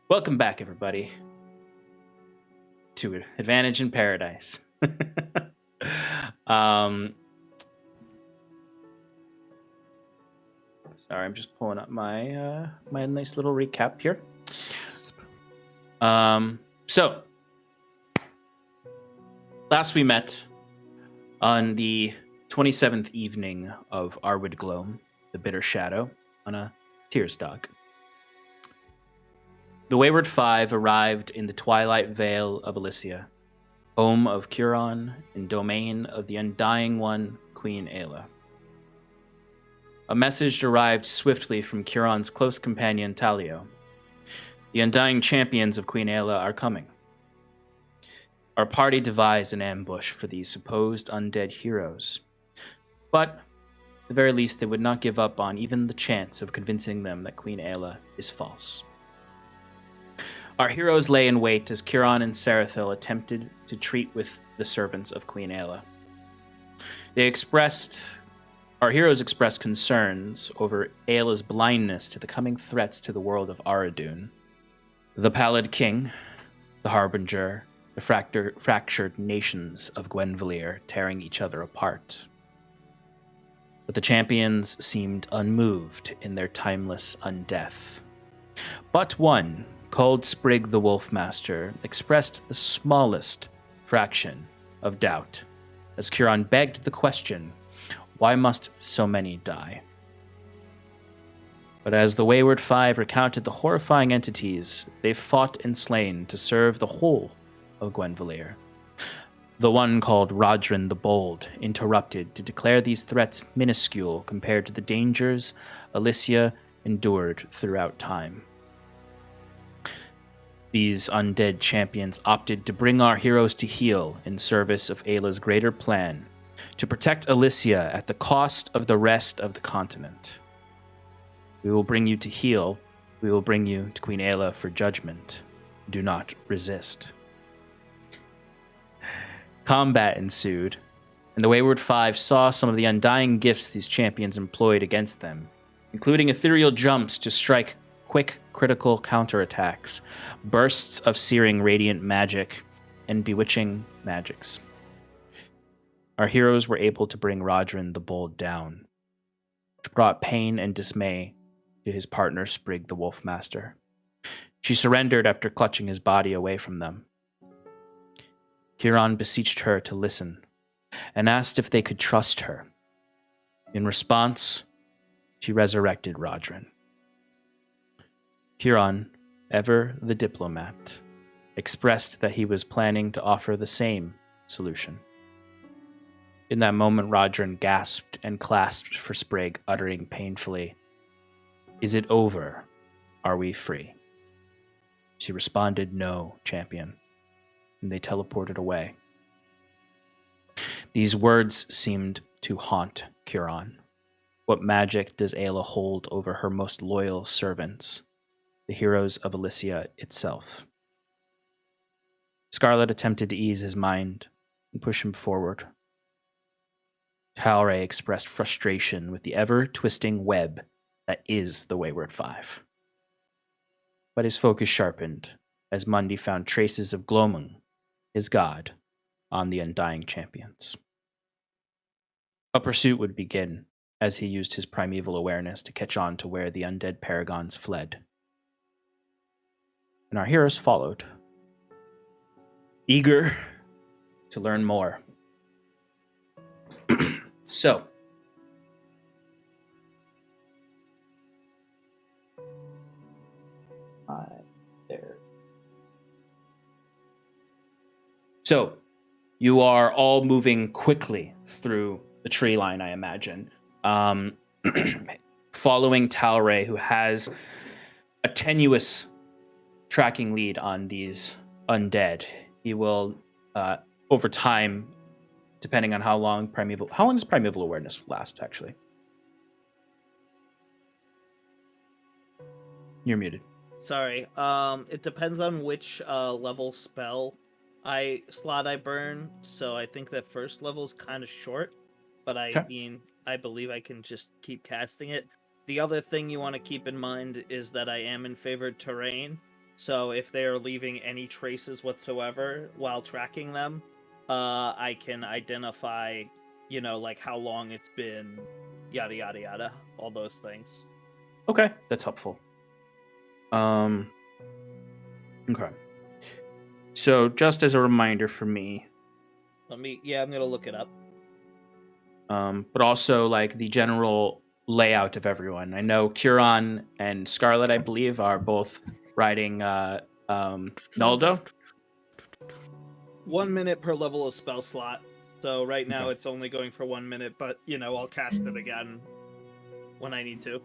Welcome back, everybody, to Advantage in Paradise. um, sorry, I'm just pulling up my my nice little recap here. So last we met on the 27th evening of Arwood Gloam, the Bitter Shadow, on a Tears Dog. The Wayward Five arrived in the Twilight Vale of Elysia, home of Curon and domain of the Undying One, Queen Aella. A message arrived swiftly from Curon's close companion Talio. The Undying Champions of Queen Aella are coming. Our party devised an ambush for these supposed undead heroes, but at the very least they would not give up on even the chance of convincing them that Queen Aella is false. Our heroes lay in wait as Curon and Sarathil attempted to treat with the servants of Queen Aella. Our heroes expressed concerns over Aella's blindness to the coming threats to the world of Aradun. The Pallid King, the Harbinger, the fractured nations of Gwenvalier tearing each other apart. But the champions seemed unmoved in their timeless undeath. But one, called Sprig the Wolfmaster, expressed the smallest fraction of doubt as Curon begged the question, why must so many die? But as the Wayward Five recounted the horrifying entities they've fought and slain to serve the whole of Gwenvalier, the one called Rodrin the Bold interrupted to declare these threats minuscule compared to the dangers Elysia endured throughout time. These undead champions opted to bring our heroes to heel in service of Ayla's greater plan, to protect Elysia at the cost of the rest of the continent. We will bring you to heel. We will bring you to Queen Aella for judgment. Do not resist. Combat ensued, and the Wayward Five saw some of the undying gifts these champions employed against them, including ethereal jumps to strike quick critical counterattacks, bursts of searing radiant magic, and bewitching magics. Our heroes were able to bring Rodrin the Bold down, which brought pain and dismay to his partner Sprig the Wolfmaster. She surrendered after clutching his body away from them. Curon beseeched her to listen and asked if they could trust her. In response, she resurrected Rodrin. Curon, ever the diplomat, expressed that he was planning to offer the same solution. In that moment, Rodrin gasped and clasped for Sprig, uttering painfully, "Is it over? Are we free?" She responded, "No, champion," and they teleported away. These words seemed to haunt Curon. What magic does Ayla hold over her most loyal servants, the heroes of Elysia itself? Scarlet attempted to ease his mind and push him forward. Talray expressed frustration with the ever-twisting web that is the Wayward Five. But his focus sharpened as Mundi found traces of Glomung, his god, on the Undying Champions. A pursuit would begin as he used his primeval awareness to catch on to where the undead paragons fled. And our heroes followed, eager to learn more. So, there. So, you are all moving quickly through the tree line, I imagine. Following Talray, who has a tenuous tracking lead on these undead. He will, over time, depending on how long does primeval awareness last, actually? You're muted. Sorry. It depends on which level spell slot I burn. So I think that first level is kind of short, but I believe I can just keep casting it. The other thing you want to keep in mind is that I am in favored terrain, So if they are leaving any traces whatsoever while tracking them, I can identify, like how long it's been, yada yada yada, all those things. Okay, that's helpful. Okay. So just as a reminder for me, I'm gonna look it up. but also like the general layout of everyone. I know Curon and Scarlet, I believe, are both riding Naldo. 1 minute per level of spell slot. So right now it's only going for 1 minute, but I'll cast it again when I need to.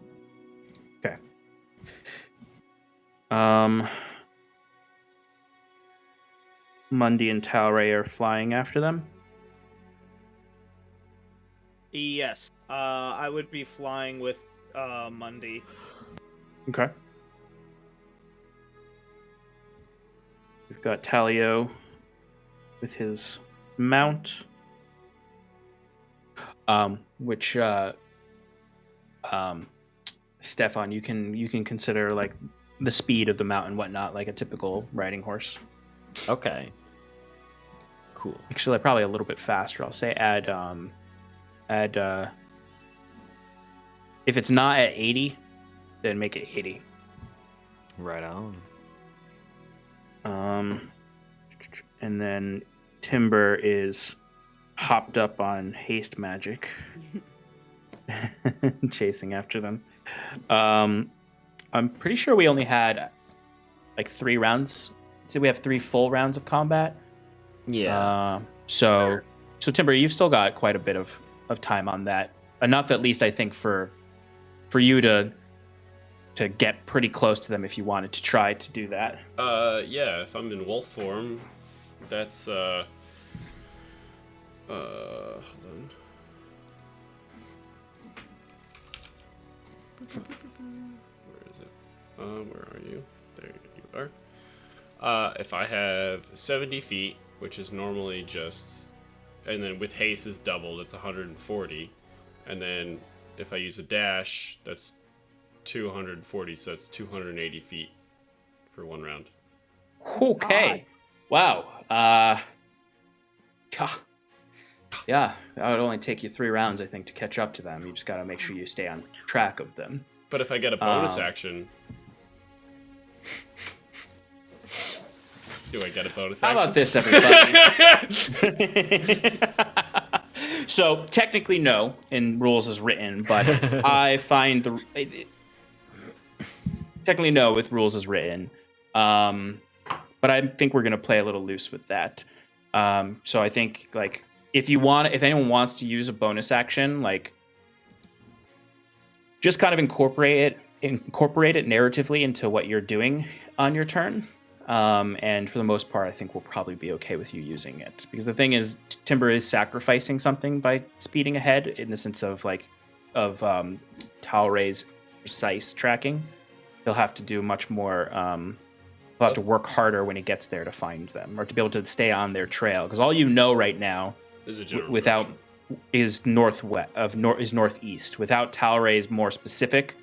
Okay. Mundi and Talray are flying after them. Yes. I would be flying with Mundi. Okay. We've got Talio with his mount, which Stefan, you can consider like the speed of the mount and whatnot, like a typical riding horse. Okay. Cool. Actually, probably a little bit faster. I'll say add if it's not at 80, then make it 80. Right on. And then Timber is hopped up on haste magic, chasing after them. I'm pretty sure we only had like 3 rounds. So we have 3 full rounds of combat. Yeah. So Timber, you've still got quite a bit of time on that. Enough, at least, I think, for you to get pretty close to them if you wanted to try to do that. Yeah, if I'm in wolf form, that's hold on. Where is it? Where are you? There you are. If I have 70 feet, which is normally just, and then with haste is doubled, it's 140, and then if I use a dash, that's 240, so that's 280 feet for 1 round. Okay. Wow. Yeah, that would only take you 3 rounds, I think, to catch up to them. You just got to make sure you stay on track of them. But if I get a bonus action, do I get a bonus action? How about this, everybody? So technically, no, in rules as written, but I find technically no with rules as written. But I think we're gonna play a little loose with that. So I think like if anyone wants to use a bonus action, like just kind of incorporate it narratively into what you're doing on your turn. And for the most part, I think we'll probably be okay with you using it, because the thing is, Timber is sacrificing something by speeding ahead in the sense of Talray's precise tracking. He'll have to do much more. He'll have to work harder when he gets there to find them, or to be able to stay on their trail, because all you know right now is northeast. Without Talray's more specific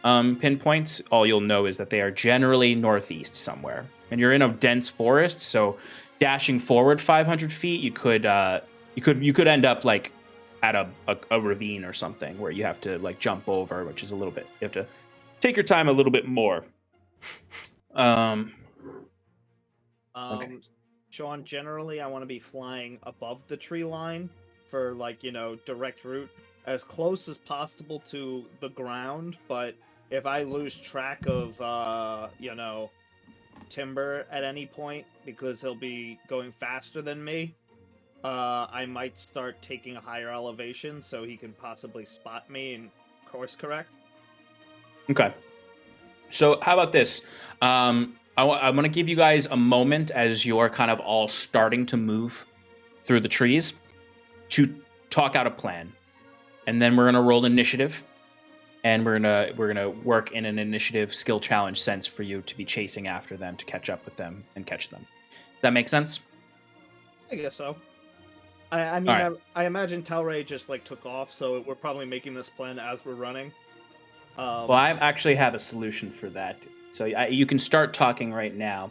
pinpoints, all you'll know is that they are generally northeast somewhere. And you're in a dense forest, so dashing forward 500 feet, you could end up like at a ravine or something where you have to like jump over, which is a little bit, you have to take your time a little bit more. Okay. Sean, generally I want to be flying above the tree line for direct route as close as possible to the ground, but if I lose track of Timber at any point, because he'll be going faster than me, I might start taking a higher elevation so he can possibly spot me and course correct. Okay. So how about this? I'm going to give you guys a moment as you're kind of all starting to move through the trees to talk out a plan. And then we're going to roll initiative. And we're gonna work in an initiative skill challenge sense for you to be chasing after them, to catch up with them and catch them. Does that make sense? I guess so. I mean, right. I imagine Talray just took off, so we're probably making this plan as we're running. Well, I actually have a solution for that. So you can start talking right now.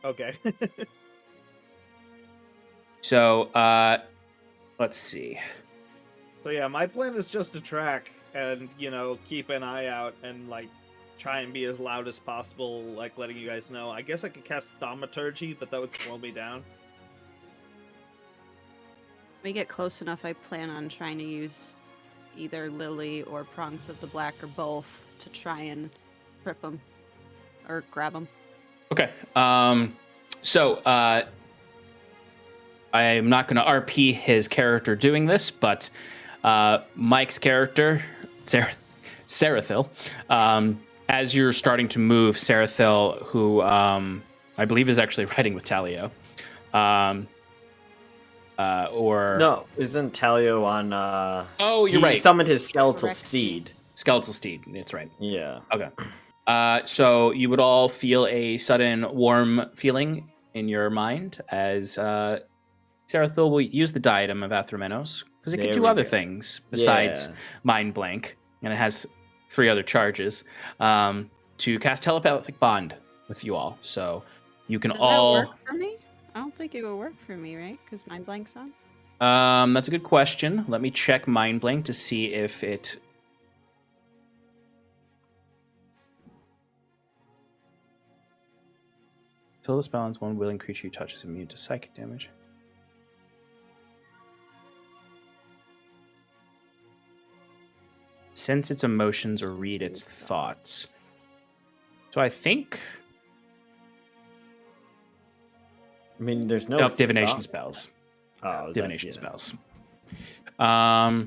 Okay. So let's see. So yeah, my plan is just to track and, keep an eye out and, like, try and be as loud as possible, like, letting you guys know. I guess I could cast Thaumaturgy, but that would slow me down. When we get close enough, I plan on trying to use either Lily or Prongs of the Black or both to try and trip them or grab them. Okay. So I am not going to RP his character doing this, but Mike's character, Sarathil, as you're starting to move, Sarathil, who I believe is actually riding with Talio, or no, isn't Talio on? Oh, you're right. He summoned his skeletal steed. Skeletal steed. That's right. Yeah. Okay. So you would all feel a sudden warm feeling in your mind as Sarathil will use the diadem of Athromenos because it can do other things besides mind blank, and it has 3 other charges to cast telepathic bond with you all. So you can all. Does that work for me? I don't think it would work for me, right? Because mind blank's on. That's a good question. Let me check mind blank to see if it. Until the spell ends, one willing creature you touch is immune to psychic damage. Sense its emotions or read its thoughts. So I think. I mean, there's no divination spells. Oh, divination spells. Yeah.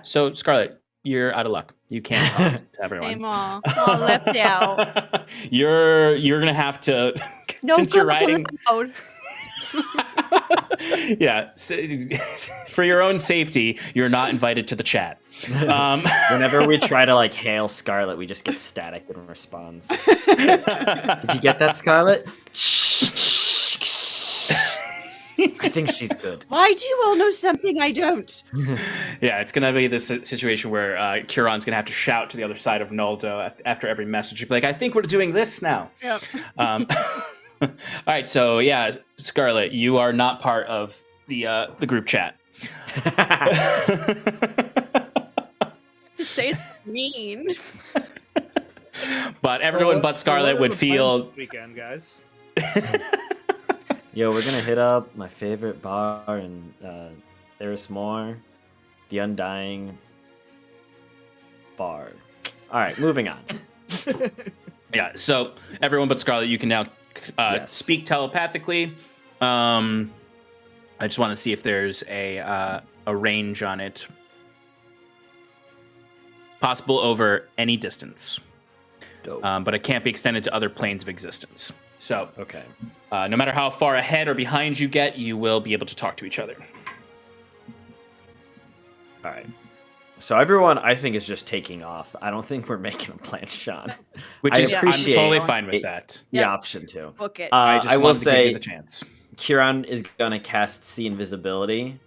So Scarlet, you're out of luck. You can't talk to everyone. I'm all left out. You're gonna have to. No, since you're riding. Yeah, for your own safety, you're not invited to the chat. Whenever we try to like hail Scarlet, we just get static in response. Did you get that, Scarlet? I think she's good. Why do you all know something I don't? Yeah, it's gonna be this situation where Curon's gonna have to shout to the other side of Noldo after every message. He'll be like, "I think we're doing this now." Yep. All right, so yeah, Scarlet, you are not part of the group chat. To say it's mean. But everyone but Scarlet would feel. This weekend, guys. Yo, we're gonna hit up my favorite bar in Therismore, the Undying Bar. All right, moving on. Yeah, so everyone but Scarlet, you can now speak telepathically. I just want to see if there's a range on it. Possible over any distance. Dope. But it can't be extended to other planes of existence. So, okay. No matter how far ahead or behind you get, you will be able to talk to each other. All right. So everyone, I think, is just taking off. I don't think we're making a plan, Sean. Which is, I'm appreciate totally fine with that. The option to. Book it. I will say, to give you the chance. Kieran is gonna cast See Invisibility.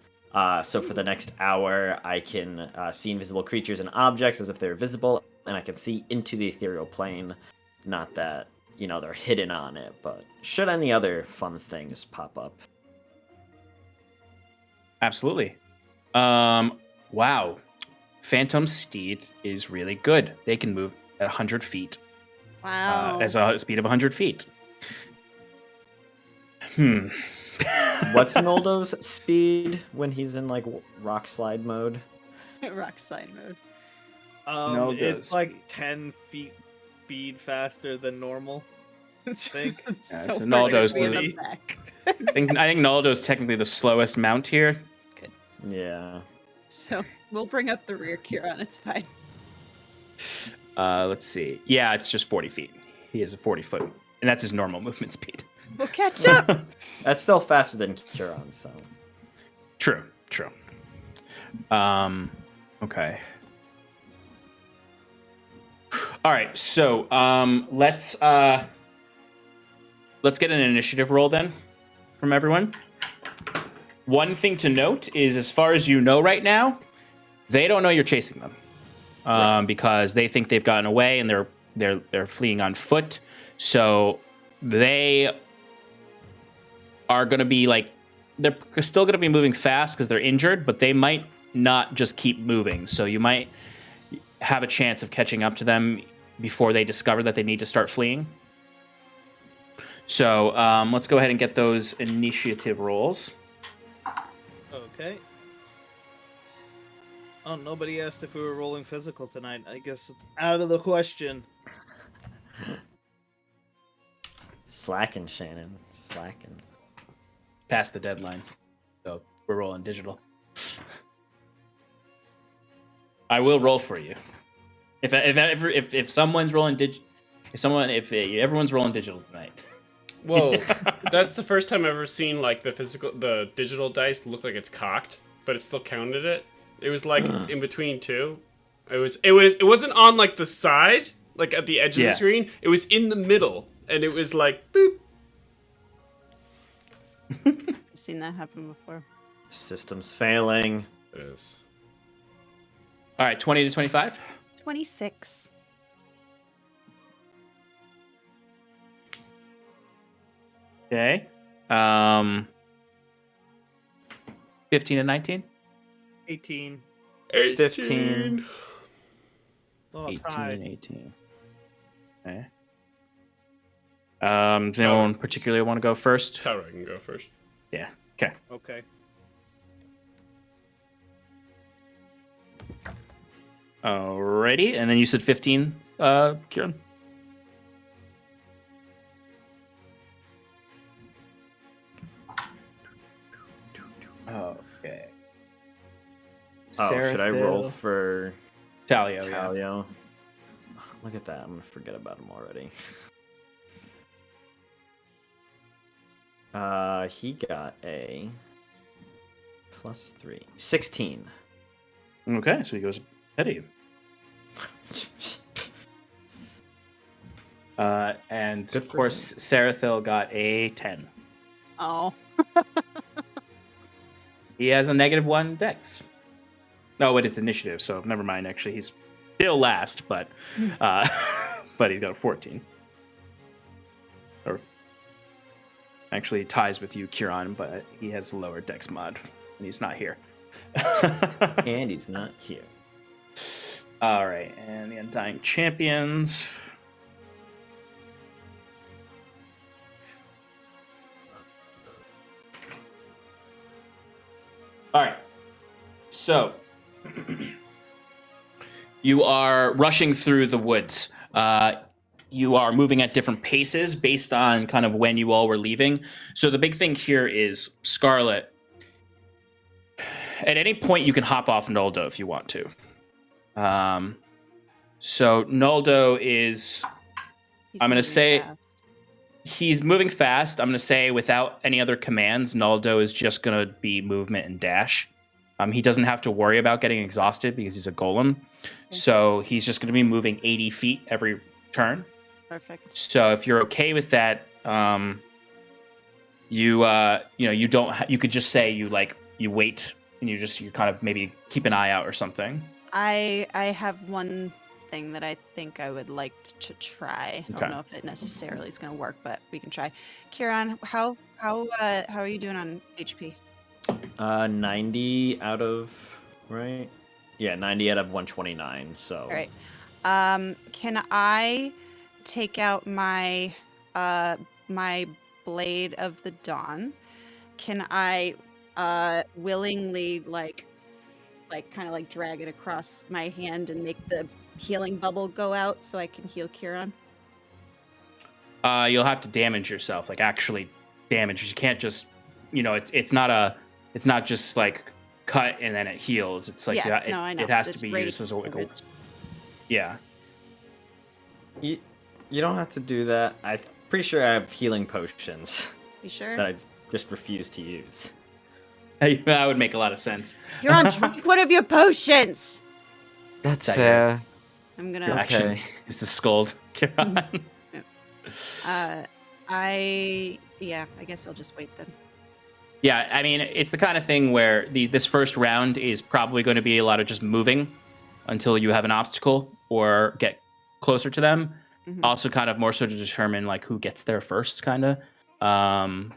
So for the next hour, I can see invisible creatures and objects as if they're visible, and I can see into the ethereal plane. Not that, they're hidden on it, but should any other fun things pop up? Absolutely. Wow. Phantom Steed is really good. They can move at 100 feet. Wow. As a speed of 100 feet. What's Noldo's speed when he's in like rock slide mode? Rock slide mode. It's like 10 feet speed faster than normal. I think. Yeah, so Noldo's I think Noldo's technically the slowest mount here. Good. Yeah. So we'll bring up the rear, Kieran. It's fine. Let's see. Yeah, it's just 40 feet. He has a 40-foot, and that's his normal movement speed. We'll catch up. That's still faster than Kieran, so. True. Okay. All right, so let's get an initiative roll then from everyone. One thing to note is, as far as you know right now, they don't know you're chasing them. because they think they've gotten away and they're fleeing on foot. So they are going to be like, they're still going to be moving fast because they're injured, but they might not just keep moving. So you might have a chance of catching up to them before they discover that they need to start fleeing. So let's go ahead and get those initiative rolls. Okay. Oh, nobody asked if we were rolling physical tonight. I guess it's out of the question. Slacking, Shannon. Slacking. Past the deadline. So we're rolling digital. I will roll for you. If someone's rolling if everyone's rolling digital tonight. Whoa, that's the first time I've ever seen like the digital dice look like it's cocked, but it still counted it. It was like in between two. It wasn't on like the side, like at the edge of the screen. It was in the middle, and it was like boop. I've seen that happen before. System's failing. It is. All right, 20 to 25. 26. Okay. 15 and 19. 18. 15. Oh, 18 tied. and 18. Okay. Does anyone particularly want to go first? Tyra can go first. Yeah. Okay. Okay. Alrighty. And then you said 15, Kieran? Okay. Oh, should I roll Sarathil. for Talio? Yeah. Talio? Look at that. I'm going to forget about him already. He got a +3. 16. Okay, so he goes ahead of you. And Good of for course, Sarathil got a 10. Oh. He has a -1 dex. Oh, wait, it's initiative, so never mind. Actually, he's still last, but but he's got a 14. Or actually ties with you, Kieran, but he has a lower dex mod, and he's not here. And he's not here. All right, and the Undying Champions. All right, so you are rushing through the woods. You are moving at different paces based on kind of when you all were leaving. So the big thing here is Scarlet. At any point, you can hop off Noldo if you want to. So Noldo is, He's I'm going to moving say, fast. he's moving fast. I'm going to say without any other commands, Noldo is just going to be movement and dash. He doesn't have to worry about getting exhausted because he's a golem. Okay. So he's just going to be moving 80 feet every turn. Perfect. So if you're okay with that, you could just say you wait and you kind of maybe keep an eye out or something. I have one thing that I think I would like to try. I Okay. don't know if it necessarily is going to work, but we can try. Kieran, how are you doing on HP? 90 out of, right? Yeah, 90 out of 129, so. All right. Can I take out my my Blade of the Dawn? Can I willingly kind of like drag it across my hand and make the healing bubble go out so I can heal Kieran? You'll have to damage yourself, like actually damage. You can't just, it's not just like cut and then it heals. It's like I know. it has It's to be ready used as for a it. yeah. You don't have to do that. I'm pretty sure I have healing potions You sure? that I just refuse to use. That would make a lot of sense. You're on drink one of your potions. That's That fair. I'm Your gonna. action is to scold. I guess I'll just wait then. Yeah, I mean, it's the kind of thing where this first round is probably going to be a lot of just moving. until you have an obstacle or get closer to them. Mhm. Also, kind of more so to determine like who gets there first, kind of. All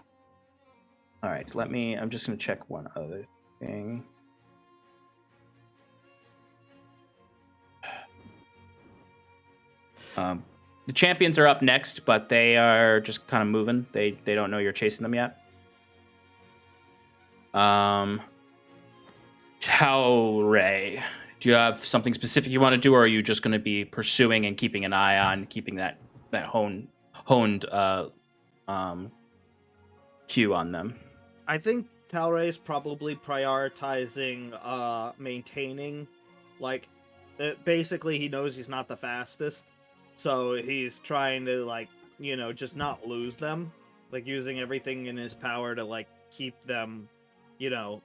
right, so I'm just gonna check one other thing. The champions are up next, but they are just kind of moving. They don't know you're chasing them yet. Talray, do you have something specific you want to do, or are you just going to be pursuing and keeping an eye on keeping that honed cue on them? I think Talray is probably prioritizing maintaining, like, basically he knows he's not the fastest, so he's trying to, like, just not lose them, like using everything in his power to, like, keep them, in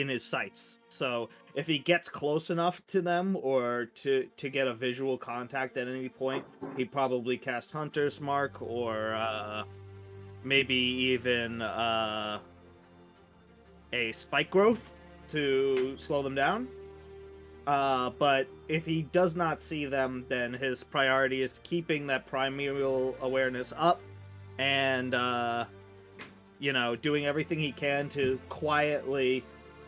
his sights. So if he gets close enough to them or to get a visual contact at any point, he'd probably cast Hunter's Mark or maybe even a spike growth to slow them down. But if he does not see them, then his priority is keeping that primeval awareness up and doing everything he can to quietly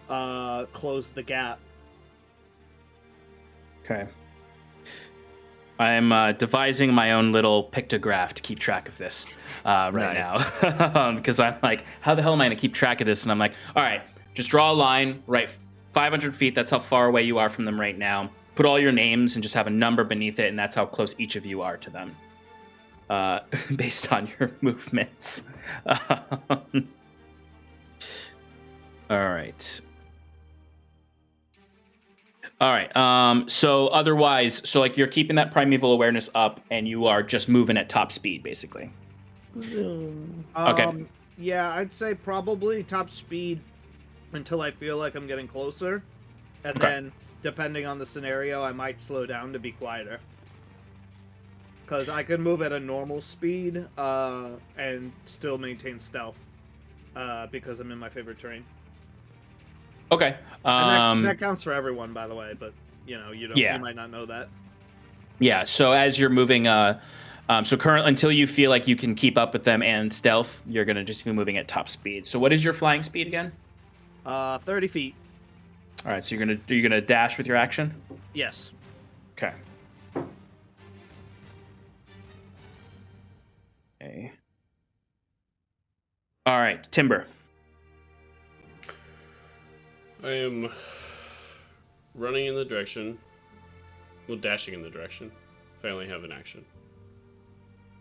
close the gap. Okay. I'm devising my own little pictograph to keep track of this right now. Because I'm like, how the hell am I going to keep track of this? And I'm like, all right, just draw a line, right? 500 feet, that's how far away you are from them right now. Put all your names and just have a number beneath it, and that's how close each of you are to them. Based on your movements. All right. All right. So otherwise, so like you're keeping that primeval awareness up, and you are just moving at top speed, basically. Okay. Yeah, I'd say probably top speed until I feel like I'm getting closer, and then depending on the scenario, I might slow down to be quieter. Because I could move at a normal speed and still maintain stealth because I'm in my favorite terrain. Okay. And that counts for everyone, by the way, but you might not know that. Yeah. So as you're moving, so currently until you feel like you can keep up with them and stealth, you're gonna just be moving at top speed. So what is your flying speed again? 30 feet. All right. So you're gonna dash with your action. Yes. Okay. Okay. All right, Timber. I am running in the direction, dashing in the direction, if I only have an action.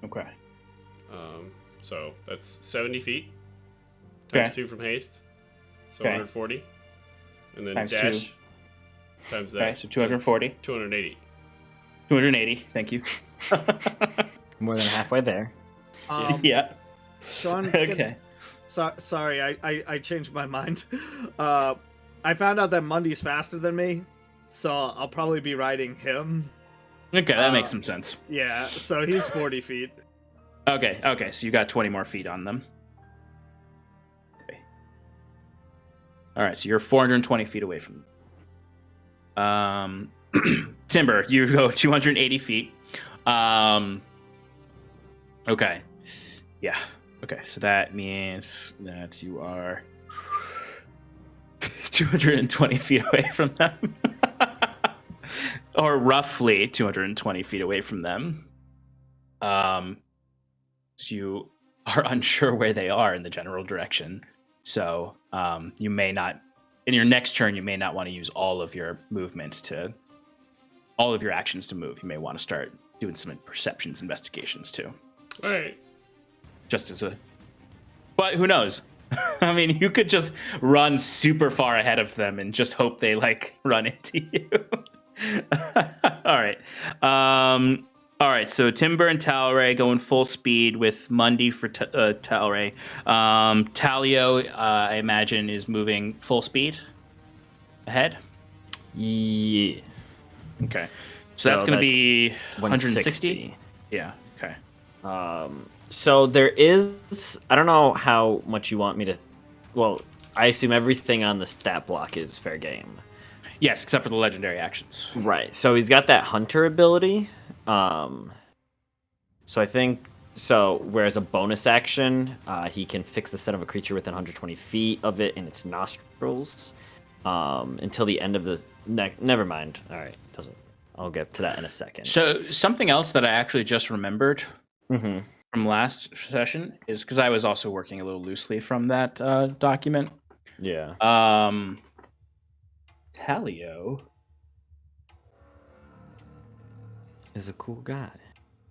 Okay. So that's 70 feet, times 2 from haste, so 140, and then times dash, 2. Times that. Okay, so 240. 280. 280, thank you. More than halfway there. Yeah. Sean, okay. Sorry, I changed my mind. I found out that Mundy's faster than me, so I'll probably be riding him. Okay, that makes some sense. Yeah, so he's 40 feet. Okay, so you got 20 more feet on them. Okay. All right, so you're 420 feet away from them. Timber, you go 280 feet. Okay. Yeah. Okay, so that means that you are 220 feet away from them. Or roughly 220 feet away from them. So you are unsure where they are in the general direction. So you may not, in your next turn, you may not want to use all of your movements all of your actions to move. You may want to start doing some perceptions investigations too. All right. But who knows? I mean, you could just run super far ahead of them and just hope they run into you. All right. So Timber and Talray going full speed with Mundy for Talray. Talio, I imagine, is moving full speed ahead. Yeah. Okay. So that's going to be 160. Yeah. Okay. So there is, I don't know how much you want me to, well, I assume everything on the stat block is fair game. Yes, except for the legendary actions. Right. So he's got that hunter ability. So I think whereas a bonus action, he can fix the set of a creature within 120 feet of it in its nostrils until the end of the never mind. All right, doesn't. I'll get to that in a second. So something else that I actually just remembered from last session is because I was also working a little loosely from that document. Yeah. Talio is a cool guy.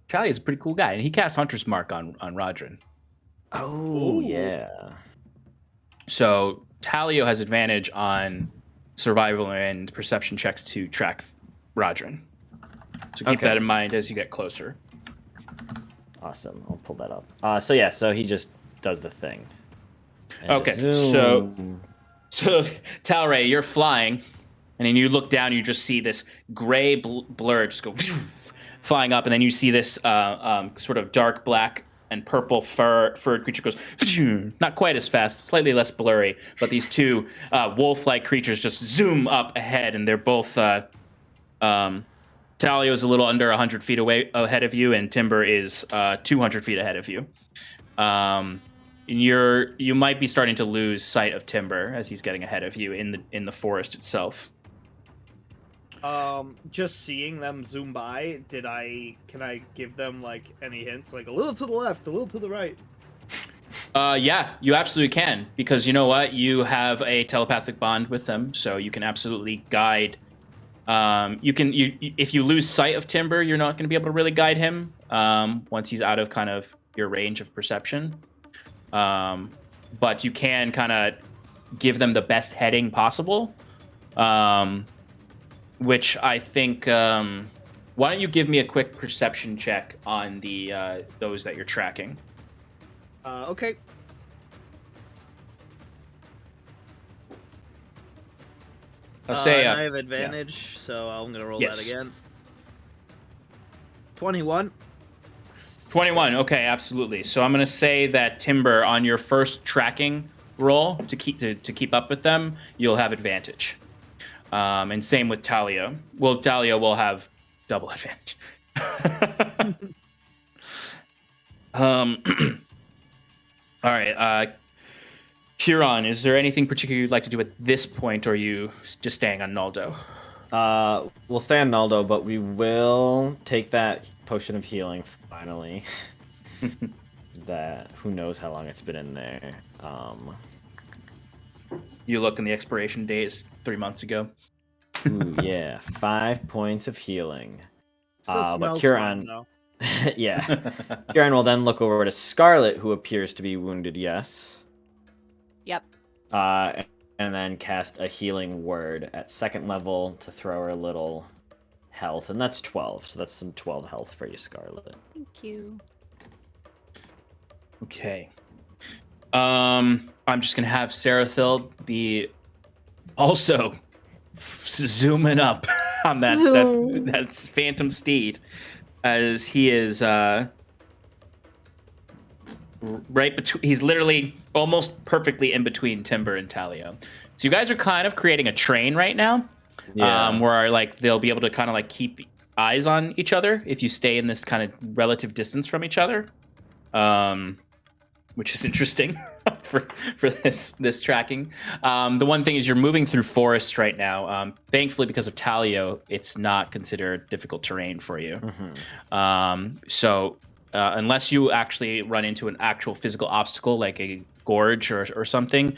Talio is a pretty cool guy, and he cast Hunter's Mark on Rodrin. Oh, yeah. So Talio has advantage on survival and perception checks to track Rodrin. So keep that in mind as you get closer. Awesome. I'll pull that up. So he just does the thing. And okay. So Talray, you're flying, and then you look down, and you just see this gray blur just go flying up, and then you see this sort of dark black and purple furred creature goes not quite as fast, slightly less blurry, but these two wolf-like creatures just zoom up ahead, and they're both Talio is a little under 100 feet ahead of you, and Timber is 200 feet ahead of you. You might be starting to lose sight of Timber as he's getting ahead of you in the forest itself. Just seeing them zoom by, can I give them like any hints, like a little to the left, a little to the right? Yeah, you absolutely can, because you know what? You have a telepathic bond with them, so you can absolutely guide. If you lose sight of Timber, you're not going to be able to really guide him once he's out of kind of your range of perception. But you can kind of give them the best heading possible, which I think. Why don't you give me a quick perception check on the those that you're tracking? Okay. I'll say I have advantage, so I'm gonna roll that again. 21. 21. Okay, absolutely. So I'm gonna say that Timber, on your first tracking roll to keep up with them, you'll have advantage. And same with Talia. Well, Talia will have double advantage. All right. Huron, is there anything particular you'd like to do at this point, or are you just staying on Naldo? We'll stay on Naldo, but we will take that potion of healing finally. That who knows how long it's been in there. You look, and the expiration date is 3 months ago. Ooh, yeah, 5 points of healing. But Huron, yeah, Huron will then look over to Scarlet, who appears to be wounded. Yes. Yep. And then cast a healing word at 2nd level to throw her a little health, and that's 12. So that's some 12 health for you, Scarlet. Thank you. Okay. I'm just gonna have Sarathil be also zooming up on that phantom steed, as he is right between. He's literally almost perfectly in between Timber and Talio. So you guys are kind of creating a train right now, where like they'll be able to kind of like keep eyes on each other if you stay in this kind of relative distance from each other, which is interesting for this tracking. The one thing is you're moving through forest right now. Thankfully, because of Talio, it's not considered difficult terrain for you. So unless you actually run into an actual physical obstacle like a gorge or something,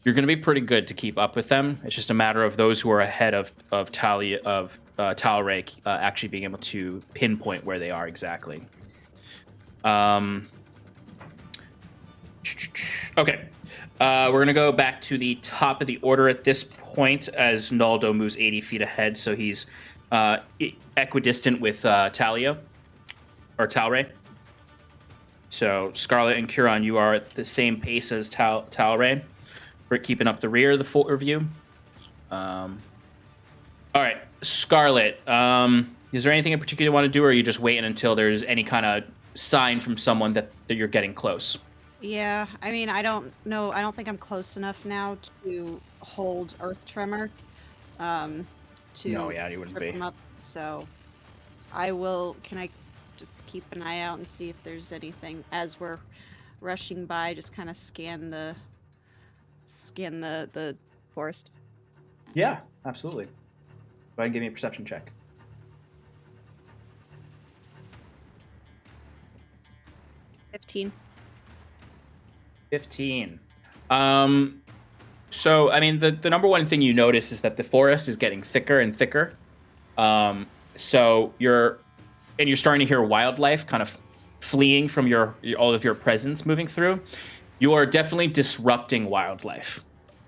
you're going to be pretty good to keep up with them. It's just a matter of those who are ahead of Talray actually being able to pinpoint where they are exactly. Okay, we're going to go back to the top of the order at this point as Naldo moves 80 feet ahead, so he's equidistant with Talray. So Scarlet and Huron, you are at the same pace as Talray. We're keeping up the rear of the four of you. All right, Scarlet, is there anything in particular you want to do, or are you just waiting until there's any kind of sign from someone that you're getting close? Yeah, I mean, I don't know. I don't think I'm close enough now to hold Earth Tremor. to No, yeah, you wouldn't trip be. him up. So I will. Can I just keep an eye out and see if there's anything as we're rushing by? Just kind of scan the forest. Yeah, absolutely. Go ahead and give me a perception check. 15. 15. So, I mean, the number one thing you notice is that the forest is getting thicker and thicker. So you're starting to hear wildlife kind of fleeing from all of your presence moving through. You are definitely disrupting wildlife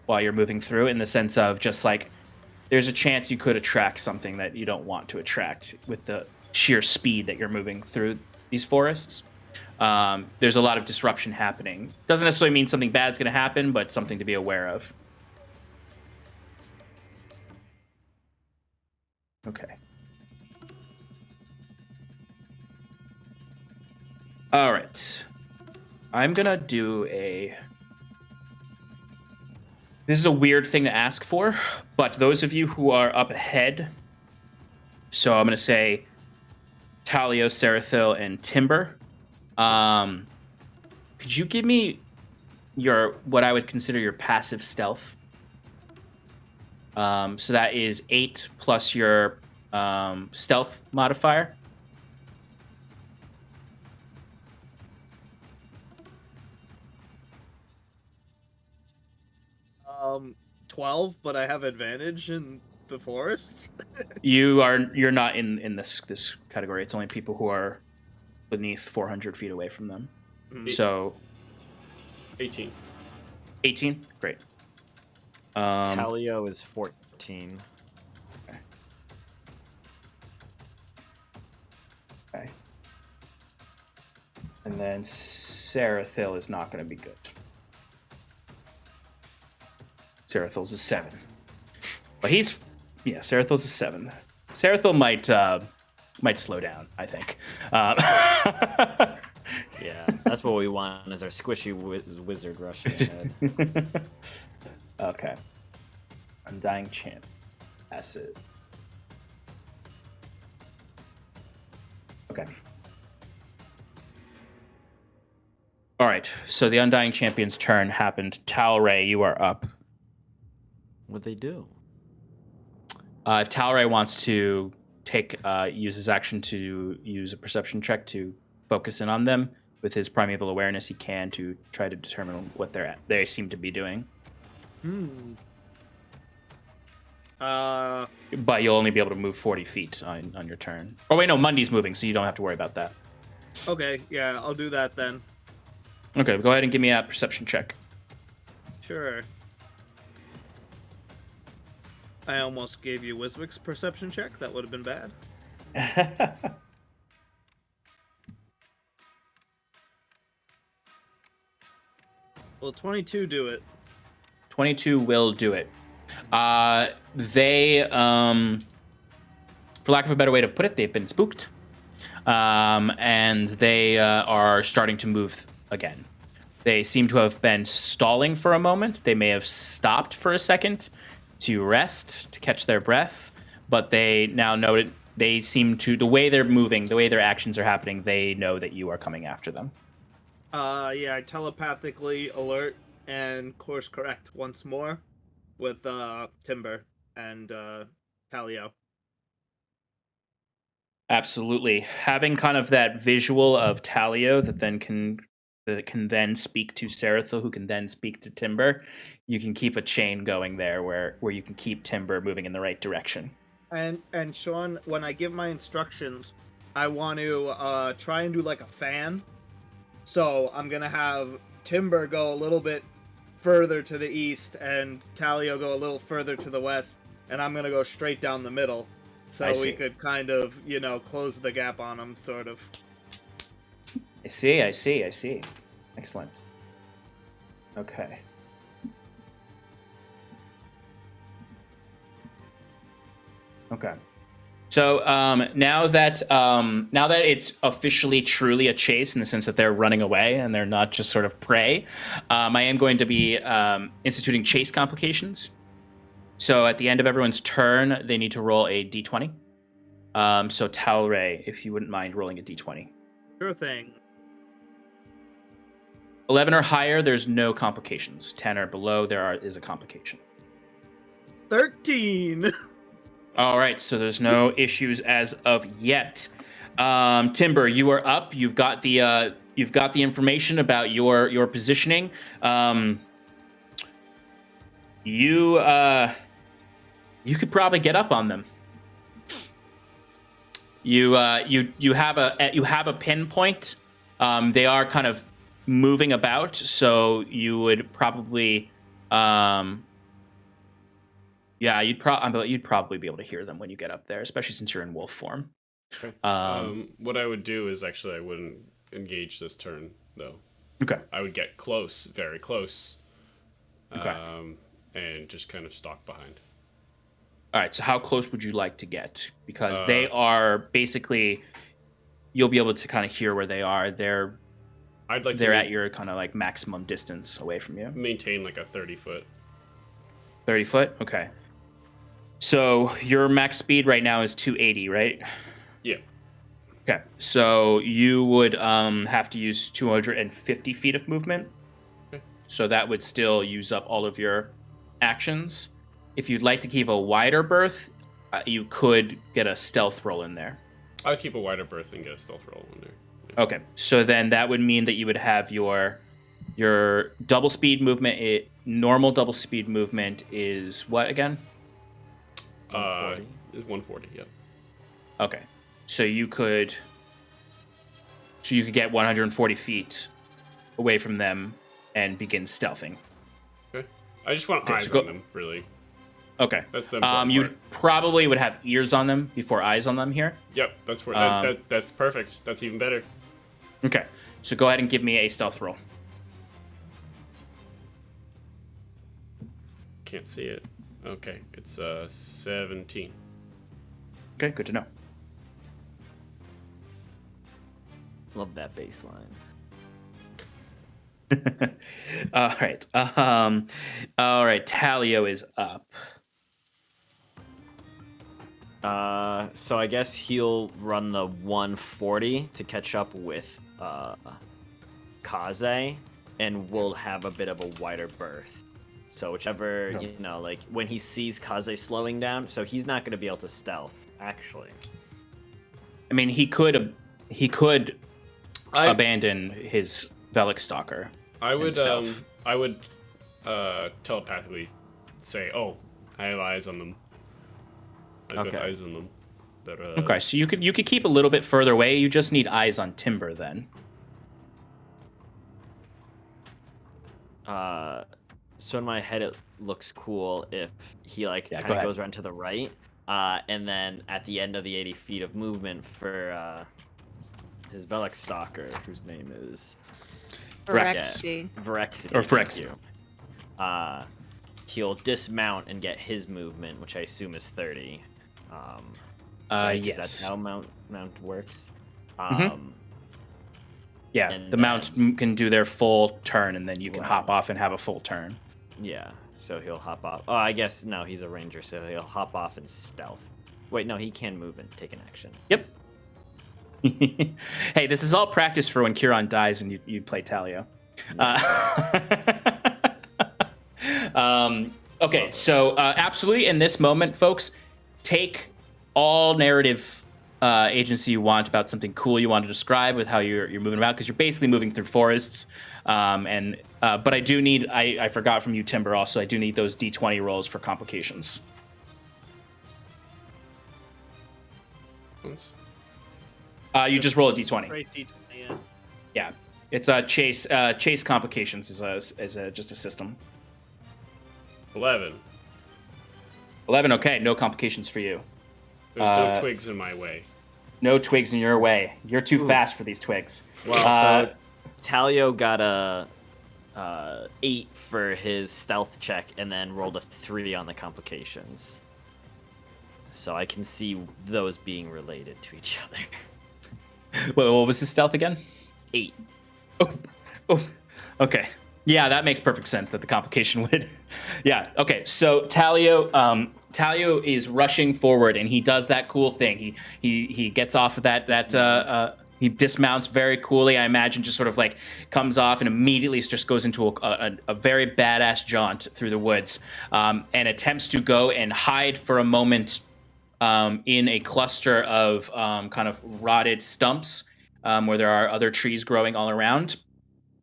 while you're moving through, in the sense of just like there's a chance you could attract something that you don't want to attract with the sheer speed that you're moving through these forests. There's a lot of disruption happening. Doesn't necessarily mean something bad's going to happen, but something to be aware of. Okay. All right. I'm going to do This is a weird thing to ask for, but those of you who are up ahead, so I'm going to say Talio, Sarathil, and Timber. Could you give me what I would consider your passive stealth? So that is 8 plus your stealth modifier. 12, but I have advantage in the forest. You're not in this category. It's only people who are beneath 400 feet away from them. So 18. 18? Great. Talio is 14. Okay. And then Sarathil is not going to be good. Sarathil's a 7. But Sarathil's a 7. Sarathil might slow down, I think. Yeah, that's what we want, is our squishy wizard rushing ahead. Okay. Undying Champ. Acid. Okay. All right. So the Undying Champion's turn happened. Talray, you are up. What'd they do? If Talray wants to use his action to use a perception check to focus in on them with his primeval awareness, he can, to try to determine what they seem to be doing. But you'll only be able to move 40 feet on your turn. Oh wait, no, Mundy's moving, so you don't have to worry about that. Okay, yeah, I'll do that then. Okay, go ahead and give me a perception check. Sure. I almost gave you Wiswick's perception check. That would have been bad. Will 22 do it? 22 will do it. They, for lack of a better way to put it, they've been spooked. And they are starting to move again. They seem to have been stalling for a moment. They may have stopped for a second to rest, to catch their breath, but they now know that they seem to, the way they're moving, the way their actions are happening, they know that you are coming after them. Yeah, I telepathically alert and course correct once more with Timber and Talio. Absolutely. Having kind of that visual of Talio that can then speak to Sarathil, who can then speak to Timber, you can keep a chain going there where you can keep Timber moving in the right direction. And Sean, when I give my instructions, I want to try and do like a fan. So I'm gonna have Timber go a little bit further to the east and Talio go a little further to the west, and I'm gonna go straight down the middle. So we could kind of, close the gap on them, sort of. I see. Excellent. Okay. Okay. So now that it's officially truly a chase, in the sense that they're running away and they're not just sort of prey, I am going to be instituting chase complications. So at the end of everyone's turn, they need to roll a d20. So Talray, if you wouldn't mind rolling a d20. Sure thing. 11 or higher, there's no complications. 10 or below, is a complication. 13. All right, so there's no issues as of yet. Timber, you are up. You've got the information about your positioning. You could probably get up on them. You have a pinpoint. They are kind of moving about, so you would probably you'd probably be able to hear them when you get up there, especially since you're in wolf form. Okay. What I would do is actually I wouldn't engage this turn though. Okay. I would get close, very close. Okay. And just kind of stalk behind. All right. So how close would you like to get? Because they are basically, you'll be able to kind of hear where they are. They're at your kind of like maximum distance away from you. Maintain like a 30-foot. 30 foot. Okay. So your max speed right now is 280, right? Yeah. Okay. So you would have to use 250 feet of movement. Okay. So that would still use up all of your actions. If you'd like to keep a wider berth, you could get a stealth roll in there. I'll keep a wider berth and get a stealth roll in there. Yeah. Okay. So then that would mean that you would have your double speed movement. Normal double speed movement is what again? 140. Is 140. Yeah. Okay. So you could get 140 feet away from them and begin stealthing. Okay. I just want eyes on them, really. Okay. That's the you probably would have ears on them before eyes on them here. Yep. That's where that's perfect. That's even better. Okay. So go ahead and give me a stealth roll. Can't see it. Okay. It's 17. Okay. Good to know. Love that baseline. All right. All right. Talio is up. So I guess he'll run the 140 to catch up with Kaze, and we'll have a bit of a wider berth. So whichever, like when he sees Kaze slowing down, so he's not going to be able to stealth, actually. I mean, he could abandon his Velik Stalker. I would telepathically say, "Oh, I have eyes on them. I've got eyes on them." Okay, so you could keep a little bit further away. You just need eyes on Timber then. So in my head, it looks cool if he kind of goes around to the right, and then at the end of the 80 feet of movement for his Velik Stalker, whose name is Phyrexia. Phyrexia. Or Phyrexia. He'll dismount and get his movement, which I assume is 30. Yes. That's how mount works. Yeah, the mount can do their full turn, and then you can hop off and have a full turn. Yeah, so he'll hop off. Oh, I guess, no, he's a ranger, so he'll hop off and stealth. Wait, no, he can move and take an action. Yep. Hey, this is all practice for when Curon dies and you play Talio. Okay, so absolutely in this moment, folks, take all narrative agency you want about something cool you want to describe with how you're moving about, because you're basically moving through forests. But I do need, I forgot from you, Timber, also, I do need those D20 rolls for complications. You just roll a D20. Right, D20, yeah. Yeah, it's a chase complications is just a system. 11. 11. Okay, no complications for you. There's no twigs in my way. No twigs in your way. You're too fast for these twigs. Well, so Talio got a 8 for his stealth check and then rolled a 3 on the complications. So I can see those being related to each other. Wait, what was his stealth again? 8. Oh, okay. Yeah, that makes perfect sense that the complication would. Yeah. Okay. So Talio is rushing forward, and he does that cool thing. He gets off of he dismounts very coolly. I imagine just sort of like comes off and immediately just goes into a very badass jaunt through the woods, and attempts to go and hide for a moment in a cluster of kind of rotted stumps where there are other trees growing all around.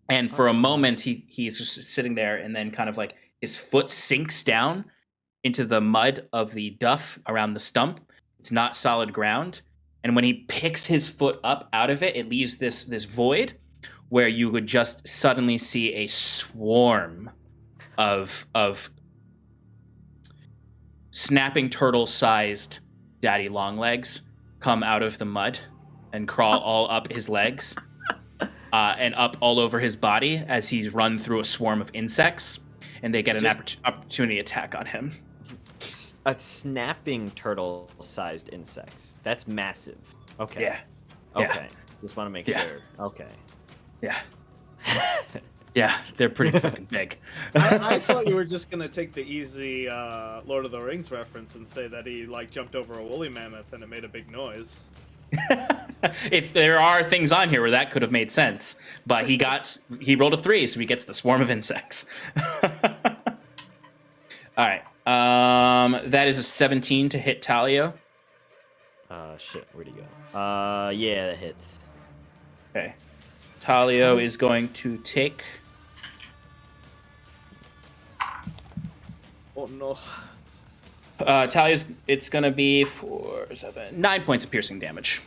And for a moment, he's just sitting there, and then kind of like his foot sinks down into the mud of the duff around the stump. It's not solid ground. And when he picks his foot up out of it, it leaves this void where you would just suddenly see a swarm of snapping turtle-sized daddy long legs come out of the mud and crawl all up his legs. And up all over his body as he's run through a swarm of insects, and they get an opportunity attack on him. A snapping turtle-sized insects. That's massive. Okay. Yeah. Okay. Just want to make sure. Okay. Yeah. Yeah, they're pretty fucking big. I thought you were just gonna take the easy Lord of the Rings reference and say that he like jumped over a woolly mammoth and it made a big noise. If there are things on here where that could have made sense, but he rolled a 3, so he gets the swarm of insects. All right, that is a 17 to hit Talio. Shit, where'd he go? Yeah, that hits. Okay, Talio is going to take. Oh no. Talio's, it's going to be 9 points of piercing damage.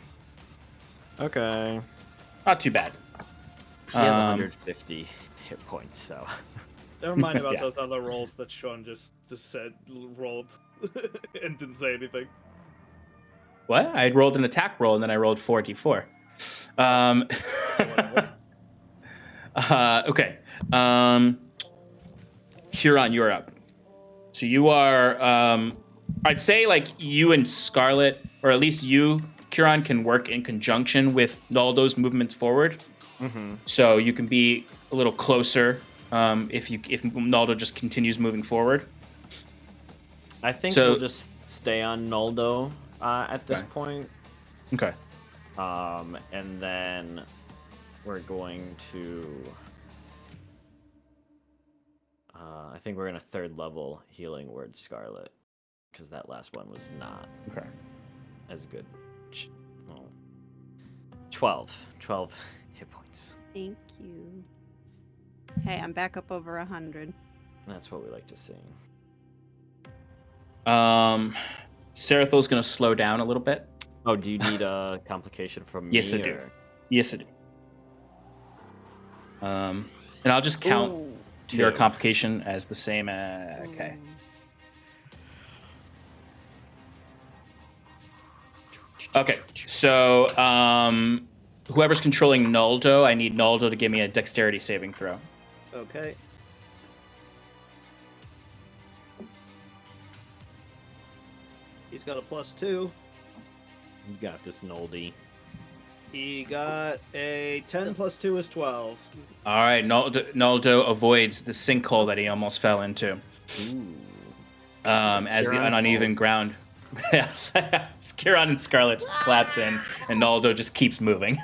Okay. Not too bad. He has 150 hit points, so. Never mind about Yeah. those other rolls that Sean just said rolled and didn't say anything. What? I rolled an attack roll, and then I rolled 4d4. Okay. Huron, you're up. So you are, I'd say like you and Scarlet, or at least you, Huron, can work in conjunction with Naldo's movements forward. Mm-hmm. So you can be a little closer if Naldo just continues moving forward. I think we'll just stay on Naldo at this point. Okay. And then we're going to. I think we're gonna 3rd level healing word Scarlet, because that last one was not as good. 12 hit points. Thank you. Hey, I'm back up over 100. That's what we like to see. Sarathil's gonna slow down a little bit. Oh, do you need a complication from me? Yes, I do. Yes, I do. And I'll just count your complication as the same. Okay. Okay. So, whoever's controlling Naldo, I need Naldo to give me a dexterity saving throw. Okay. He's got a +2. You got this, Noldy. He got a 10 + 2 is 12. All right, Naldo avoids the sinkhole that he almost fell into. Ooh. As the uneven ground. Kiron and Scarlet just collapse in, and Naldo just keeps moving.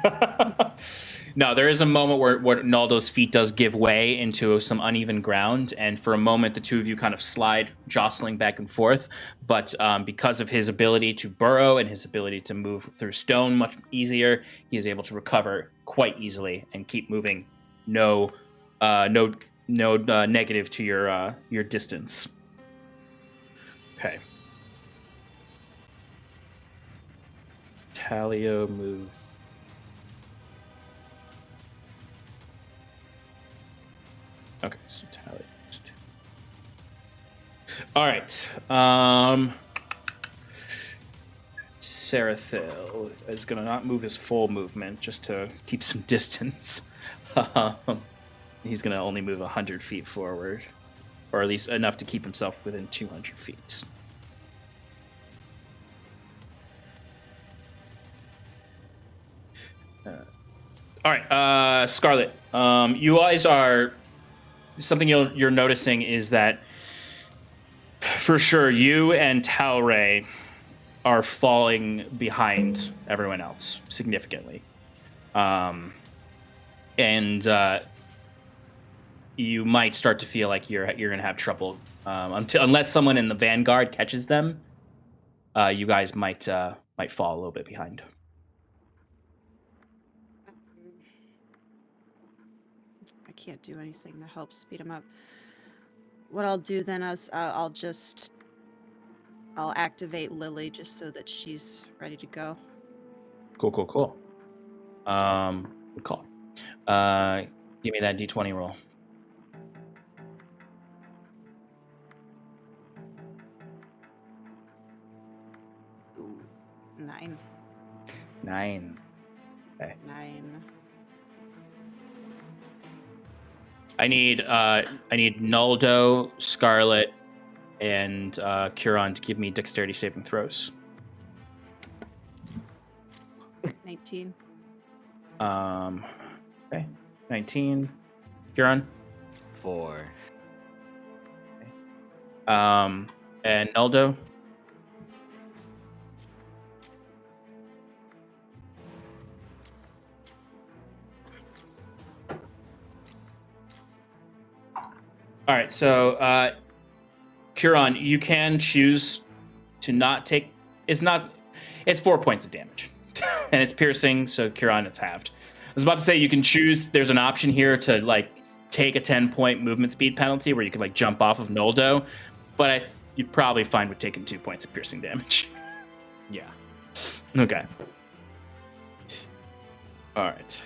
No, there is a moment where Naldo's feet does give way into some uneven ground, and for a moment the two of you kind of slide, jostling back and forth. But because of his ability to burrow and his ability to move through stone much easier, he is able to recover quite easily and keep moving. No negative to your distance. Okay. Talio move. Okay, so Talio. All right. Sarathil is gonna not move his full movement just to keep some distance. He's gonna only move 100 feet forward, or at least enough to keep himself within 200 feet. All right, Scarlet. You guys are something you're noticing is that for sure you and Talray are falling behind everyone else significantly. And you might start to feel like you're going to have trouble unless someone in the vanguard catches them. You guys might fall a little bit behind. I can't do anything to help speed them up. What I'll do then is I'll activate Lily just so that she's ready to go. Cool. Good call. Give me that D20 roll. Ooh, 9. 9. Okay. 9. I need Naldo, Scarlet, and Curon to give me dexterity saving throws. 19. Okay. 19. Curon? 4. And Naldo? All right, so Curon, you can choose to not take. It's 4 points of damage, and it's piercing. So Curon, it's halved. I was about to say you can choose. There's an option here to like take a 10-point movement speed penalty where you can like jump off of Noldo, but you'd probably find with taking 2 points of piercing damage. Yeah. Okay. All right.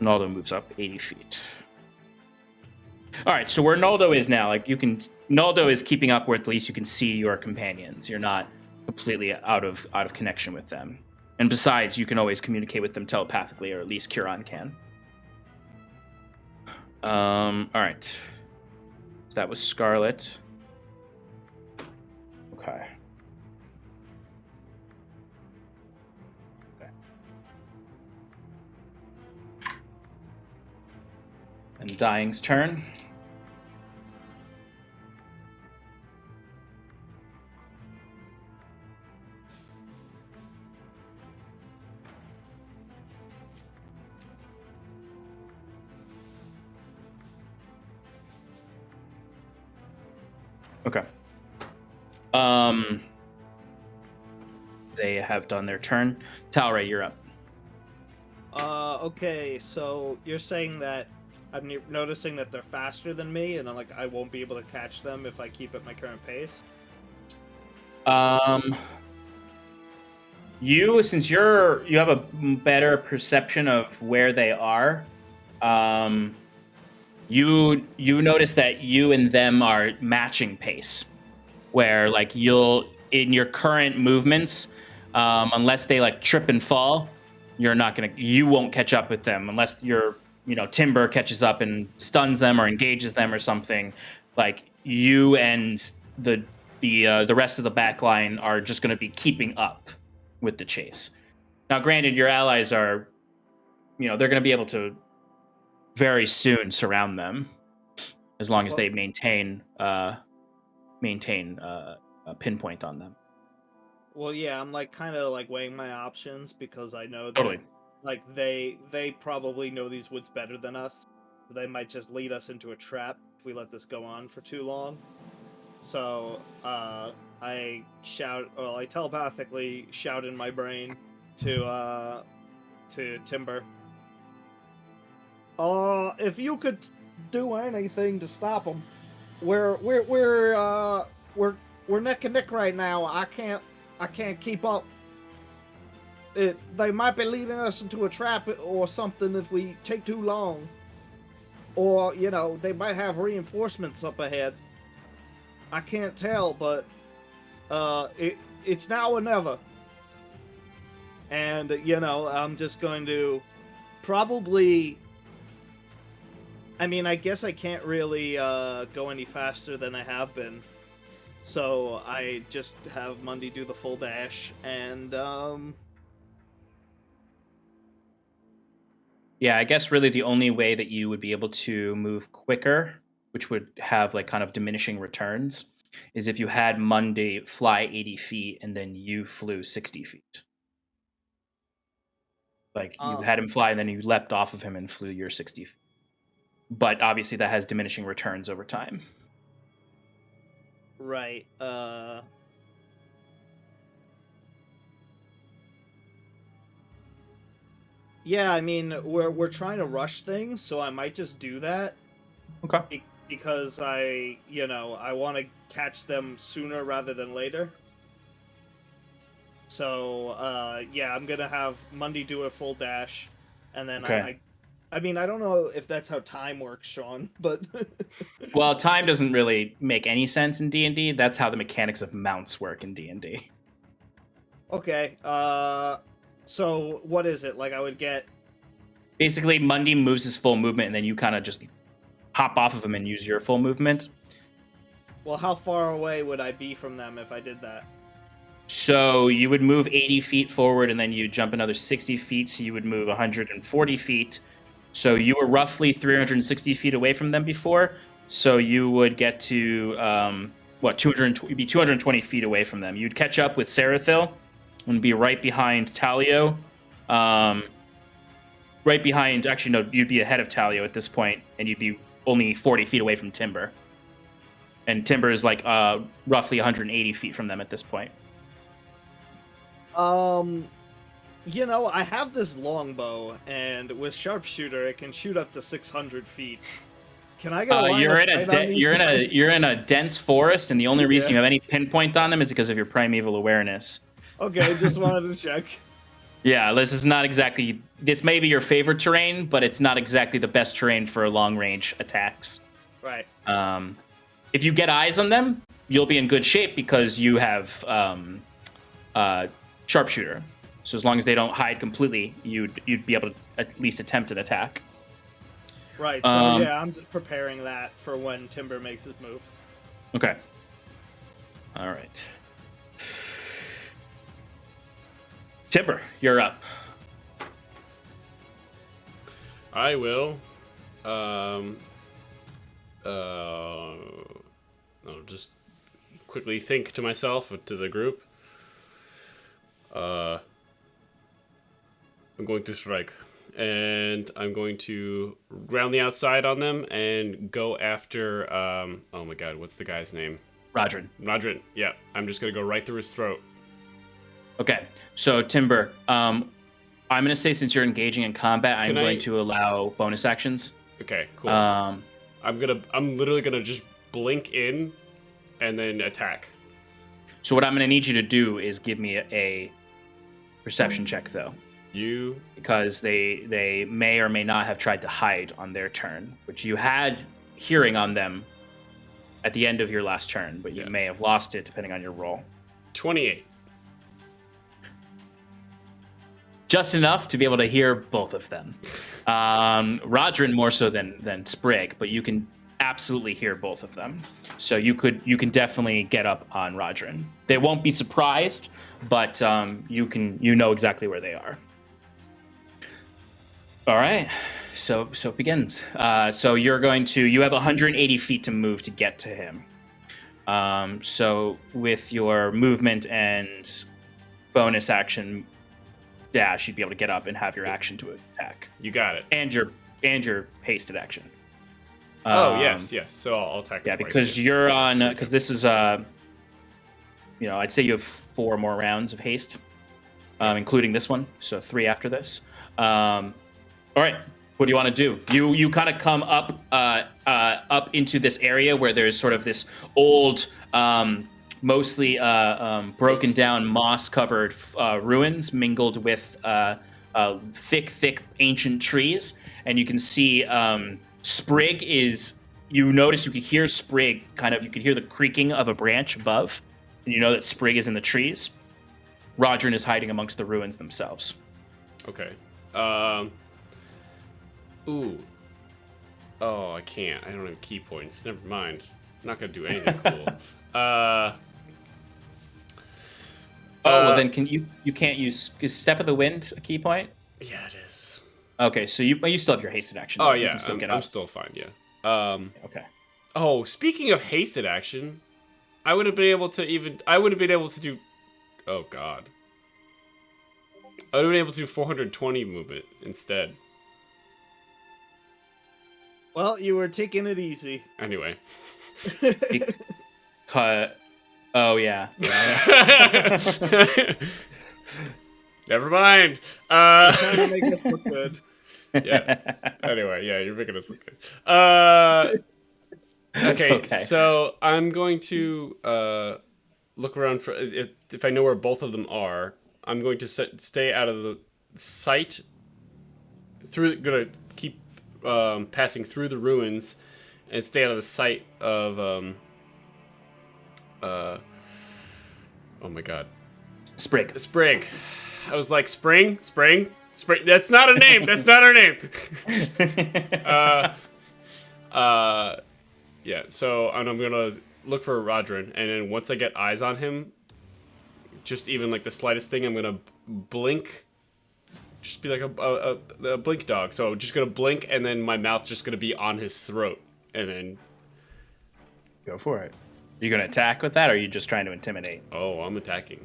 Naldo moves up 80 feet. All right, so where Naldo is now, like Naldo is keeping up where at least you can see your companions. You're not completely out of connection with them. And besides, you can always communicate with them telepathically, or at least Curon can. All right. So that was Scarlet. Okay. Undying's turn. Okay. They have done their turn. Talray, you're up. Okay, so you're saying that I'm noticing that they're faster than me, and I won't be able to catch them if I keep at my current pace? Since you have a better perception of where they are, you notice that you and them are matching pace, where like you'll in your current movements, unless they like trip and fall, you won't catch up with them unless Timber catches up and stuns them or engages them or something. Like you and the rest of the back line are just going to be keeping up with the chase. Now, granted, your allies are, they're going to be able to very soon surround them as long as they maintain a pinpoint on them. Well, yeah, I'm kind of weighing my options because I know that Totally. they probably know these woods better than us. So they might just lead us into a trap if we let this go on for too long. So I telepathically shout in my brain to Timber. If you could do anything to stop them, we're neck and neck right now. I can't keep up. They might be leading us into a trap or something if we take too long. Or, they might have reinforcements up ahead. I can't tell, but it's now or never. And, I'm just going to probably... I mean, I guess I can't really go any faster than I have been. So I just have Mundy do the full dash, and Yeah, I guess really the only way that you would be able to move quicker, which would have like kind of diminishing returns, is if you had Monday fly 80 feet and then you flew 60 feet. Like you had him fly and then you leapt off of him and flew your 60 feet. But obviously that has diminishing returns over time. Right. Yeah, I mean, we're trying to rush things, so I might just do that. Okay. Because I want to catch them sooner rather than later. So, yeah, I'm gonna have Mundy do a full dash, and then Okay. I mean, I don't know if that's how time works, Sean, but Well, time doesn't really make any sense in D&D. That's how the mechanics of mounts work in D&D. okay. So what is it? Like I would get Basically, Mundy moves his full movement, and then you kind of just hop off of him and use your full movement. Well, how far away would I be from them if I did that? So you would move 80 feet forward, and then you jump another 60 feet, so you would move 140 feet. So you were roughly 360 feet away from them before. So you would get to, 220, you'd be 220 feet away from them. You'd catch up with Sarathil and be right behind Talio. Right behind, actually, no, you'd be ahead of Talio at this point, and you'd be only 40 feet away from Timber. And Timber is like roughly 180 feet from them at this point. I have this longbow, and with sharpshooter, it can shoot up to 600 feet. Can I go? You're in a dense forest, and the only reason you have any pinpoint on them is because of your primeval awareness. Okay, just wanted to check. Yeah, this is not exactly. This may be your favorite terrain, but it's not exactly the best terrain for long range attacks. Right. If you get eyes on them, you'll be in good shape because you have sharpshooter. So as long as they don't hide completely, you'd be able to at least attempt an attack. Right. So yeah, I'm just preparing that for when Timber makes his move. Okay. All right. Timber, you're up. I will. I'll just quickly think to myself, to the group. I'm going to strike, and I'm going to round the outside on them and go after. Oh my God, what's the guy's name? Rodrin. Yeah, I'm just gonna go right through his throat. Okay, so Timber, I'm gonna say since you're engaging in combat, I'm going to allow bonus actions. Okay, cool. I'm literally gonna just blink in, and then attack. So what I'm gonna need you to do is give me a perception check, though. Because they may or may not have tried to hide on their turn, which you had hearing on them at the end of your last turn, but you may have lost it depending on your roll. 28. Just enough to be able to hear both of them. Rodrin more so than Sprig, but you can absolutely hear both of them. So you can definitely get up on Rodrin. They won't be surprised, but you know exactly where they are. All right, so it begins. So you have 180 feet to move to get to him. So with your movement and bonus action dash, you'd be able to get up and have your action to attack. You got it. And your hasted action. Yes. So I'll attack. Yeah, because you're on. Because this is I'd say you have 4 more rounds of haste, including this one. So 3 after this. All right. What do you want to do? You kind of come up into this area where there's sort of this old, mostly broken down, moss-covered ruins mingled with thick ancient trees, and you can see Sprig is. You notice you can hear Sprig you can hear the creaking of a branch above, and you know that Sprig is in the trees. Rodrin is hiding amongst the ruins themselves. Okay. Ooh. Oh, I can't. I don't have key points. Never mind. I'm not gonna do anything cool. Well then you can't use. Is Step of the Wind a key point? Yeah, it is. Okay, so you still have your hasted action. Oh You yeah, can still get I'm up. still fine. Yeah. Okay. Oh, speaking of hasted action, I would have been able to do. Oh god. I would have been able to do 420 movement instead. Well, you were taking it easy. Anyway. Cut. Oh yeah. Never mind. Trying to make us look good. Yeah. Anyway, yeah, you're making us look good. Okay, so I'm going to look around for if I know where both of them are. I'm going to stay out of the sight. Gonna keep passing through the ruins and stay out of the sight of oh my god, Sprig. I was like, Spring. That's not a name. That's not her name. Yeah. So and I'm gonna look for Rodrin, and then once I get eyes on him, just even like the slightest thing, I'm gonna blink. Just be like a blink dog. So I'm just gonna blink, and then my mouth's just gonna be on his throat, and then Go for it. Are you gonna attack with that, or are you just trying to intimidate? oh, I'm attacking.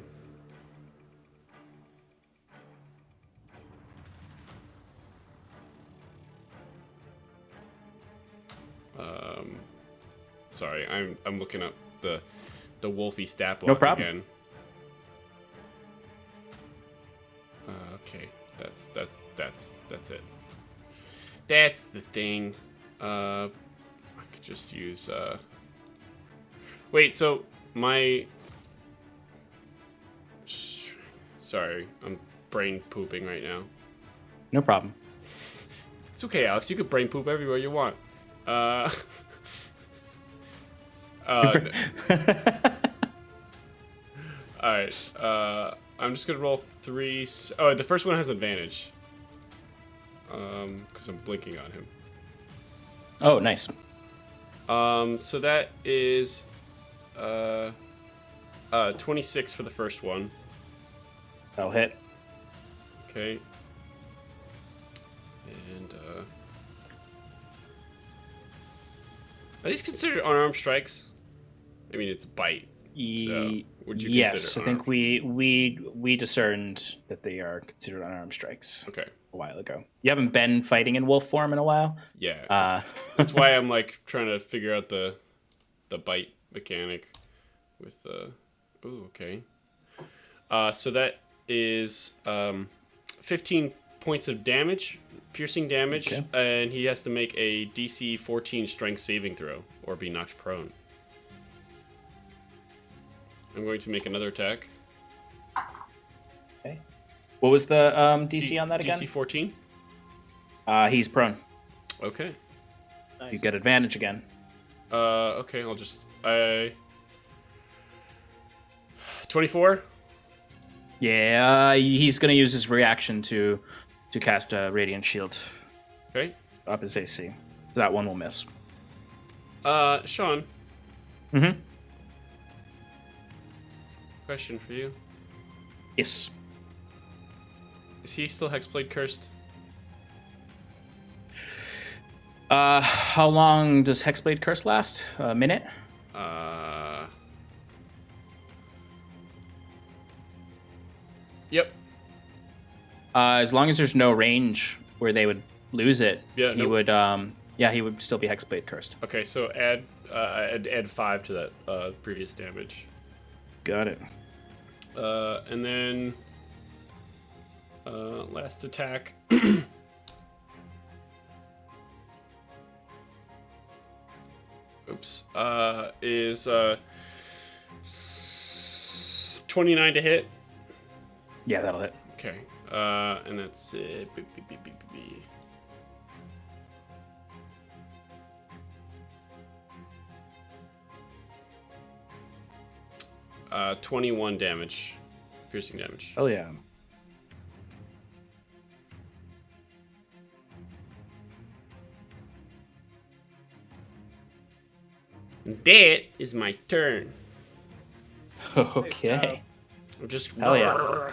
Sorry, I'm looking up the Wolfie stat block No problem. again. Okay, that's it. That's the thing. I could just use wait, so my sorry, I'm brain pooping right now. No problem. It's okay, Alex. You can brain poop everywhere you want. Alright. I'm just gonna roll 3. Oh, the first one has advantage. Because I'm blinking on him. Oh, nice. So that is 26 for the first one. That'll hit. Okay. And are these considered unarmed strikes? I mean, it's a bite. So would you yes, consider I think we discerned that they are considered unarmed strikes. Okay. A while ago. You haven't been fighting in wolf form in a while. Yeah. That's why I'm like trying to figure out the bite mechanic with ooh, okay. So that is 15 points of damage, piercing damage, and he has to make a DC 14 strength saving throw or be knocked prone. I'm going to make another attack. Okay. What was the DC on that again? DC 14. He's prone. Okay. Nice. You get advantage again. Okay, I'll just 24. Yeah, he's gonna use his reaction to cast a radiant shield. Okay. Up his AC. That one will miss. Sean. Mm-hmm. Question for you. Yes. Is he still Hexblade cursed? How long does Hexblade Curse last? A minute? Yep. As long as there's no range where they would lose it, Yeah, he would. He would still be Hexblade cursed. Okay, so add 5 to that previous damage. Got it. And then last attack. Oops. Is 29 to hit. Yeah, that'll hit. Okay. And that's it. 21 damage. Piercing damage. Oh yeah. That is my turn. Okay. I'm just. Hell yeah.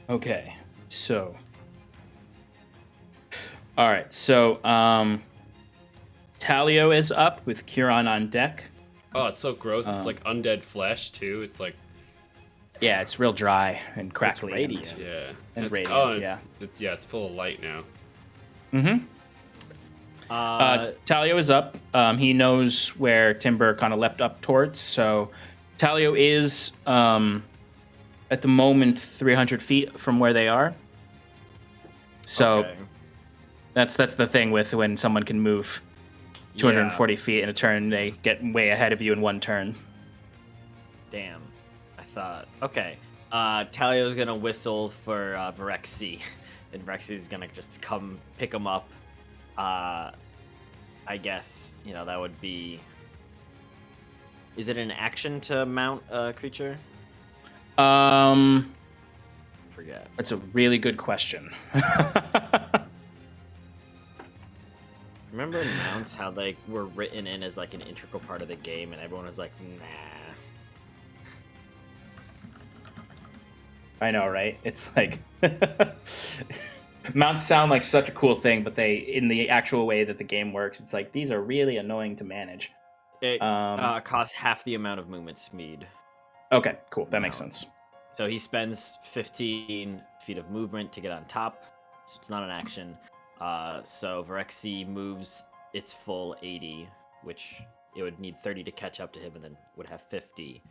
Okay. So All right, so Talio is up with Kieran on deck. Oh, it's so gross. It's like undead flesh too. It's like Yeah, it's real dry and crackly. radiant. yeah, And it's, radiant, oh, yeah. It's full of light now. Mm-hmm. Talio is up. He knows where Timber kind of leapt up towards. So Talio is at the moment 300 feet from where they are. So Okay. that's the thing with when someone can move 240 feet in a turn, they get way ahead of you in one turn. Damn. I thought. Okay. Talio's gonna whistle for Virexi, and Virexi's gonna just come pick him up. I guess that would be. Is it an action to mount a creature? Forget. That's a really good question. Remember mounts, how they were written in as like an integral part of the game, and everyone was like, nah. I know, right? It's like mounts sound like such a cool thing, but they, in the actual way that the game works, it's like these are really annoying to manage. It costs half the amount of movement speed. Okay, cool. That makes sense. So he spends 15 feet of movement to get on top, so it's not an action. So Virexi moves its full 80, which it would need 30 to catch up to him, and then would have 50.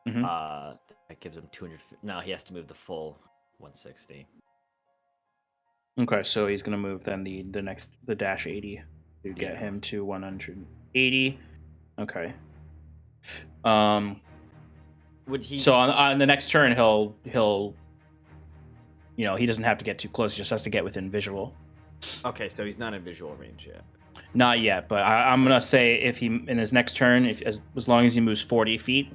Mhm. That gives him 200. No, he has to move the full 160. Okay, so he's gonna move then the dash 80 to get him to 180. Okay. Would he? So on the next turn, he'll he doesn't have to get too close. He just has to get within visual. Okay, so he's not in visual range yet. Not yet, but I'm gonna say if he in his next turn, as long as he moves 40 feet,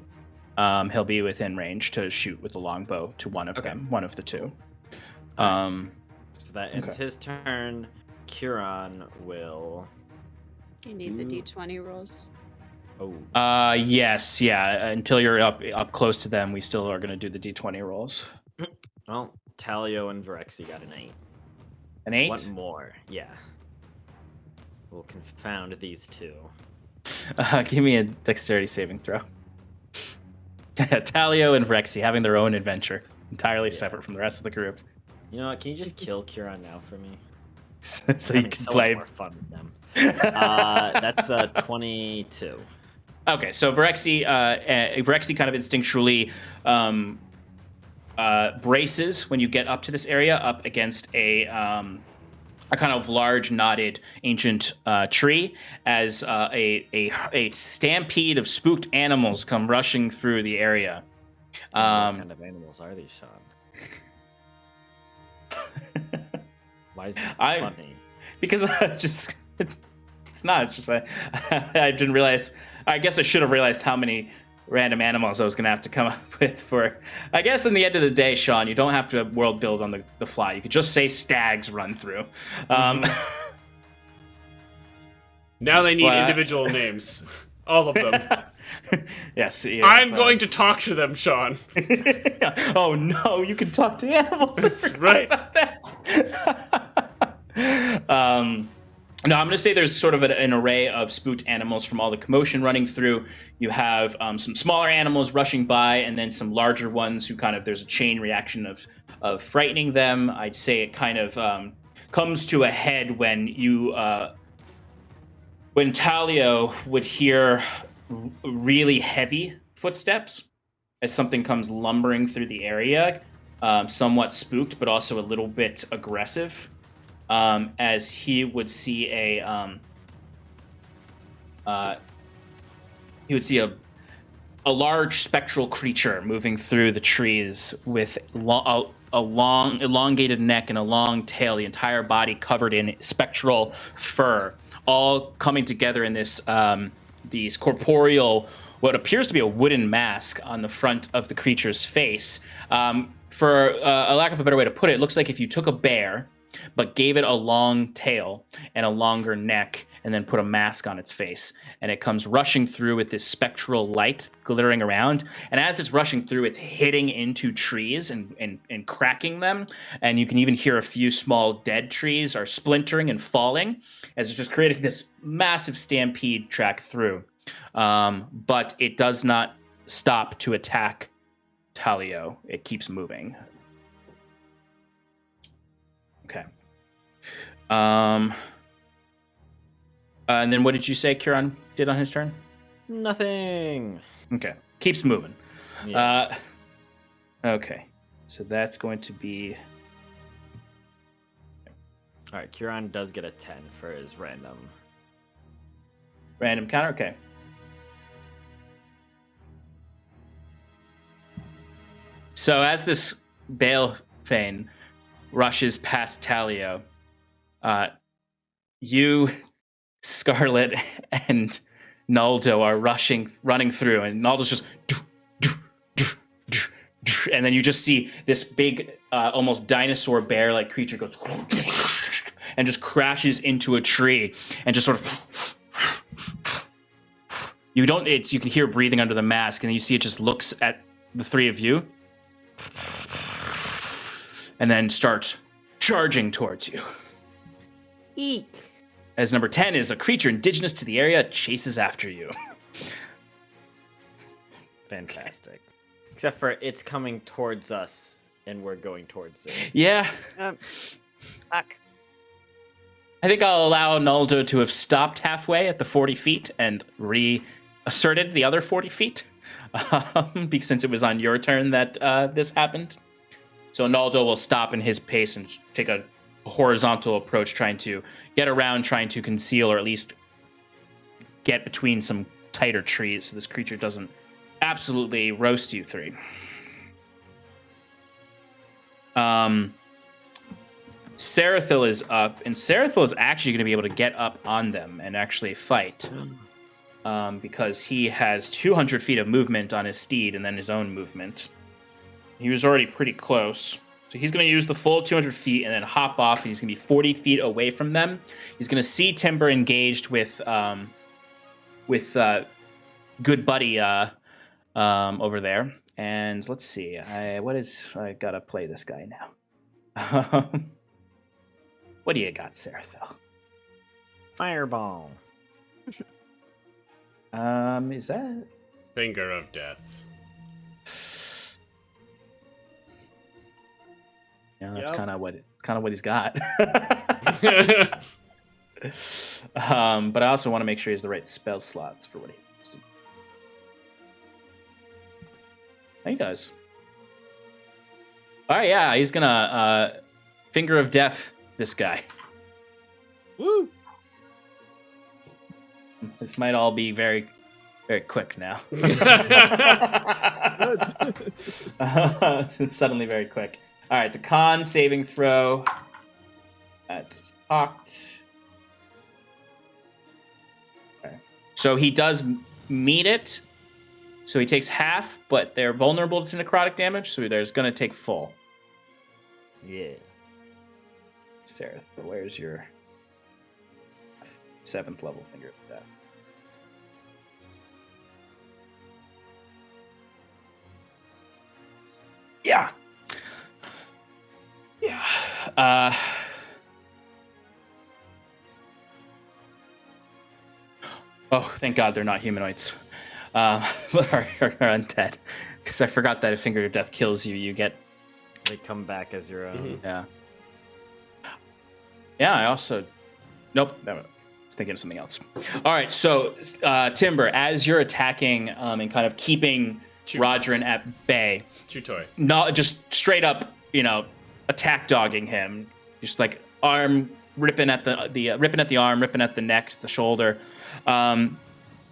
he'll be within range to shoot with the longbow to one of them, one of the two. So that ends his turn. Kieran will. You need the D20 rolls. Oh. Yes, yeah. Until you're up close to them, we still are gonna do the D20 rolls. Well, Talio and Virexi got an 8. An 8? One more, yeah. We'll confound these two. Give me a dexterity saving throw. Talio and Virexi having their own adventure, entirely separate from the rest of the group. You know what? Can you just kill Kieran now for me? So you can play more fun with them. That's 22. Okay, so Virexi kind of instinctually braces when you get up to this area, up against a kind of large, knotted, ancient tree, as a stampede of spooked animals come rushing through the area. What kind of animals are these, Sean? Why is this funny? Because it's not. It's just I didn't realize. I guess I should have realized how many random animals I was going to have to come up with for. I guess in the end of the day, Sean, you don't have to world build on the fly. You could just say stags run through. Now they need individual names. All of them. Yes. Yeah, I'm going to talk to them, Sean. Oh no, you can talk to animals. That's right. About that. No, I'm going to say there's sort of an array of spooked animals from all the commotion running through. You have some smaller animals rushing by, and then some larger ones who there's a chain reaction of frightening them. I'd say it kind of comes to a head when when Talio would hear really heavy footsteps as something comes lumbering through the area, somewhat spooked, but also a little bit aggressive. As he would see a large spectral creature moving through the trees with a long elongated neck and a long tail, the entire body covered in spectral fur, all coming together in this these corporeal, what appears to be a wooden mask on the front of the creature's face. For a lack of a better way to put it, it looks like if you took a bear but gave it a long tail and a longer neck and then put a mask on its face. And it comes rushing through with this spectral light glittering around. And as it's rushing through, it's hitting into trees and cracking them. And you can even hear a few small dead trees are splintering and falling as it's just creating this massive stampede track through. But it does not stop to attack Talio. It keeps moving. Okay. And then what did you say Kieran did on his turn? Nothing. Okay. Keeps moving. Yeah. Okay. So that's going to be... All right, Kieran does get a 10 for his random. Random counter? Okay. So as this Bale Fane rushes past Talio, you, Scarlet, and Naldo are running through, and Naldo's just... And then you just see this big, almost dinosaur bear-like creature goes... and just crashes into a tree, and just sort of... You can hear breathing under the mask, and then you see it just looks at the three of you, and then starts charging towards you. Eek. As number 10 is a creature indigenous to the area, chases after you. Fantastic. Except for it's coming towards us, and we're going towards it. Yeah. Fuck. I think I'll allow Naldo to have stopped halfway at the 40 feet and reasserted the other 40 feet. Because since it was on your turn that this happened. So Naldo will stop in his pace and take a horizontal approach, trying to get around, trying to conceal, or at least get between some tighter trees so this creature doesn't absolutely roast you three. Sarathil is up, and Sarathil is actually going to be able to get up on them and actually fight. Because he has 200 feet of movement on his steed and then his own movement. He was already pretty close. So he's going to use the full 200 feet and then hop off, and he's going to be 40 feet away from them. He's going to see Timber engaged with good buddy over there. And let's see. I got to play this guy now. What do you got, Sarathil? Fireball. Is that Finger of Death? Yeah, that's Yep. kind of what he's got. But I also want to make sure he has the right spell slots for what he wants to do. He does. All right, yeah, he's gonna Finger of Death this guy. Woo! This might all be very, very quick now. Suddenly very quick. All right, it's a con saving throw. That's talked. Okay. So he does meet it. So he takes half, but they're vulnerable to necrotic damage, so there's going to take full. Yeah. Sarah, where's your 7th level Finger of Death? Yeah. Yeah. Oh, thank God they're not humanoids. Or undead. Because I forgot that if Finger of Death kills you, you get... They come back as your own. Yeah. Yeah, I also... Nope. I was thinking of something else. All right, so, Timber, as you're attacking and kind of keeping Rodrin at bay... Chutoy. Not just straight up, attack dogging him. Just like arm ripping at ripping at the arm, ripping at the neck, the shoulder.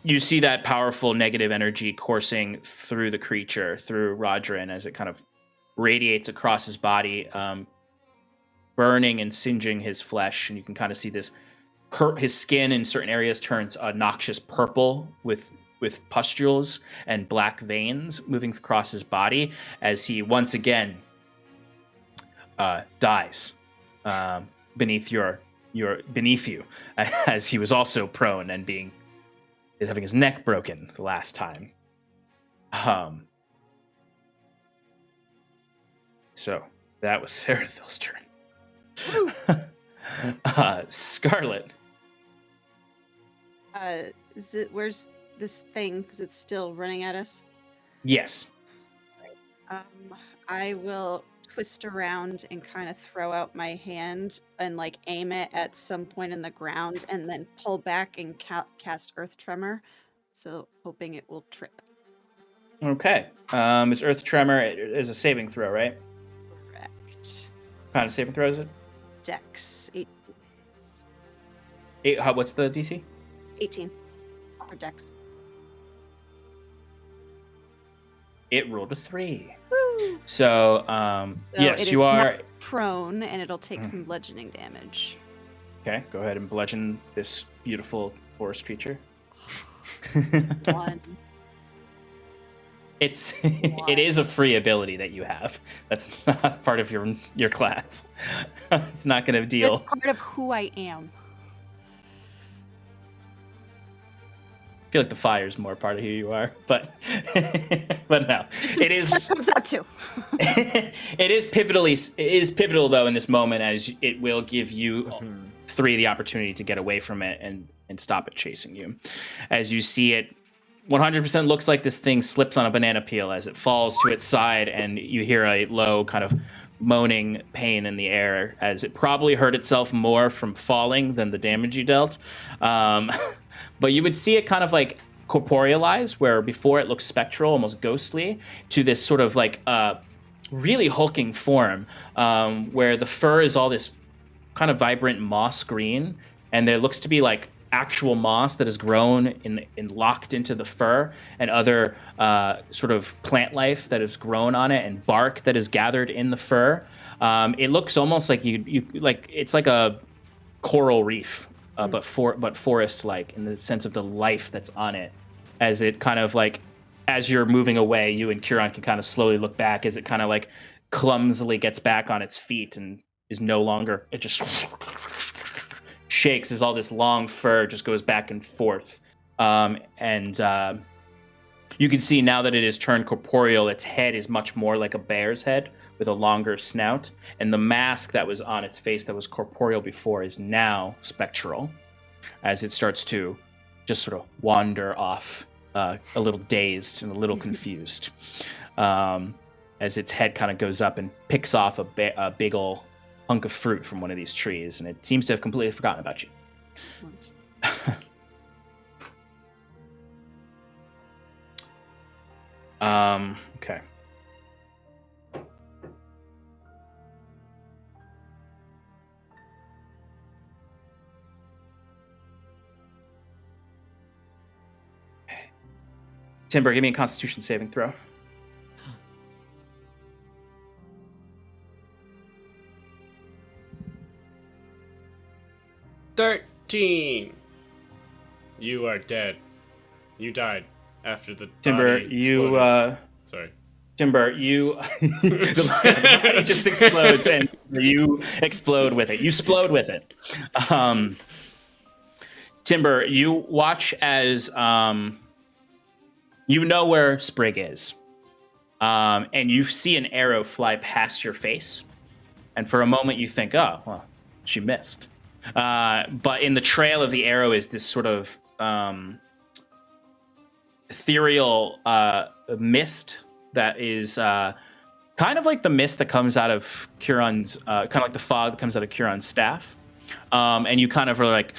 You see that powerful negative energy coursing through the creature, through Rodrin, as it kind of radiates across his body, burning and singeing his flesh. And you can kind of see this. His skin in certain areas turns a noxious purple with pustules and black veins moving across his body as he once again dies beneath your you're beneath you, as he was also prone and is having his neck broken the last time. So that was Sarathil's turn. Scarlet. Where's this thing? Because it's still running at us. Yes. I will twist around and kind of throw out my hand and like aim it at some point in the ground, and then pull back and cast Earth Tremor. So hoping it will trip. Okay. Is Earth Tremor is a saving throw, right? Correct. What kind of saving throw is it? Dex 8. What's the DC? 18 for Dex. It rolled a 3. Woo! So, yes, it you are prone, and it'll take some bludgeoning damage. Okay, go ahead and bludgeon this beautiful forest creature. 1. It is a free ability that you have. That's not part of your class. It's not going to deal. It's part of who I am. I feel like the fire is more part of who you are, but no, it is. That comes out too. It is pivotal though in this moment, as it will give you 3 the opportunity to get away from it and stop it chasing you. As you see it, 100% looks like this thing slips on a banana peel as it falls to its side, and you hear a low kind of moaning pain in the air, as it probably hurt itself more from falling than the damage you dealt. But you would see it kind of like corporealize, where before it looked spectral, almost ghostly, to this sort of like really hulking form, where the fur is all this kind of vibrant moss green, and there looks to be like actual moss that has grown in locked into the fur, and other sort of plant life that has grown on it, and bark that is gathered in the fur. It looks almost like you like it's like a coral reef. But forest-like in the sense of the life that's on it, as it kind of like, as you're moving away, you and Curon can kind of slowly look back as it kind of like clumsily gets back on its feet and is no longer, it just shakes as all this long fur just goes back and forth. And you can see now that it is turned corporeal, its head is much more like a bear's head with a longer snout, and the mask that was on its face that was corporeal before is now spectral, as it starts to just sort of wander off, a little dazed and a little confused, as its head kind of goes up and picks off a big ol' hunk of fruit from one of these trees, and it seems to have completely forgotten about you. Excellent. Okay. Timber, give me a Constitution saving throw. $13. You are dead. You died after the Timber, body you exploded. Sorry. Timber, the body just explodes and you explode with it. You explode with it. Timber, you watch as you know where Sprig is, and you see an arrow fly past your face, and for a moment you think, "Oh, well, she missed." But in the trail of the arrow is this sort of ethereal mist that is kind of like the mist that comes out of Curon's, kind of like the fog that comes out of Curon's staff, and you kind of are like,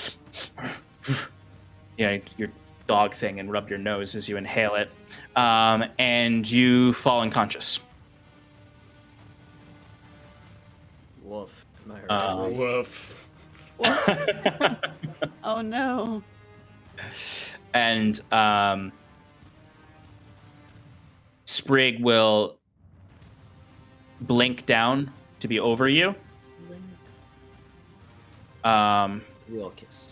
you know, your dog thing, and rub your nose as you inhale it, and you fall unconscious. Woof. Am I right? Woof. Oh no. And Sprig will blink down to be over you. Real kiss.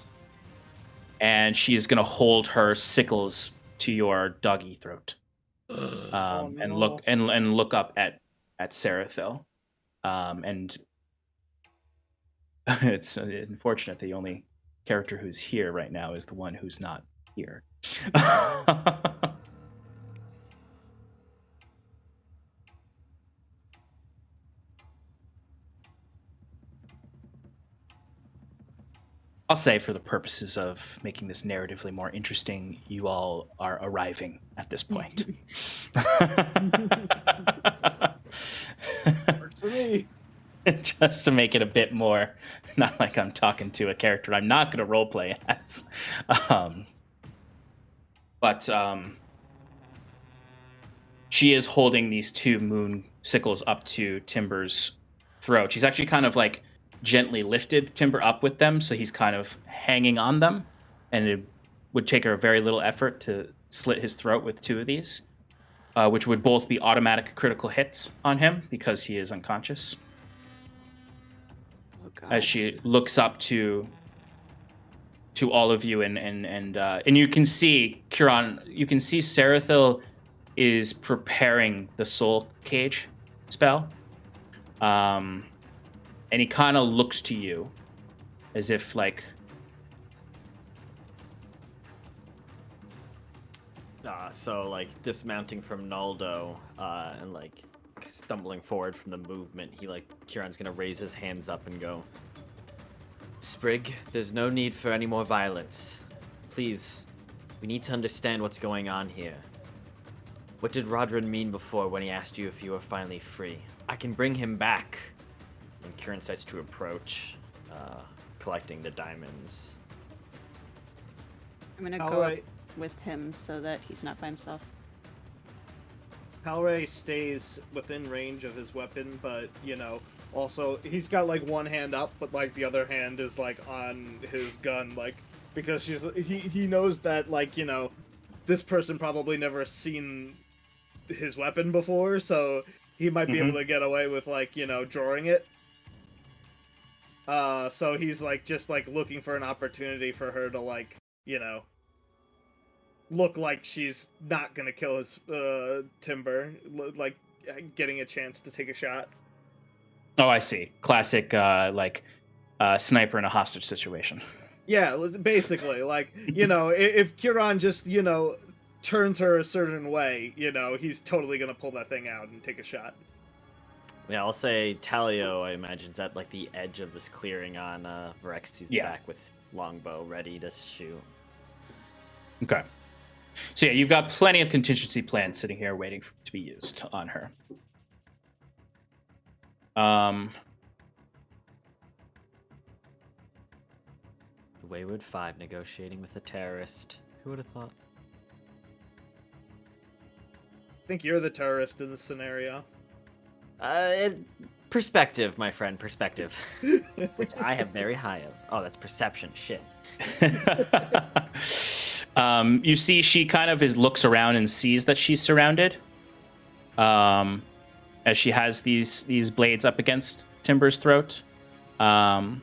And she is going to hold her sickles to your doggy throat, and look up at Sarathil, and It's unfortunate the only character who's here right now is the one who's not here. I'll say, for the purposes of making this narratively more interesting, you all are arriving at this point. Works for me. Just to make it a bit more, not like I'm talking to a character I'm not going to roleplay as. But she is holding these two moon sickles up to Timber's throat. She's actually kind of like gently lifted Timber up with them, so he's kind of hanging on them, and it would take her very little effort to slit his throat with two of these, which would both be automatic critical hits on him because he is unconscious. Oh, God. As she looks up to all of you, and you can see Curon, you can see Sarathil is preparing the soul cage spell. And he kind of looks to you as if like... So like dismounting from Naldo and like stumbling forward from the movement, Kieran's gonna raise his hands up and go, Sprig, there's no need for any more violence. Please, we need to understand what's going on here. What did Rodrin mean before when he asked you if you were finally free? I can bring him back. And Kieran starts to approach, collecting the diamonds. I'm gonna go up with him so that he's not by himself. Palray stays within range of his weapon, but, you know, also, he's got, like, one hand up, but, like, the other hand is, like, on his gun, like, because he knows that, like, you know, this person probably never seen his weapon before, so he might be able to get away with, like, you know, drawing it. So he's, like, just, like, looking for an opportunity for her to, like, you know, look like she's not gonna kill his, Timber, like, getting a chance to take a shot. Oh, I see. Classic, sniper in a hostage situation. Yeah, basically, like, you know, if Kieran just, you know, turns her a certain way, you know, he's totally gonna pull that thing out and take a shot. Yeah, I'll say Talio, I imagine, is at like the edge of this clearing on Virexi's back with longbow ready to shoot. Okay. So yeah, you've got plenty of contingency plans sitting here waiting to be used on her. The Wayward Five negotiating with a terrorist. Who would have thought? I think you're the terrorist in this scenario. Perspective, my friend, perspective. Which I have very high of. Oh, that's perception. Shit. You see she kind of looks around and sees that she's surrounded. As she has these blades up against Timber's throat. And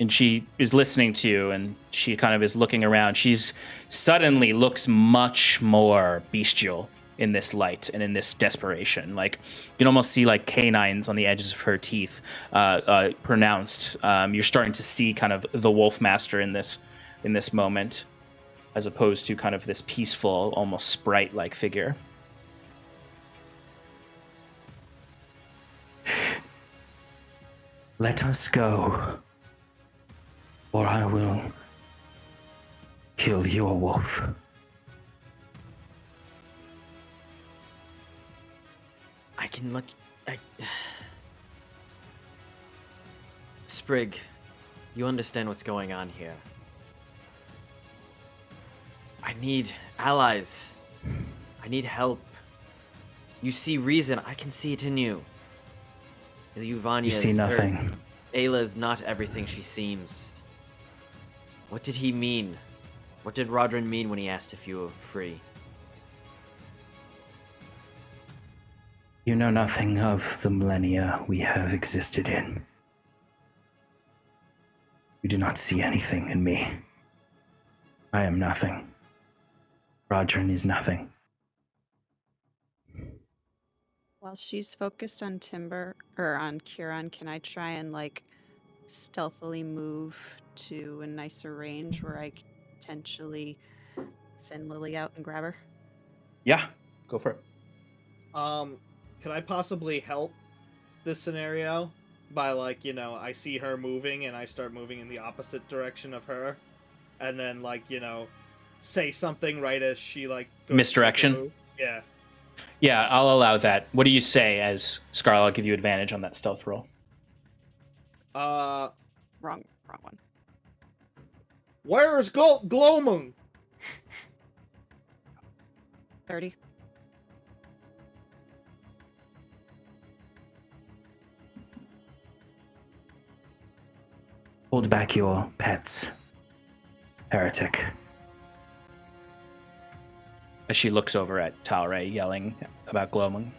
she is listening to you, and she kind of is looking around. She's suddenly looks much more bestial in this light and in this desperation. Like, you can almost see like canines on the edges of her teeth pronounced. You're starting to see kind of the Wolf Master in this moment, as opposed to kind of this peaceful, almost sprite-like figure. Let us go, or I will kill your wolf. I can let... Sprig, you understand what's going on here. I need allies. I need help. You see reason. I can see it in you. You see nothing. Ayla is not everything she seems. What did he mean? What did Rodrin mean when he asked if you were free? You know nothing of the millennia we have existed in. You do not see anything in me. I am nothing. Rodrin is nothing. While she's focused on Timber or on Kieran, can I try and like stealthily move to a nicer range where I can potentially send Lily out and grab her? Yeah, go for it. Can I possibly help this scenario by like, you know, I see her moving and I start moving in the opposite direction of her, and then like, you know, say something right as she like goes Misdirection? to move? Yeah. Yeah, I'll allow that. What do you say as Scarlet? I'll give you advantage on that stealth roll. Wrong one. Where is Glowmoon? 30. Hold back your pets, heretic. As she looks over at Talray, yelling about Glowmung.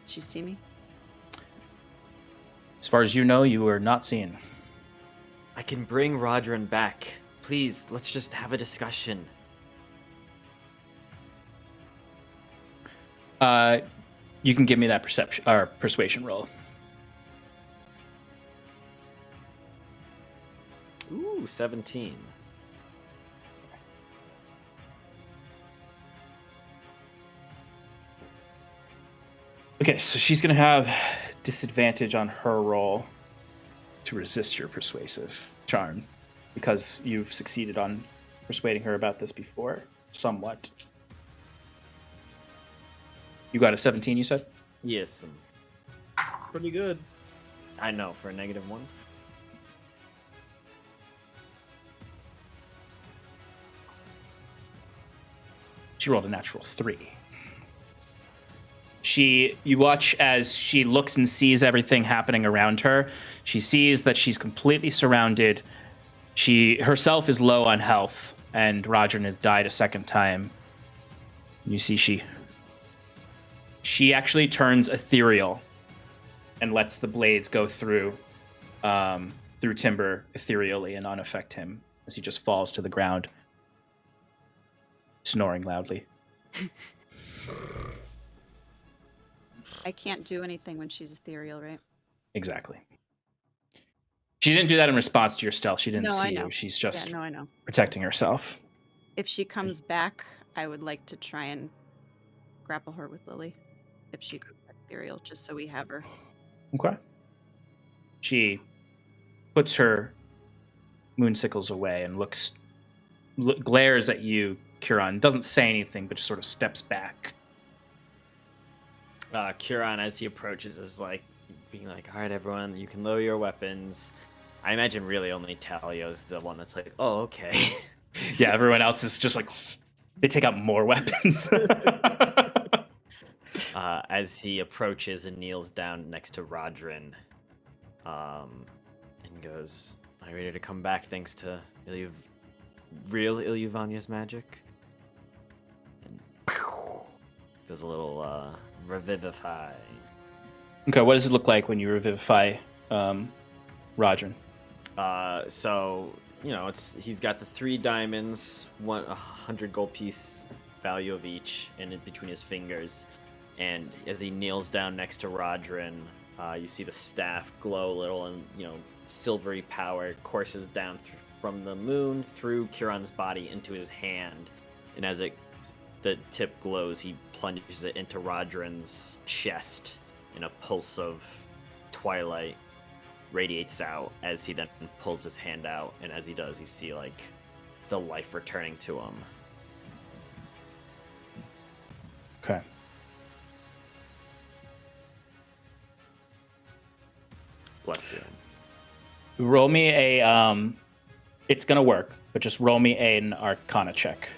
Did you see me? As far as you know, you were not seen. I can bring Rodrin back. Please, let's just have a discussion. You can give me that perception or persuasion roll. Ooh, 17. Okay, so she's gonna have disadvantage on her roll to resist your persuasive charm because you've succeeded on persuading her about this before, somewhat. You got a 17, you said? Yes. Pretty good. I know, for a -1. She rolled a natural 3. You watch as she looks and sees everything happening around her. She sees that she's completely surrounded. She herself is low on health, and Rodrin has died a second time. You see she actually turns ethereal and lets the blades go through Timber ethereally and unaffect him as he just falls to the ground, snoring loudly. I can't do anything when she's ethereal, right? Exactly. She didn't do that in response to your stealth. She didn't No, I see know. you. She's just I know. protecting herself. If she comes back, I would like to try and grapple her with Lily. If she goes back ethereal, just so we have her. Okay. She puts her moonsicles away and glares at you, Kieran. Doesn't say anything, but just sort of steps back. Kieran, as he approaches, is like being like, "All right, everyone, you can lower your weapons." I imagine really only Talio's the one that's like, "Oh, okay." Yeah, everyone else is just like, they take out more weapons. As he approaches and kneels down next to Rodrin, and goes, "Are you ready to come back thanks to real Ilyuvanya's magic?" And does a little revivify. Okay, what does it look like when you revivify Rodrin? So, you know, he's got the 3 diamonds, 100 gold piece value of each, and in between his fingers. And as he kneels down next to Rodrin, you see the staff glow a little, and you know, silvery power courses down from the moon through Kieran's body into his hand. And as the tip glows, he plunges it into Rodrin's chest, and a pulse of twilight radiates out as he then pulls his hand out. And as he does, you see like the life returning to him. Okay. Bless you. Roll me a it's gonna work, but just roll me an Arcana check.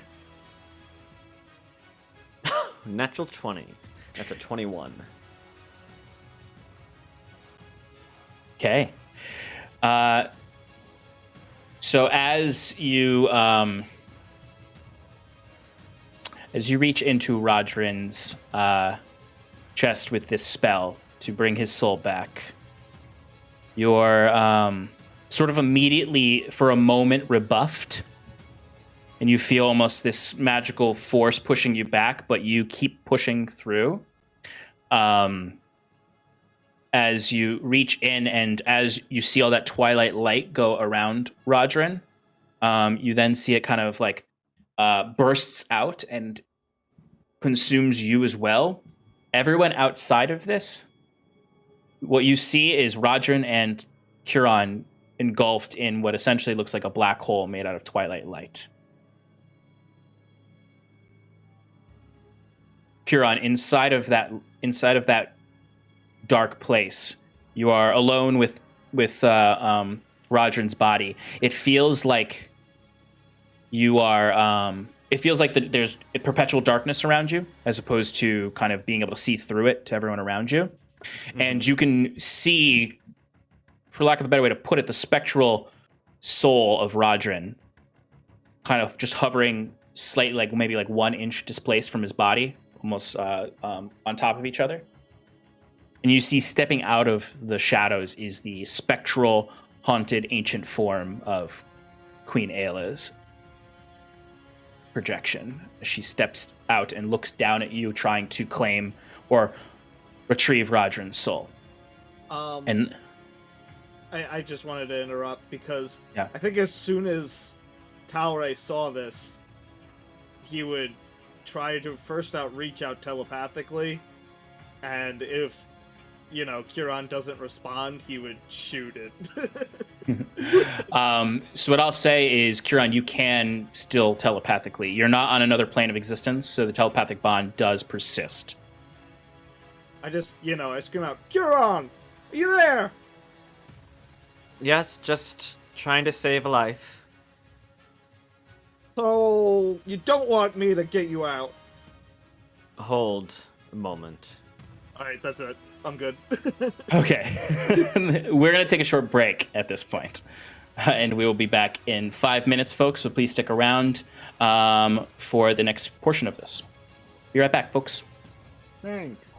Natural 20. That's a 21. Okay. So as you reach into Rodrin's chest with this spell to bring his soul back, you're sort of immediately, for a moment, rebuffed. And you feel almost this magical force pushing you back, but you keep pushing through. as you reach in and as you see all that twilight light go around Rodrin, you then see it kind of like bursts out and consumes you as well. Everyone outside of this, what you see is Rodrin and Huron engulfed in what essentially looks like a black hole made out of twilight light. Huron, inside of that dark place, you are alone with Rodrin's body. It feels like you are. It feels like there's a perpetual darkness around you, as opposed to kind of being able to see through it to everyone around you. Mm-hmm. And you can see, for lack of a better way to put it, the spectral soul of Rodrin kind of just hovering slightly, like maybe like 1 inch displaced from his body, almost on top of each other. And you see stepping out of the shadows is the spectral, haunted, ancient form of Queen Aella's projection. She steps out and looks down at you, trying to claim or retrieve Rodrin's soul. And I just wanted to interrupt because yeah. I think as soon as Talray saw this, he would try to first reach out telepathically, and if Huron doesn't respond, he would shoot it. So what I'll say is, Huron, you can still telepathically. You're not on another plane of existence, so the telepathic bond does persist. I just, I scream out, Huron, are you there? Yes, just trying to save a life. So, you don't want me to get you out? Hold a moment. Alright, that's it. I'm good. Okay. We're going to take a short break at this point. And we will be back in 5 minutes, folks, so please stick around for the next portion of this. Be right back, folks. Thanks.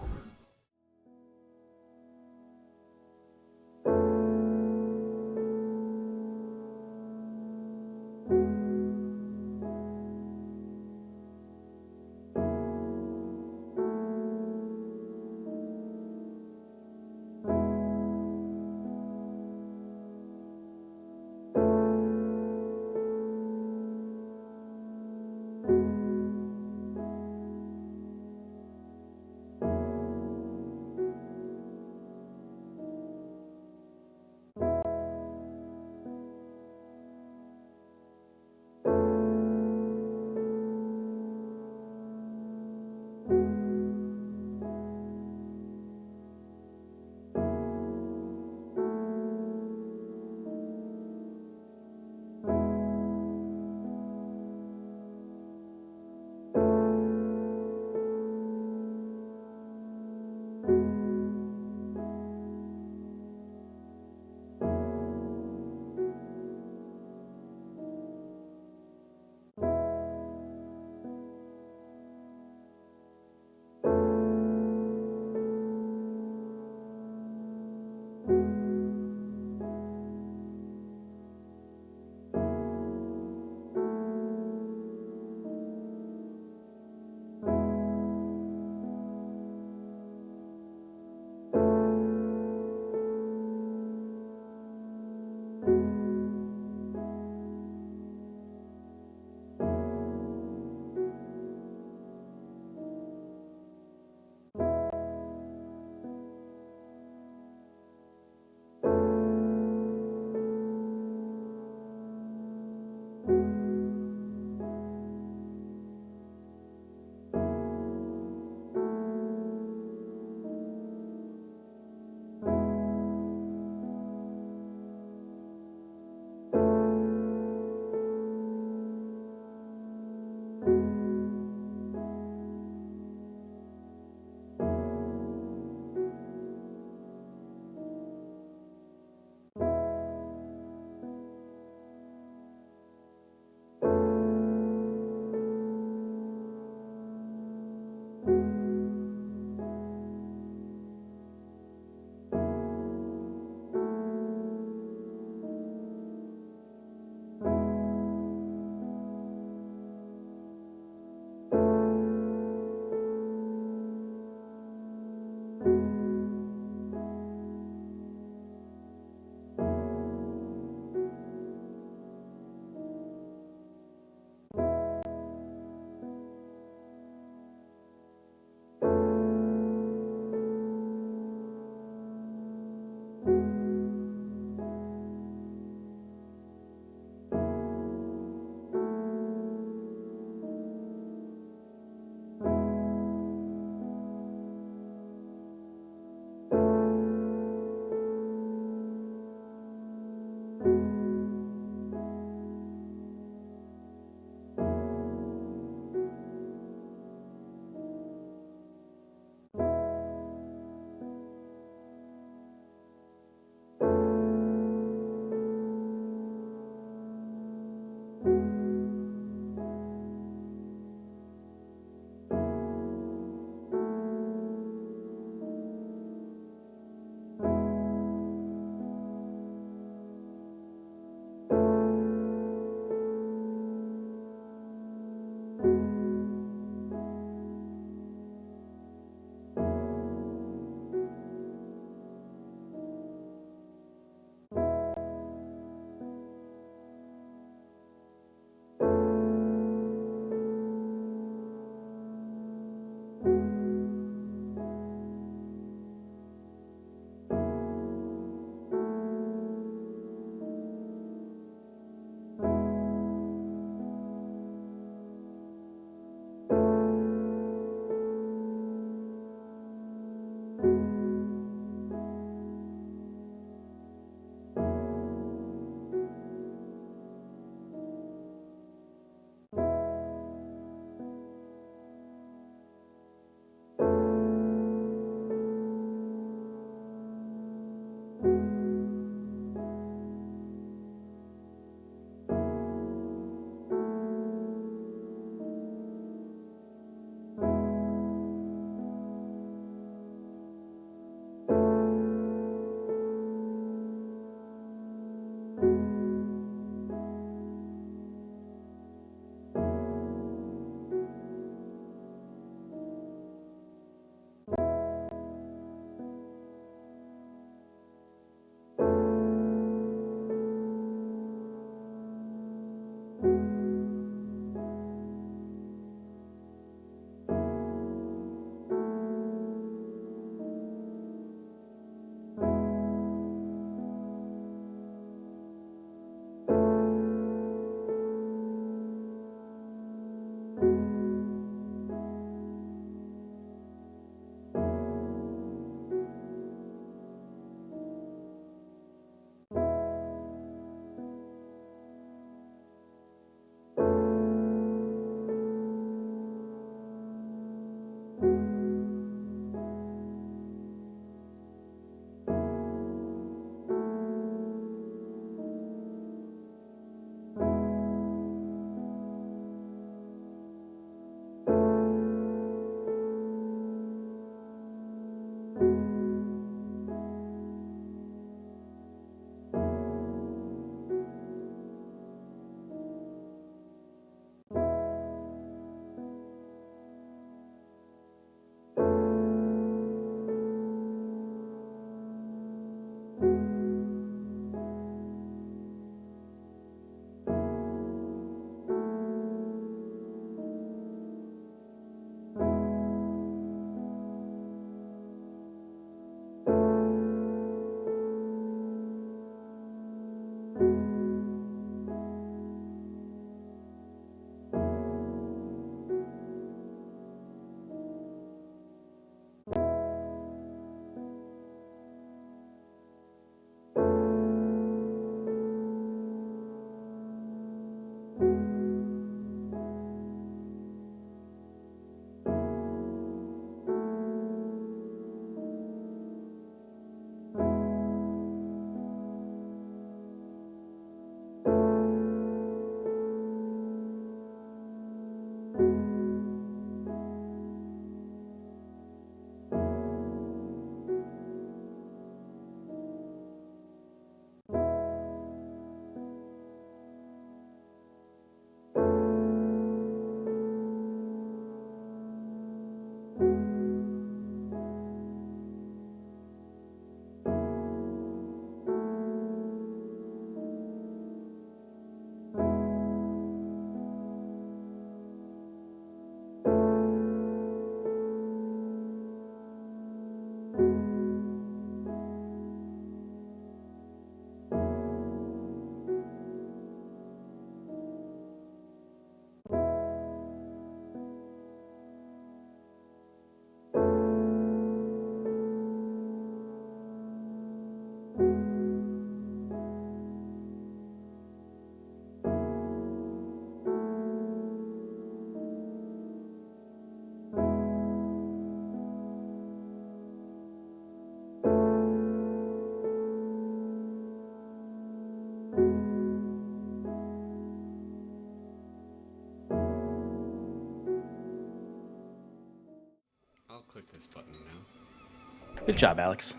click this button now. Good job, Alex.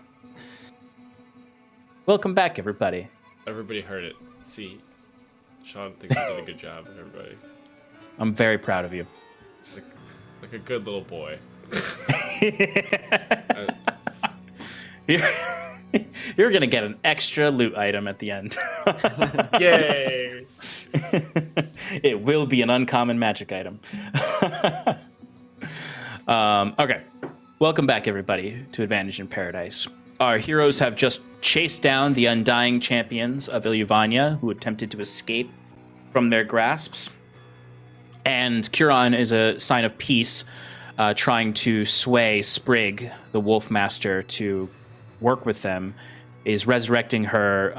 Welcome back, everybody. Everybody heard it. See, Sean thinks he did a good job, everybody. I'm very proud of you. Like a good little boy. You're gonna get an extra loot item at the end. Yay! It will be an uncommon magic item. Okay. Welcome back, everybody, to Advantage in Paradise. Our heroes have just chased down the Undying Champions of Ilyuvania, who attempted to escape from their grasps. And Curon is a sign of peace, trying to sway Sprig, the Wolf Master, to work with them, is resurrecting her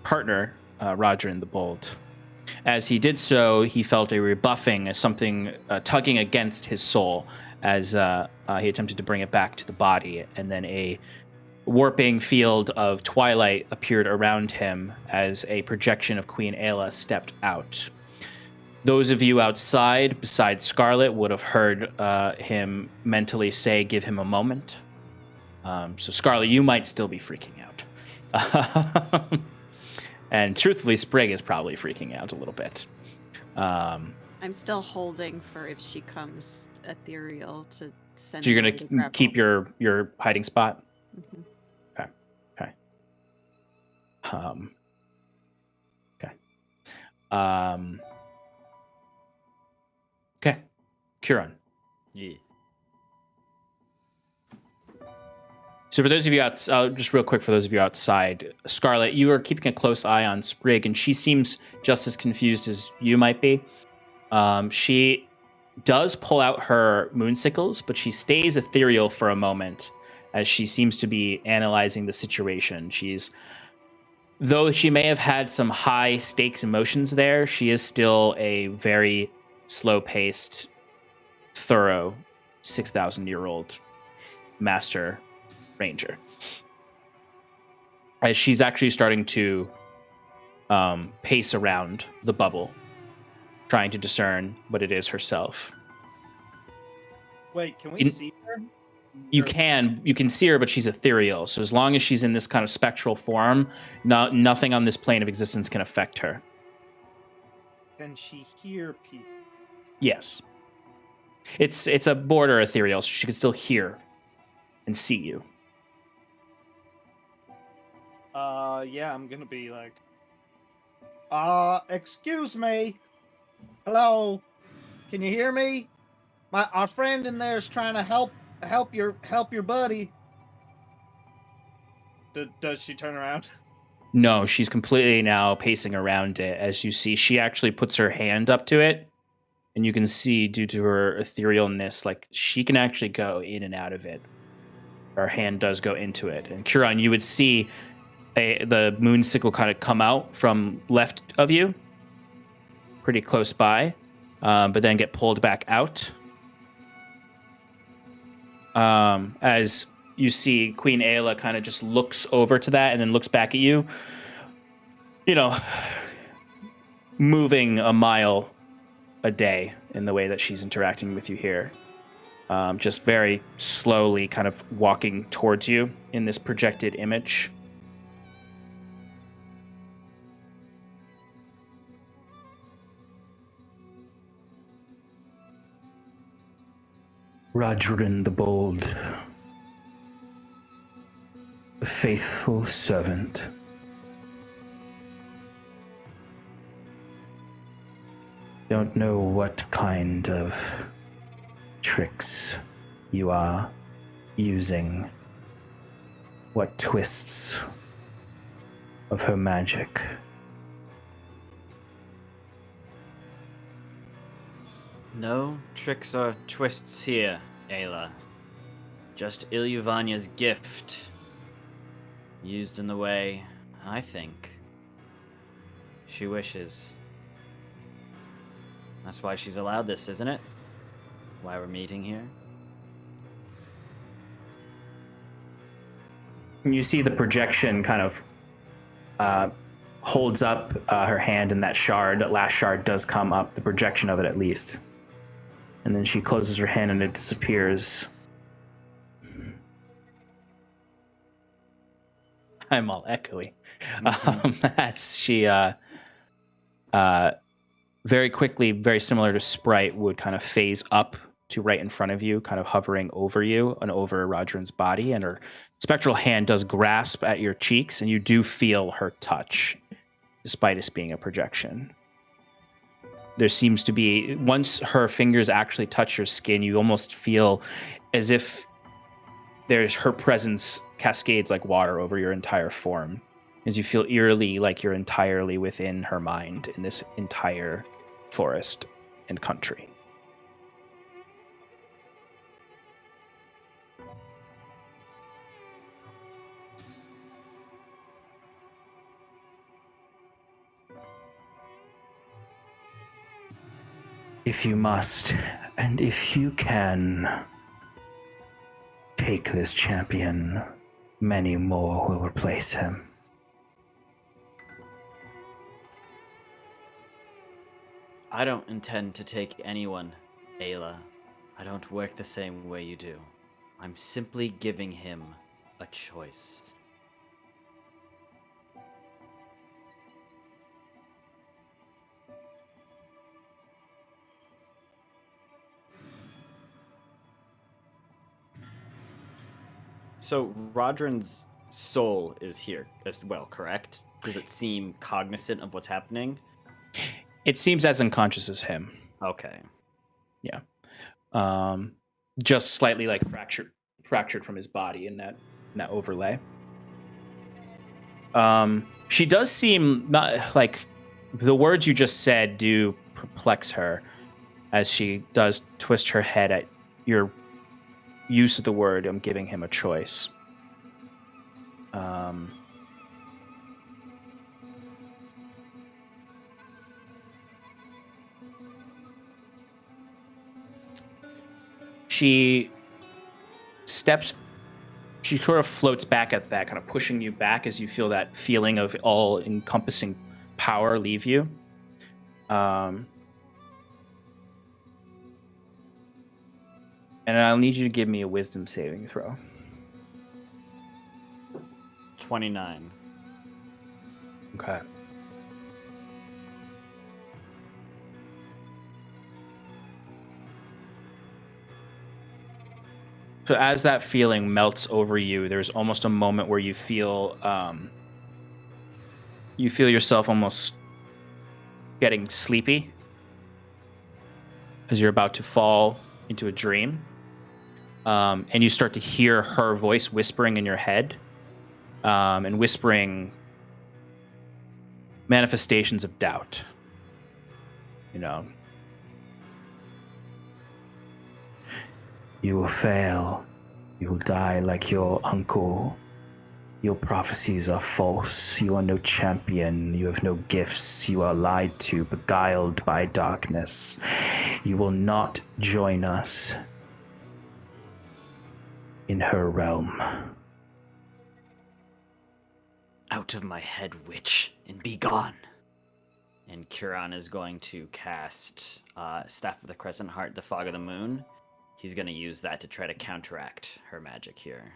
partner, Rodrin the Bold. As he did so, he felt a rebuffing, as something tugging against his soul, as he attempted to bring it back to the body, and then a warping field of twilight appeared around him as a projection of Queen Aella stepped out. Those of you outside, besides Scarlet, would have heard him mentally say, "Give him a moment." So Scarlet, you might still be freaking out. And truthfully, Sprig is probably freaking out a little bit. I'm still holding for if she comes ethereal to send. So you're her going to to grab keep hold. your hiding spot? Mhm. Okay. Okay. Curon. Yeah. So for those of you just real quick, for those of you outside, Scarlet, you are keeping a close eye on Sprig, and she seems just as confused as you might be. She does pull out her moonsicles, but she stays ethereal for a moment as she seems to be analyzing the situation. Though she may have had some high stakes emotions there, she is still a very slow-paced, thorough 6,000-year-old master ranger. As she's actually starting to pace around the bubble, trying to discern what it is herself. Wait, can we see her? You can see her, but she's ethereal. So as long as she's in this kind of spectral form, nothing on this plane of existence can affect her. Can she hear people? Yes. It's a border ethereal, so she can still hear and see you. Yeah, I'm gonna be like, excuse me. Hello, can you hear me? Our friend in there is trying to help your buddy. Does she turn around? No, she's completely now pacing around it. As you see, she actually puts her hand up to it, and you can see, due to her etherealness, like she can actually go in and out of it. Her hand does go into it. And Curon, you would see the moonsicle kind of come out from left of you, pretty close by, but then get pulled back out. As you see Queen Aella kind of just looks over to that and then looks back at you, moving a mile a day in the way that she's interacting with you here. Just very slowly kind of walking towards you in this projected image. Rodrin the Bold, a faithful servant. Don't know what kind of tricks you are using, what twists of her magic. No tricks or twists here, Ayla. Just Ilyuvania's gift. Used in the way, I think, she wishes. That's why she's allowed this, isn't it? Why we're meeting here? You see the projection kind of holds up her hand, and that last shard does come up, the projection of it at least. And then she closes her hand and it disappears. I'm all echoey. Mhm. As she very quickly, very similar to Sprite, would kind of phase up to right in front of you, kind of hovering over you and over Rodrin's body, and her spectral hand does grasp at your cheeks, and you do feel her touch, despite this being a projection. There seems to be, once her fingers actually touch your skin, you almost feel as if there's her presence cascades like water over your entire form, as you feel eerily like you're entirely within her mind in this entire forest and country. If you must, and if you can, take this champion, many more will replace him. I don't intend to take anyone, Ayla. I don't work the same way you do. I'm simply giving him a choice. So Rodrin's soul is here as well, correct? Does it seem cognizant of what's happening? It seems as unconscious as him. Okay. Yeah. Just slightly like fractured from his body in that overlay. She does seem not like the words you just said do perplex her, as she does twist her head at your use of the word. I'm giving him a choice. She sort of floats back at that, kind of pushing you back as you feel that feeling of all-encompassing power leave you. And I'll need you to give me a wisdom saving throw. 29. Okay. So as that feeling melts over you, there's almost a moment where you feel yourself almost getting sleepy as you're about to fall into a dream. And you start to hear her voice whispering in your head, and whispering manifestations of doubt. You know, You will fail. You will die like your uncle. Your prophecies are false. You are no champion. You have no gifts. You are lied to, beguiled by darkness. You will not join us in her realm. Out of my head, witch, and be gone. And Curon is going to cast Staff of the Crescent Heart, the Fog of the Moon. He's going to use that to try to counteract her magic here.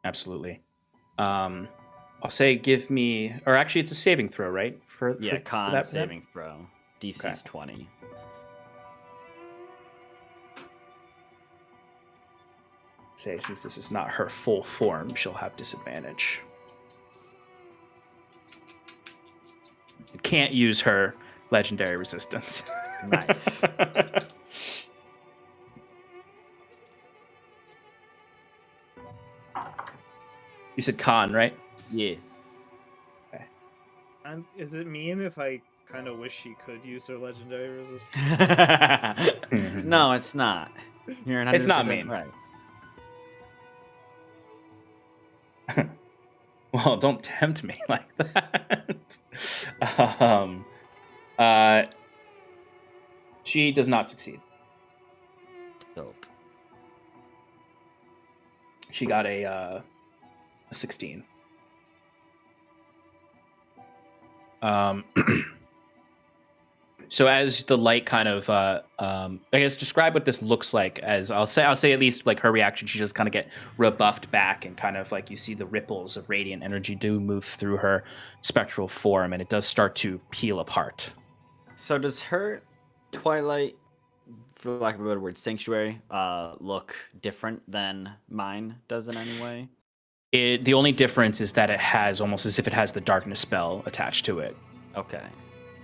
absolutely. I'll say give me, or actually it's a saving throw, right? For Con that saving throw. DC's Okay. 20. Say, since this is not her full form, she'll have disadvantage. You can't use her legendary resistance. Nice. You said con, right? Yeah. And is it mean if I kind of wish she could use her legendary resistance? No, it's not. You're 100% It's not mean. right. Well, don't tempt me like that. She does not succeed. Dope. She got a 16. So as the light kind of, I guess, describe what this looks like. As I'll say at least like her reaction, she just kind of get rebuffed back, and kind of like you see the ripples of radiant energy do move through her spectral form, and it does start to peel apart. So does her Twilight, for lack of a better word, sanctuary, look different than mine does in any way? The only difference is that it has almost as if it has the darkness spell attached to it. Okay.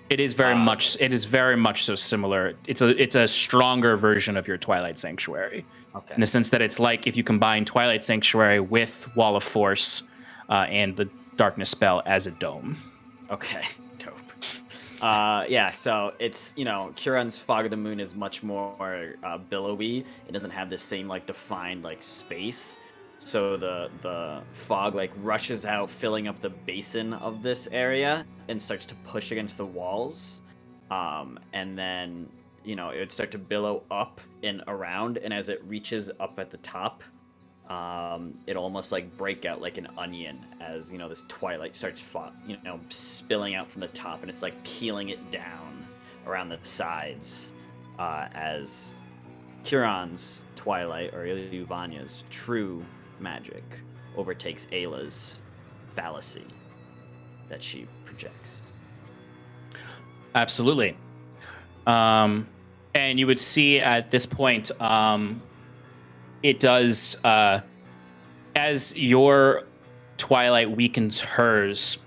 It is very much. It is very much so similar. It's a stronger version of your Twilight Sanctuary, Okay. in the sense that it's like if you combine Twilight Sanctuary with Wall of Force and the darkness spell as a dome. Okay. Dope. Yeah. So it's Kiran's Fog of the Moon is much more billowy. It doesn't have the same like defined like space. So the fog like rushes out, filling up the basin of this area and starts to push against the walls. And then, it would start to billow up and around. And as it reaches up at the top, it almost like break out like an onion as, this twilight starts, spilling out from the top. And it's like peeling it down around the sides as Kiran's Twilight, or Illuvanya's true magic, overtakes Ayla's fallacy that she projects. Absolutely. And you would see at this point, it does, as your Twilight weakens hers,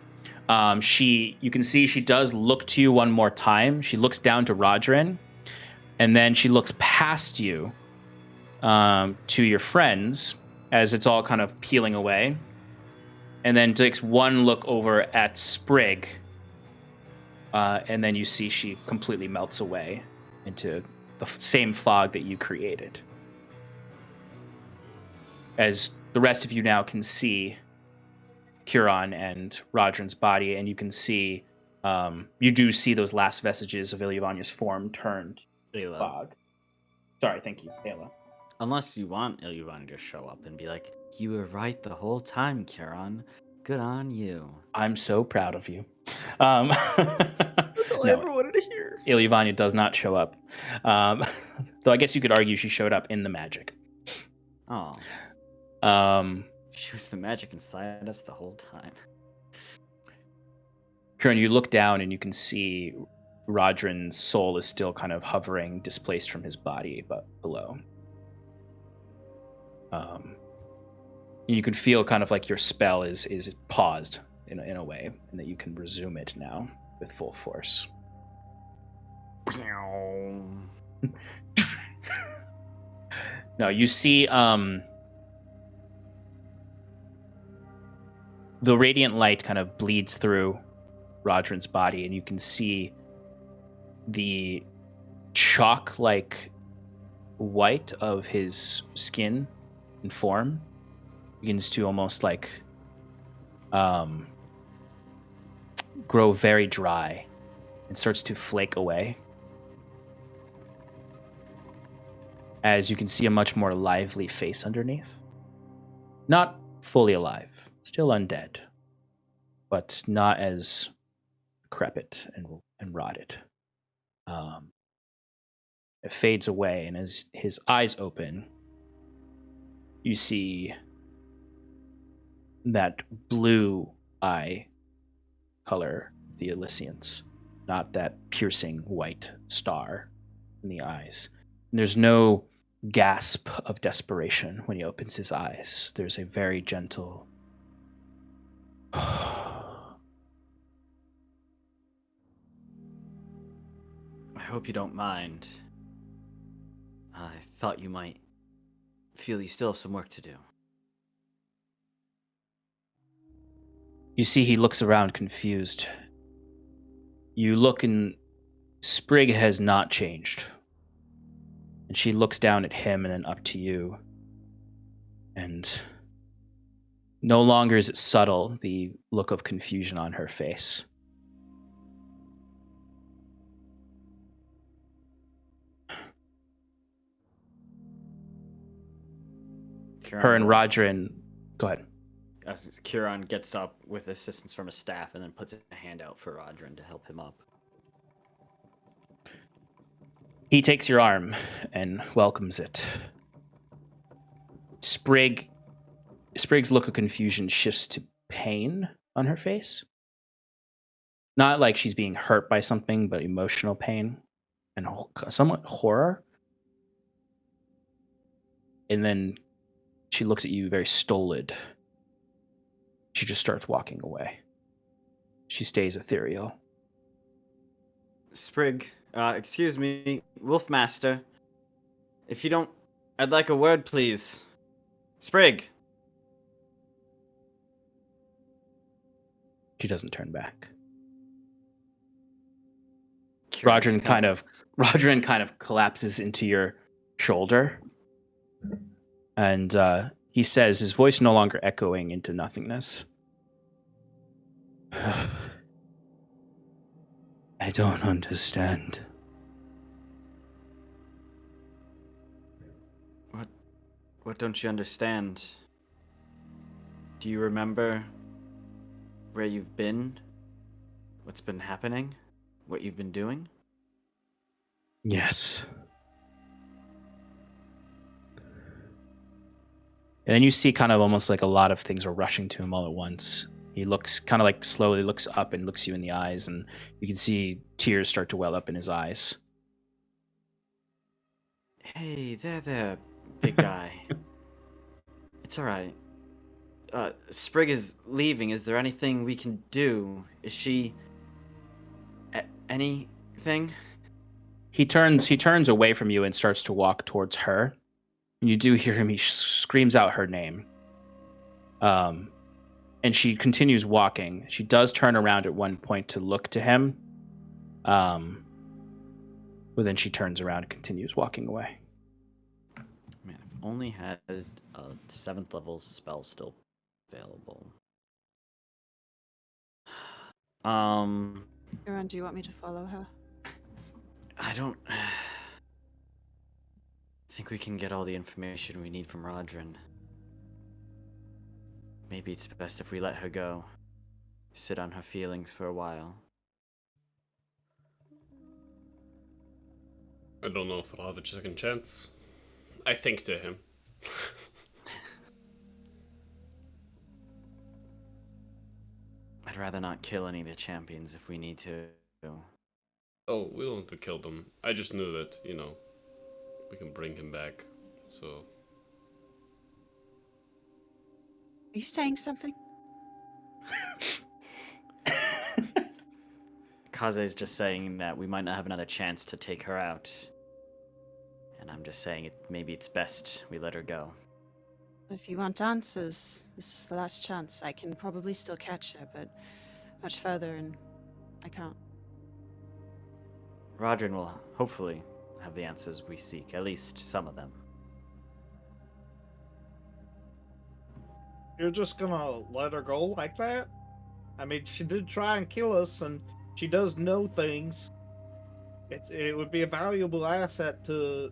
you can see she does look to you one more time. She looks down to Rodrin, and then she looks past you to your friends as it's all kind of peeling away, and then takes one look over at Sprig, and then you see she completely melts away into the same fog that you created. As the rest of you now can see Huron and Rodrin's body, and you can see, you do see those last vestiges of Ilyavanya's form turned Ayla. fog. Sorry, thank you, Ayla. Unless you want Ilyuvanya to show up and be like, you were right the whole time, Kiran. Good on you. I'm so proud of you. That's all I ever wanted to hear. Ilyuvanya does not show up. Though I guess you could argue she showed up in the magic. Oh. She was the magic inside us the whole time. Kieran, you look down and you can see Rodrin's soul is still kind of hovering, displaced from his body, but below. You can feel kind of like your spell is paused in a way, and that you can resume it now with full force. No, you see the radiant light kind of bleeds through Rodrin's body, and you can see the chalk-like white of his skin and form begins to almost like grow very dry and starts to flake away. As you can see a much more lively face underneath. Not fully alive, still undead, but not as decrepit and rotted. It fades away, and as his eyes open, you see that blue eye color of the Elysians, not that piercing white star in the eyes. And there's no gasp of desperation when he opens his eyes. There's a very gentle I hope you don't mind. I thought you might feel you still have some work to do. You see, he looks around confused. You look, and Sprig has not changed. And she looks down at him and then up to you. And no longer is it subtle, the look of confusion on her face. Her and Rodrin, go ahead. Kiran gets up with assistance from a staff and then puts a hand out for Rodrin to help him up. He takes your arm and welcomes it. Sprig's look of confusion shifts to pain on her face. Not like she's being hurt by something, but emotional pain and somewhat horror. And then she looks at you very stolid. She just starts walking away. She stays ethereal. Sprig, excuse me, Wolfmaster. If you don't, I'd like a word, please. Sprig. She doesn't turn back. Curious Rodrin kind of collapses into your shoulder. And he says, his voice no longer echoing into nothingness. I don't understand. What don't you understand? Do you remember where you've been? What's been happening? What you've been doing? Yes. And then you see kind of almost like a lot of things are rushing to him all at once. He looks kind of like slowly looks up and looks you in the eyes, and you can see tears start to well up in his eyes. Hey, there, big guy. It's alright. Sprig is leaving. Is there anything we can do? Is she... anything? He turns away from you and starts to walk towards her. And you do hear him, he screams out her name. And she continues walking. She does turn around at one point to look to him. But then she turns around and continues walking away. Man, I've only had a 7th level spell still available. Huron, do you want me to follow her? I don't think we can get all the information we need from Rodrin. Maybe it's best if we let her go. Sit on her feelings for a while. I don't know if I'll have a second chance. I think to him. I'd rather not kill any of the champions if we need to. Oh, we don't have to kill them. I just knew that, we can bring him back. So. Are you saying something? Kaze's just saying that we might not have another chance to take her out. And I'm just saying maybe it's best we let her go. If you want answers, this is the last chance. I can probably still catch her, but much further, and I can't. Rodrin will hopefully have the answers we seek, at least some of them. You're just gonna let her go like that? I mean, she did try and kill us, and she does know things. It would be a valuable asset to,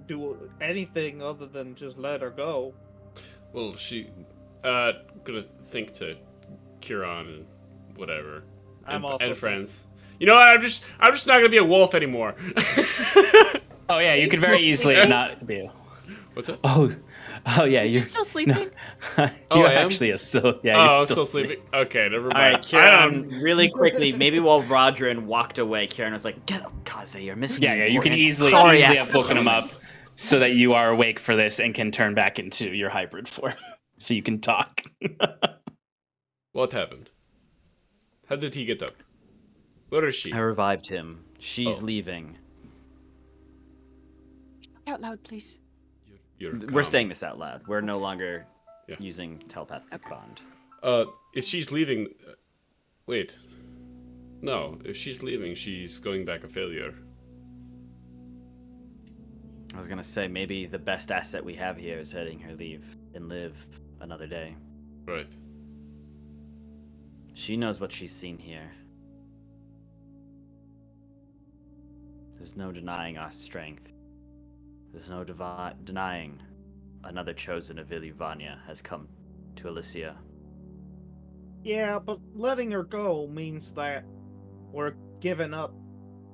do anything other than just let her go. Well, gonna think to Huron and whatever. And friends. You know what? I'm just not gonna be a wolf anymore. Oh yeah, you could very easily not be. What's up? Oh yeah, you're still sleeping. No. You actually are still. Yeah. Oh, you're I'm still sleeping. Okay, never mind. All right, Kieran, really quickly, maybe while Rodrin walked away, Kieran was like, "Get up, Kaze, you're missing." Yeah, you can easily have woken him up so that you are awake for this and can turn back into your hybrid form, so you can talk. What happened? How did he get up? Where is she? I revived him. She's leaving. Out loud, please. We're saying this out loud. We're no longer using telepathic bond. If she's leaving... wait. No, if she's leaving, she's going back a failure. I was gonna say, maybe the best asset we have here is letting her leave and live another day. Right. She knows what she's seen here. There's no denying our strength. There's no denying another chosen of Iluvania has come to Elysia. Yeah, but letting her go means that we're giving up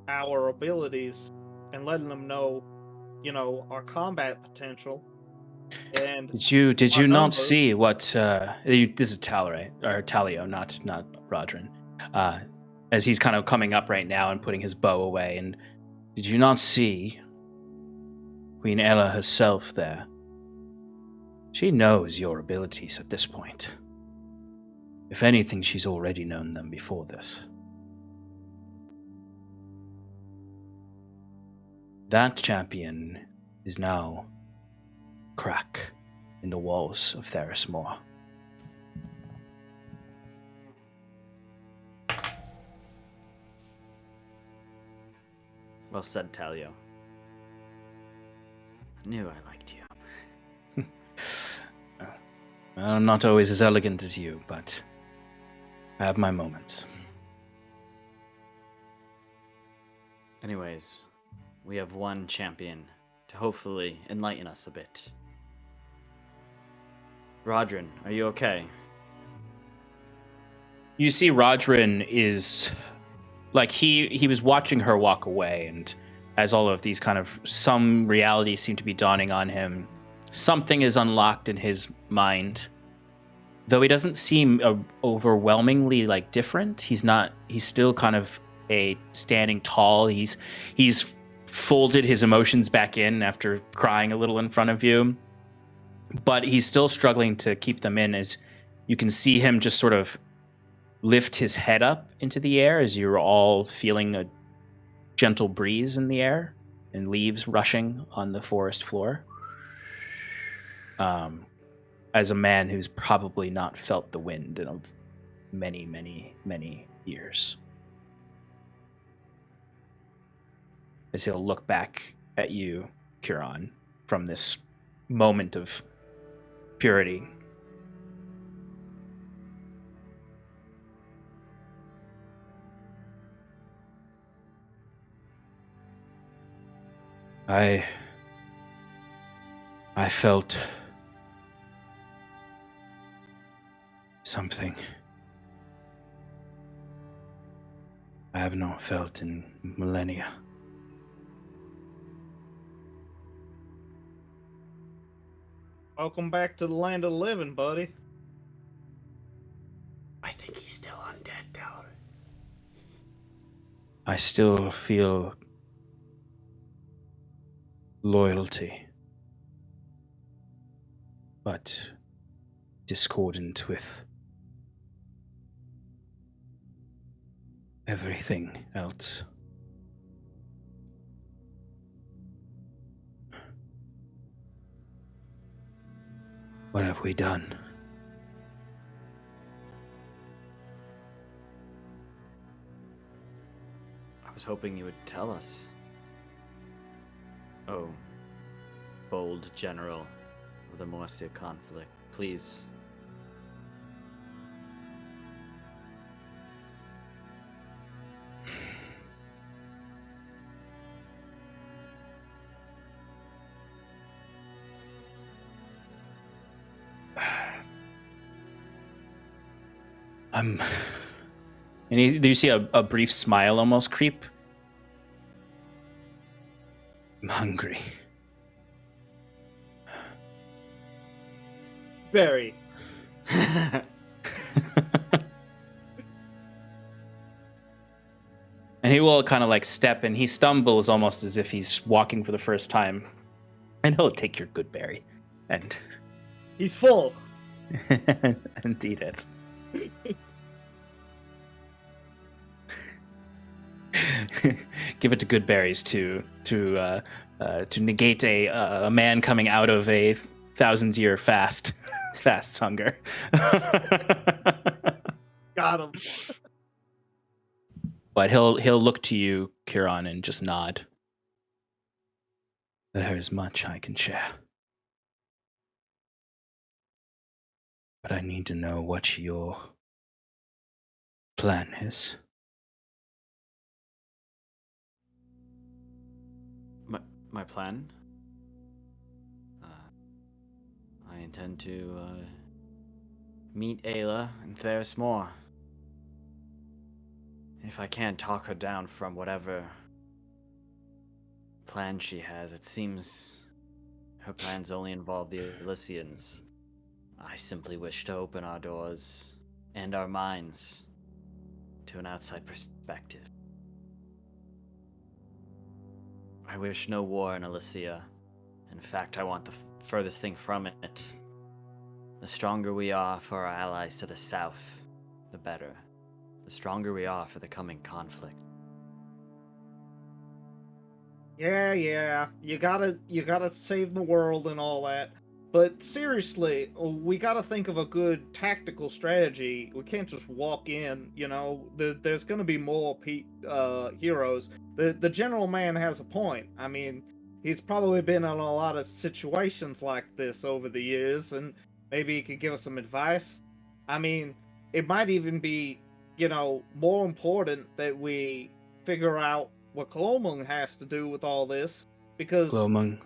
our abilities and letting them know, our combat potential. And Did our you not numbers. see what this is Talio, not Rodrin. As he's kind of coming up right now and putting his bow away, and did you not see Queen Aella herself there? She knows your abilities at this point. If anything, she's already known them before this. That champion is now a crack in the walls of Therismore. Well said, Talio. I knew I liked you. I'm not always as elegant as you, but I have my moments. Anyways, we have one champion to hopefully enlighten us a bit. Rodrin, are you okay? You see Rodrin is like he was watching her walk away, and as all of these kind of some realities seem to be dawning on him, something is unlocked in his mind. Though he doesn't seem overwhelmingly like different, he's still kind of a standing tall. He's folded his emotions back in after crying a little in front of you, but he's still struggling to keep them in, as you can see him just sort of lift his head up into the air as you're all feeling a gentle breeze in the air and leaves rushing on the forest floor. As a man who's probably not felt the wind in many, many, many years. As he'll look back at you, Curon, from this moment of purity. I felt something I have not felt in millennia. Welcome back to the land of the living, buddy. I think he's still undead, Tower. I still feel loyalty, but discordant with everything else. What have we done? I was hoping you would tell us. Oh, bold general of the Morsia conflict, please. And do you see a brief smile almost creep? I'm hungry. Very. And he will kind of like step and he stumbles almost as if he's walking for the first time. And he'll take your good berry and He's full. and eat it. Give it to good berries to negate a man coming out of a 1,000-year fast hunger. Got him. But he'll look to you, Curon, and just nod. There is much I can share. But I need to know what your plan is. My plan? I intend to meet Ayla in Therismore. If I can't talk her down from whatever plans she has. It seems her plans only involve the Elysians. I simply wish to open our doors and our minds to an outside perspective. I wish no war in Elysia. In fact, I want the furthest thing from it. The stronger we are for our allies to the south, the better. The stronger we are for the coming conflict. Yeah, you gotta save the world and all that. But seriously, we gotta think of a good tactical strategy. We can't just walk in, you know. There's gonna be more heroes. The general man has a point. I mean, he's probably been in a lot of situations like this over the years, and maybe he could give us some advice. I mean, it might even be, you know, more important that we figure out what Glomung has to do with all this, because Glomung.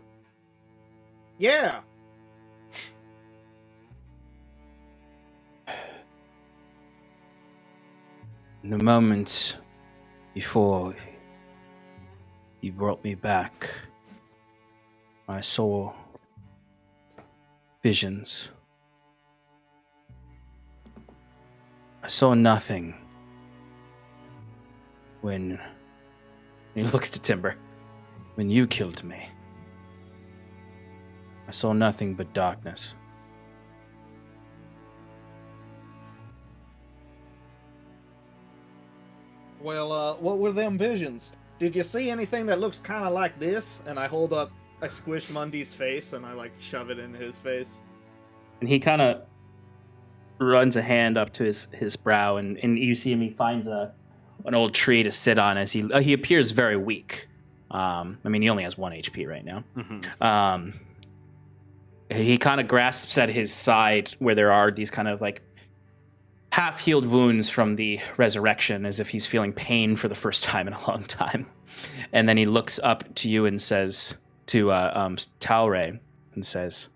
yeah, In the moments before you brought me back, I saw visions. I saw nothing when he looks to Timber. When you killed me, I saw nothing but darkness. well, what were them visions? Did you see anything that looks kind of like this? And I squish Mundy's face and I like shove it in his face. And he kind of runs a hand up to his brow, and you see him. He finds an old tree to sit on as he appears very weak. I mean, he only has 1 HP right now. Mm-hmm. He kind of grasps at his side where there are these kind of like half-healed wounds from the resurrection, as if he's feeling pain for the first time in a long time. And then he looks up to you and says to Talray and says,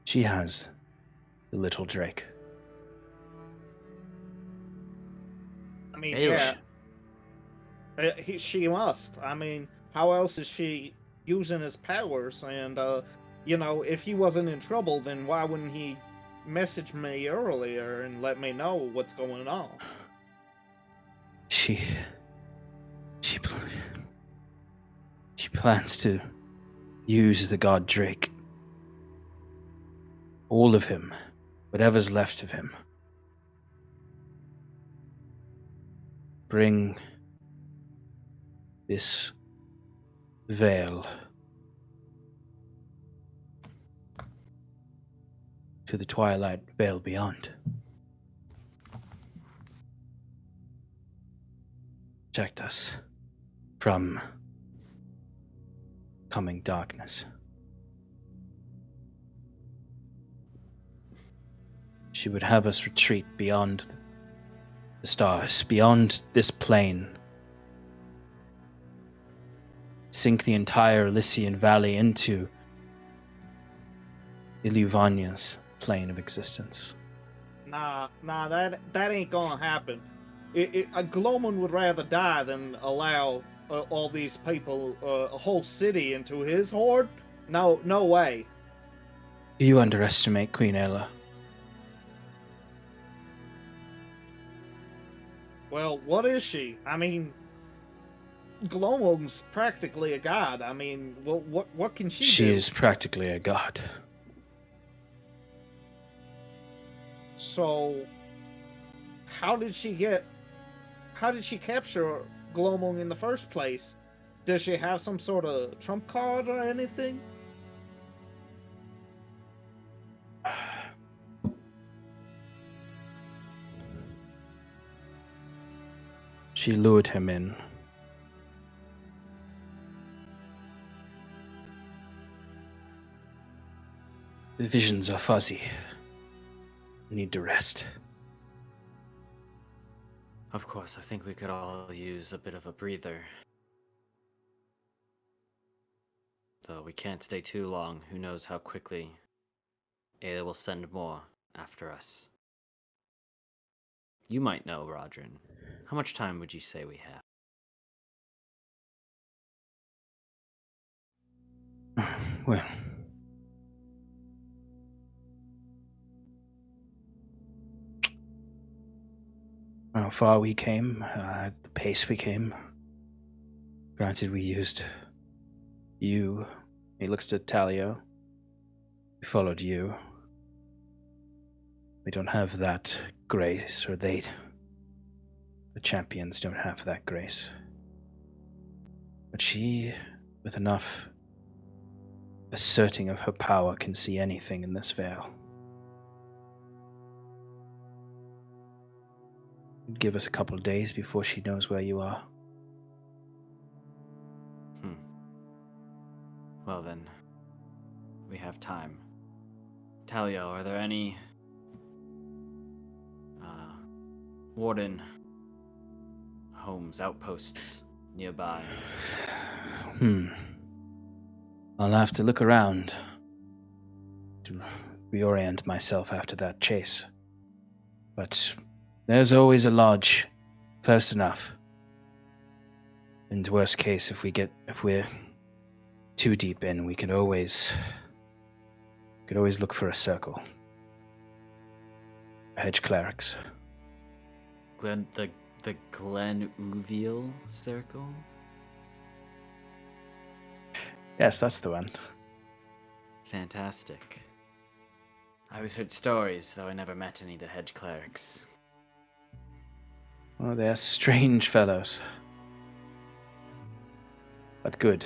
"She has the little Drake." I mean, Ayla. yeah, she must. I mean, how else is she using his powers? And you know, if he wasn't in trouble, then why wouldn't he message me earlier and let me know what's going on? She plans to use the god Drake. All of him. Whatever's left of him. Bring this veil to the Twilight Veil beyond. Protect us from coming darkness. She would have us retreat beyond the stars, beyond this plane. Sink the entire Elysian Valley into Iluvania's plane of existence. Nah, that ain't gonna happen. Glowman would rather die than allow all these people, a whole city, into his horde. No way. You underestimate Queen Aella. Well, what is she? I mean, Glowman's practically a god. I mean, what can she do? She is practically a god. So, how did she capture Glowmon in the first place? Does she have some sort of trump card or anything? She lured him in. The visions are fuzzy. Need to rest. Of course, I think we could all use a bit of a breather. Though we can't stay too long. Who knows how quickly Ayla will send more after us. You might know, Rodrin. How much time would you say we have? Well, how far we came, the pace we came. Granted, we used you. He looks to Talio. We followed you. We don't have that grace, or the champions don't have that grace. But she, with enough asserting of her power, can see anything in this veil. Give us a couple of days before she knows where you are. Well then, we have time. Talio, are there any warden homes, outposts nearby? I'll have to look around to reorient myself after that chase. But there's always a lodge close enough. In the worst case, if we're too deep in, we could always look for a circle. Hedge Clerics. The Glen Uviel circle? Yes, that's the one. Fantastic. I always heard stories, though I never met any of the Hedge Clerics. Well, they're strange fellows. But good.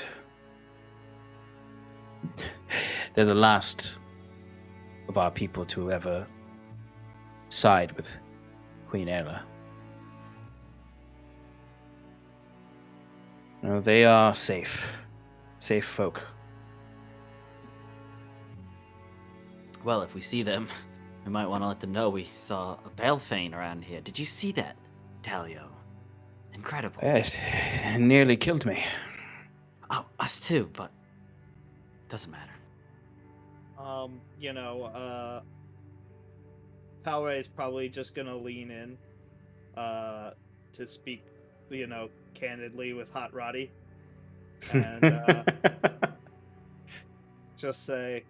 They're the last of our people to ever side with Queen Aella. No, they are safe. Safe folk. Well, if we see them, we might want to let them know we saw a Balefane around here. Did you see that, Talio? Incredible. Yes, it nearly killed me. Oh, us too, but doesn't matter. Palray is probably just gonna lean in, to speak, candidly with Hot Roddy, and just say,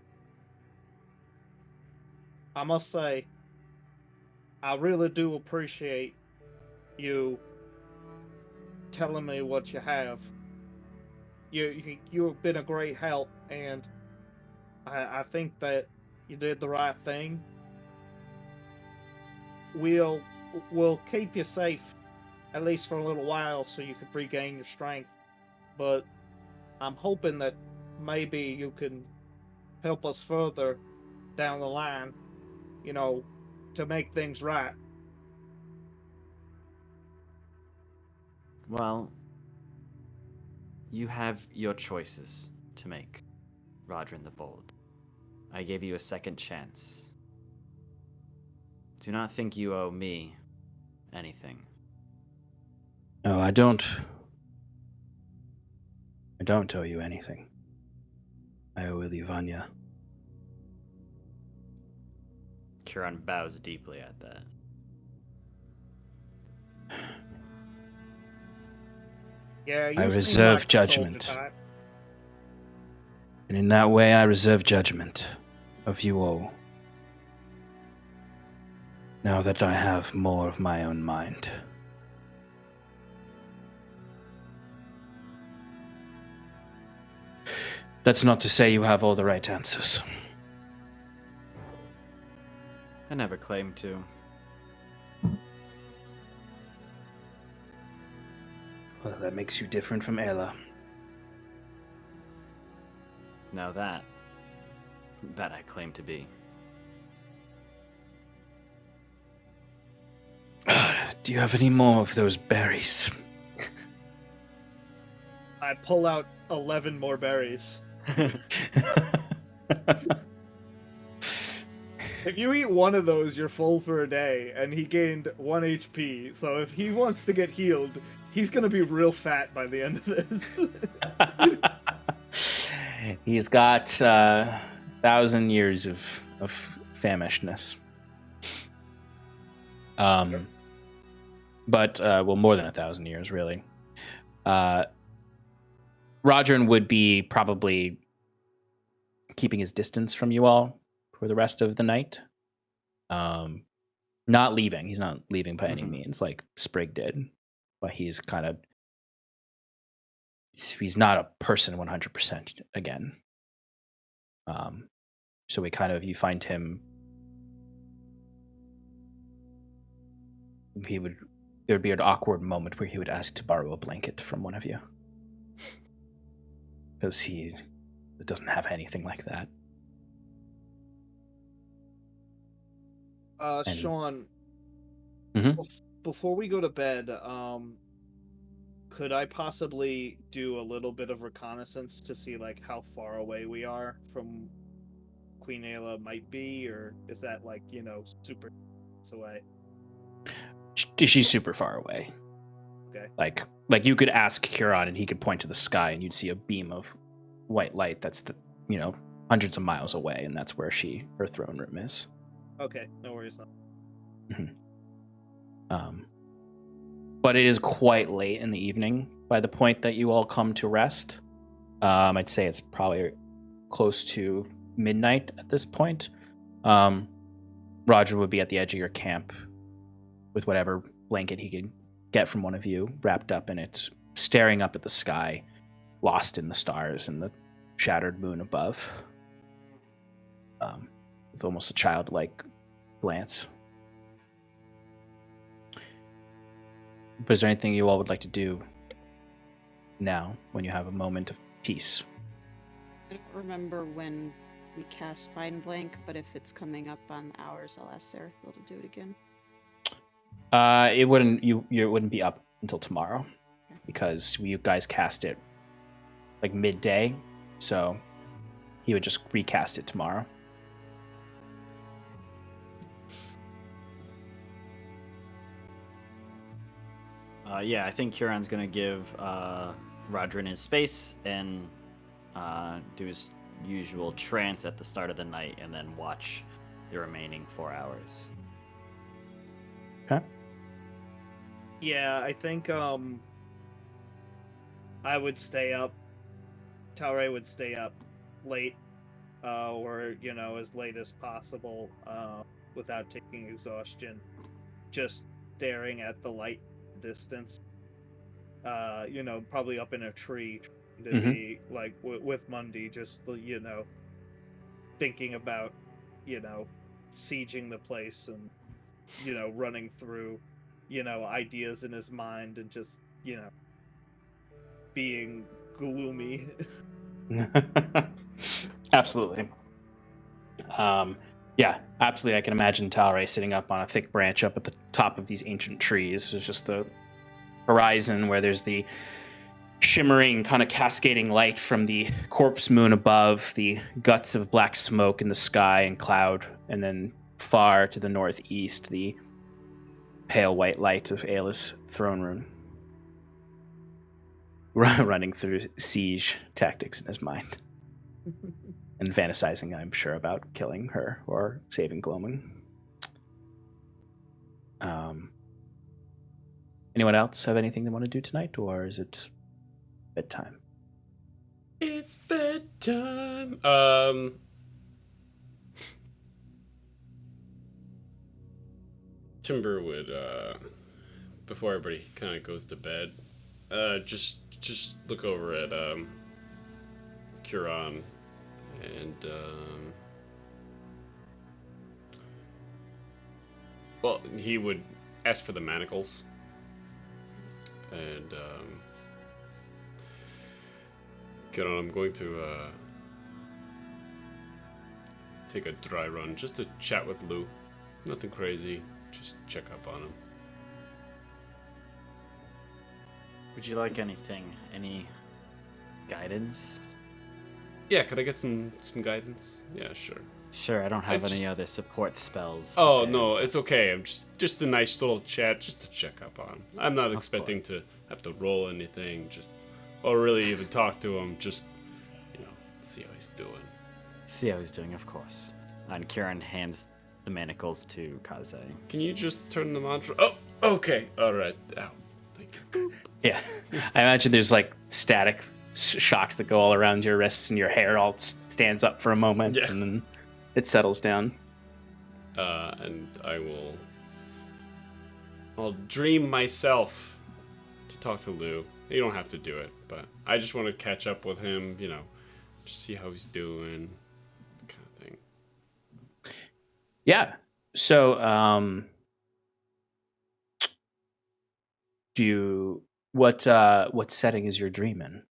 I must say, I really do appreciate you telling me what you have. You've been a great help, and I think that you did the right thing. We'll keep you safe, at least for a little while, so you can regain your strength. But I'm hoping that maybe you can help us further down the line, to make things right. Well, you have your choices to make, Rodrin the Bold. I gave you a second chance. Do not think you owe me anything. No, I don't. I don't owe you anything. I owe you Vanya. Kiran bows deeply at that. Yeah, I you seem reserve like the soldier judgment. type. And in that way, I reserve judgment of you all. Now that I have more of my own mind. That's not to say you have all the right answers. I never claimed to. Well, that makes you different from Ayla. Now that I claim to be. Do you have any more of those berries? I pull out 11 more berries. If you eat one of those, you're full for a day, and he gained 1 HP. So if he wants to get healed, he's gonna be real fat by the end of this. He's got 1,000 years of famishness. But more than 1,000 years, really. Rodrin would be probably keeping his distance from you all for the rest of the night. Not leaving. He's not leaving by any means, like Sprig did, but he's kind of he's not a person 100% again. So you find him. There would be an awkward moment where he would ask to borrow a blanket from one of you, because he doesn't have anything like that. Sean, Mhm. before we go to bed, could I possibly do a little bit of reconnaissance to see like how far away we are from Queen Aella might be, or is that like, super away? She's super far away. Okay. Like you could ask Huron and he could point to the sky and you'd see a beam of white light that's hundreds of miles away, and that's where her throne room is. Okay, no worries. But it is quite late in the evening by the point that you all come to rest. I'd say it's probably close to midnight at this point. Roger would be at the edge of your camp with whatever blanket he could get from one of you, wrapped up in it, staring up at the sky, lost in the stars and the shattered moon above, with almost a childlike glance. But is there anything you all would like to do now when you have a moment of peace? I don't remember when we cast Mind Blank, but if it's coming up on ours, I'll ask Sarathil to do it again. It wouldn't be up until tomorrow, because you guys cast it like midday, so he would just recast it tomorrow. I think Huron's gonna give Rodrin his space and do his usual trance at the start of the night, and then watch the remaining 4 hours. Okay. Yeah, I think I would stay up. Talray would stay up late, or as late as possible, without taking exhaustion, just staring at the light distance. Probably up in a tree to be like with Mundy, just thinking about sieging the place and running through ideas in his mind and just being gloomy. Absolutely. Yeah, absolutely. I can imagine Talray sitting up on a thick branch up at the top of these ancient trees. There's just the horizon where there's the shimmering, kind of cascading light from the corpse moon above, the guts of black smoke in the sky and cloud, and then far to the northeast, the pale white light of Ayla's throne room, running through siege tactics in his mind. And fantasizing, I'm sure, about killing her or saving Gloaming. Anyone else have anything they want to do tonight, or is it bedtime? It's bedtime. Timber would, before everybody kind of goes to bed, just look over at Huron and well, he would ask for the manacles and get on. I'm going to take a dry run just to chat with Lou. Nothing crazy, just check up on him. Would you like anything? Any guidance? Yeah, could I get some guidance? Yeah, sure. Sure, I don't have any other support spells. Oh, prepared. no, it's okay. I'm just a nice little chat just to check up on him. I'm not expecting course. to have to roll anything, or really even talk to him, just, see how he's doing. See how he's doing, of course. And Kieran hands the manacles to Kaze. Can you just turn them on for... Oh, okay. All right. Ow. Thank you. Yeah. I imagine there's like static shocks that go all around your wrists, and your hair all stands up for a moment, and then it settles down. And I'll dream myself to talk to Lou. You don't have to do it, but I just want to catch up with him, just see how he's doing, kind of thing. Yeah. So, what setting is your dream in?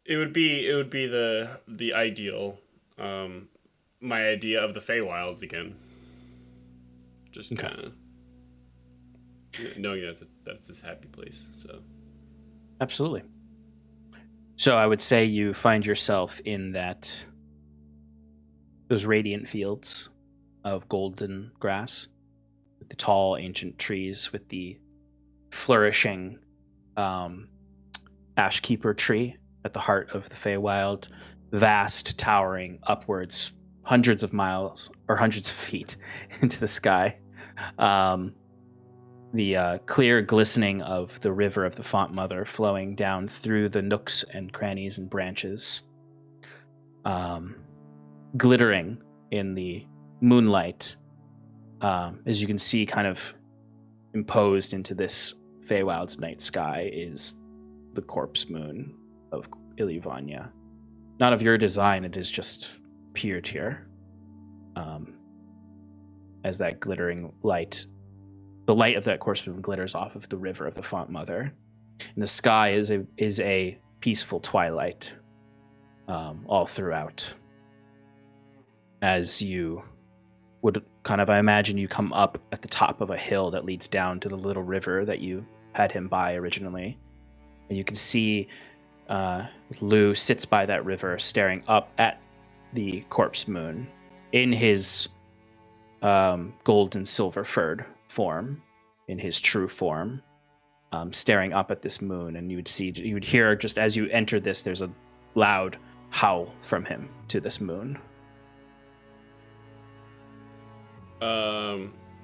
It would be the ideal, my idea of the Feywilds again. Just kind of knowing that that's this happy place. So, absolutely. So I would say you find yourself in those radiant fields of golden grass, with the tall ancient trees, with the flourishing Ashkeeper tree at the heart of the Feywild, vast, towering upwards hundreds of miles or hundreds of feet into the sky. The clear glistening of the river of the Font Mother flowing down through the nooks and crannies and branches, glittering in the moonlight, as you can see, kind of imposed into this Feywild's night sky is the corpse moon of Iluvania. Not of your design, it has just appeared here. As that glittering light, the light of that corpse moon glitters off of the river of the Font Mother. And the sky is a peaceful twilight all throughout. As you would I imagine you come up at the top of a hill that leads down to the little river that you had him by originally. And you can see Lou sits by that river staring up at the corpse moon in his gold and silver furred form, in his true form, staring up at this moon. And you would hear, just as you enter this, there's a loud howl from him to this moon.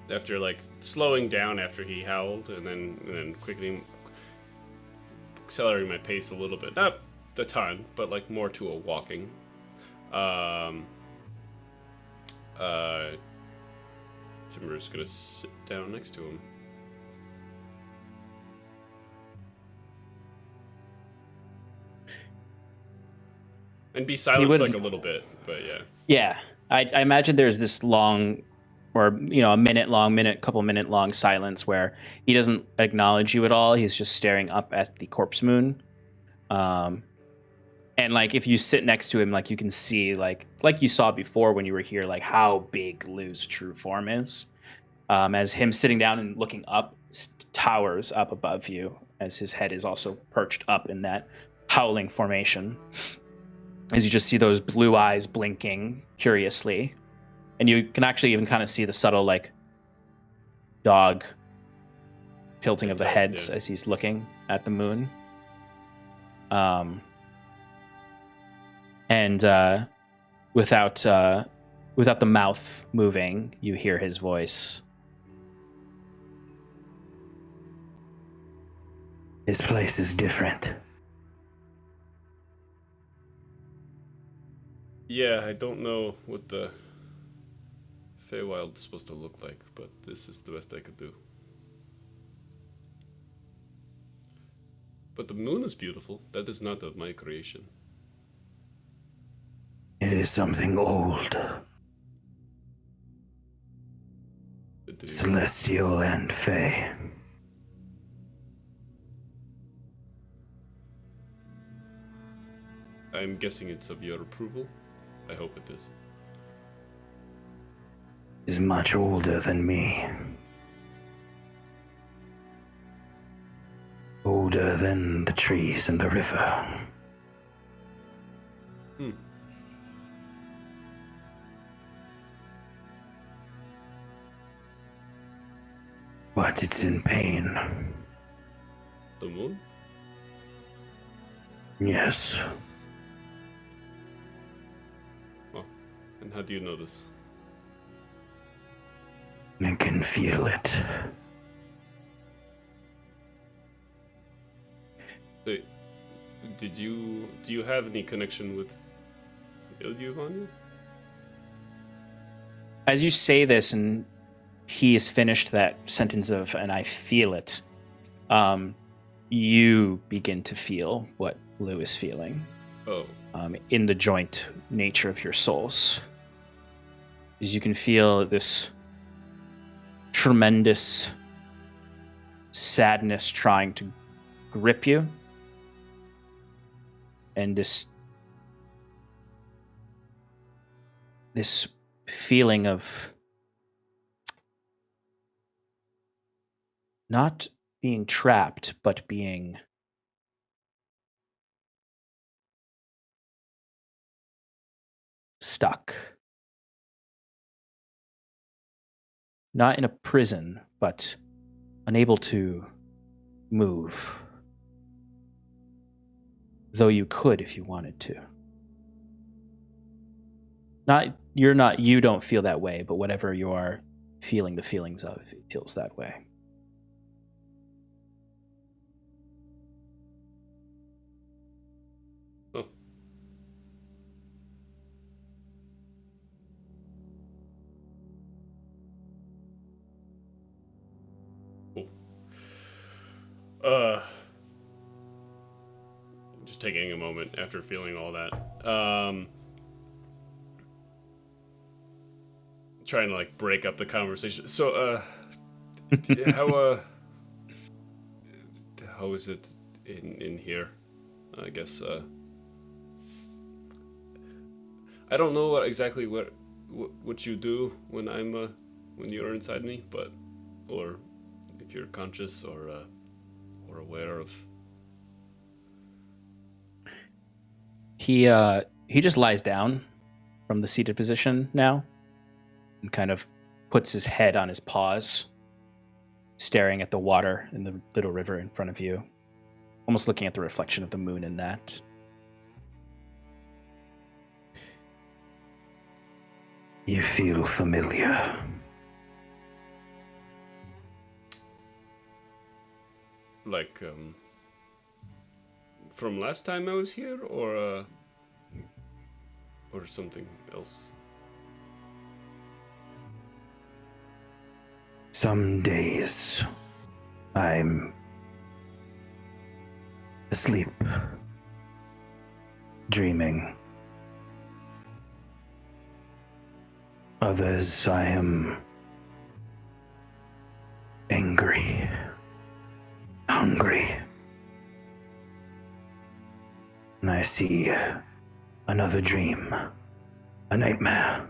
After slowing down after he howled, and then quickly accelerating my pace a little bit, not a ton, but more to a walking. Timur's gonna sit down next to him. And be silent for a little bit, but yeah. Yeah, I imagine there's this long, or couple minute long silence where he doesn't acknowledge you at all. He's just staring up at the corpse moon. And if you sit next to him, you can see like you saw before when you were here, how big Lou's true form is. As him sitting down and looking up towers up above you, as his head is also perched up in that howling formation. As you just see those blue eyes blinking curiously. And you can actually even kind of see the subtle, dog tilting of the heads as he's looking at the moon. And without the mouth moving, you hear his voice. This place is different. Yeah, I don't know what the Feywild is supposed to look like, but this is the best I could do. But the moon is beautiful. That is not of my creation. It is something old. Celestial and Fey. I'm guessing it's of your approval. I hope it is. Is much older than me. Older than the trees and the river. But it's in pain. The moon? Yes. Oh, and how do you know this? I can feel it. So, do you have any connection with Ilyuvanya? As you say this, and he has finished that sentence of, and I feel it, you begin to feel what Lou is feeling. Oh. In the joint nature of your souls. As you can feel this tremendous sadness trying to grip you, and this feeling of not being trapped, but being stuck. Not in a prison, but unable to move. Though you could if you wanted to. You don't feel that way, but whatever you are feeling the feelings of, it feels that way. Oh. Cool. Just taking a moment after feeling all that. Trying to like break up the conversation. So, how is it in here? I guess I don't know exactly what you do when when you're inside me, but or if you're conscious or aware of. He just lies down from the seated position now and kind of puts his head on his paws, staring at the water in the little river in front of you, almost looking at the reflection of the moon in that. You feel familiar. Like, from last time I was here, or something else? Some days, I'm asleep, dreaming. Others, I am angry, hungry. And I see another dream, a nightmare.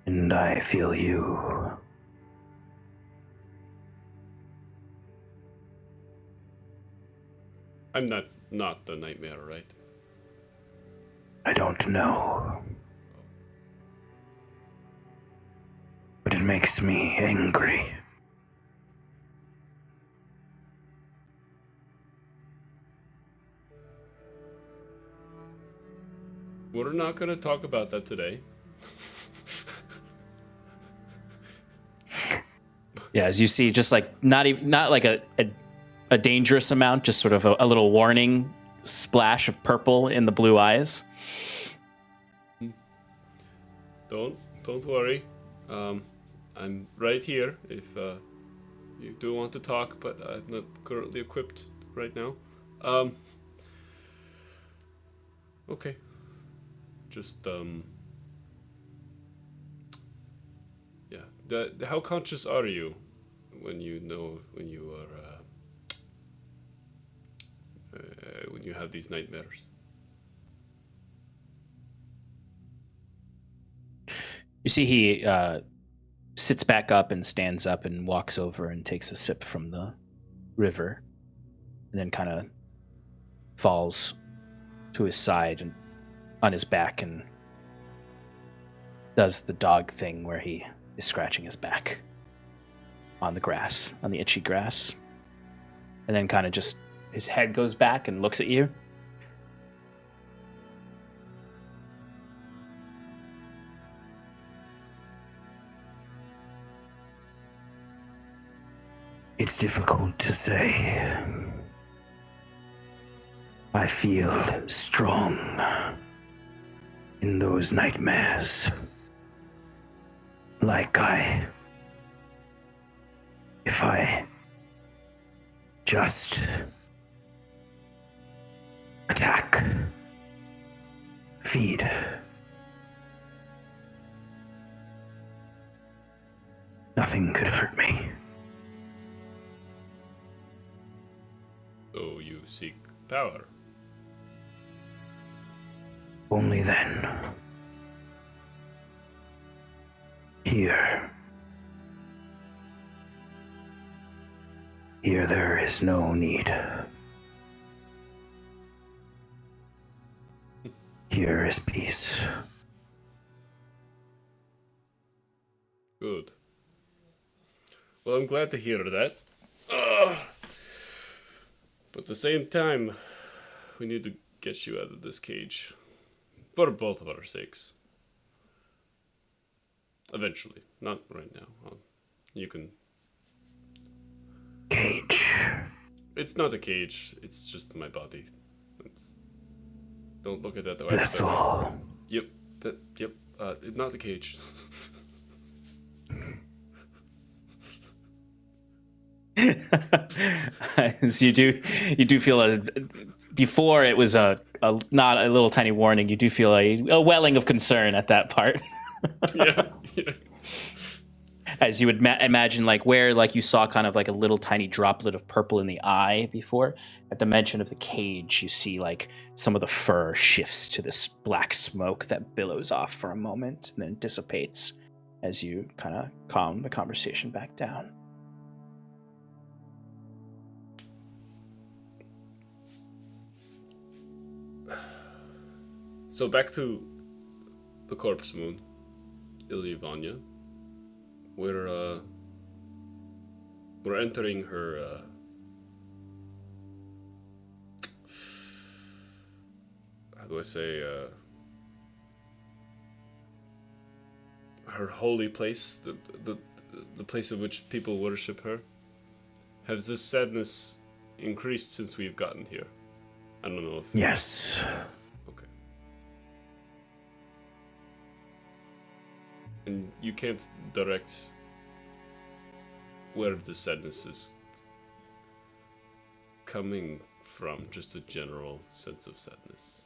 And I feel you. I'm not the nightmare, right? I don't know. But it makes me angry. We're not gonna talk about that today. Yeah, as you see, just like not like a dangerous amount, just sort of a little warning splash of purple in the blue eyes. Don't worry. I'm right here if you do want to talk, but I'm not currently equipped right now. Okay. Just yeah. How conscious are you when you are when you have these nightmares? You see, he sits back up and stands up and walks over and takes a sip from the river, and then kind of falls to his side and on his back and does the dog thing where he is scratching his back on the grass, on the itchy grass, and then kind of just his head goes back and looks at you. It's difficult to say. I feel strong in those nightmares. Like if I just attack, feed, nothing could hurt me. So you seek power. Only then. Here there is no need. Here is peace. Good. Well, I'm glad to hear that. But at the same time, we need to get you out of this cage. For both of our sakes. Eventually. Not right now. You can... Cage. It's not a cage. It's just my body. Don't look at that the way. Vessel. Yep. Yep. It's not a cage. So you do feel before it was a not a little tiny warning. You do feel a welling of concern at that part. Yeah. As you would imagine, like where like you saw kind of like a little tiny droplet of purple in the eye before, at the mention of the cage, you see like some of the fur shifts to this black smoke that billows off for a moment and then dissipates as you kind of calm the conversation back down. So back to the corpse moon, Ilyvania. We're entering her how do I say her holy place, the place in which people worship her. Has this sadness increased since we've gotten here? I don't know if... Yes. Okay. And you can't direct where the sadness is coming from, just a general sense of sadness.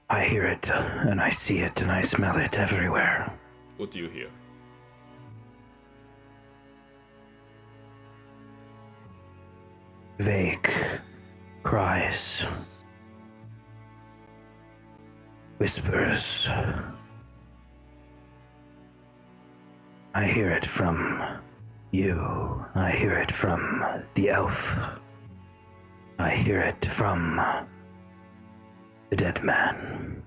I hear it, and I see it, and I smell it everywhere. What do you hear? Vague cries. Whispers. I hear it from you. I hear it from the elf. I hear it from the dead man.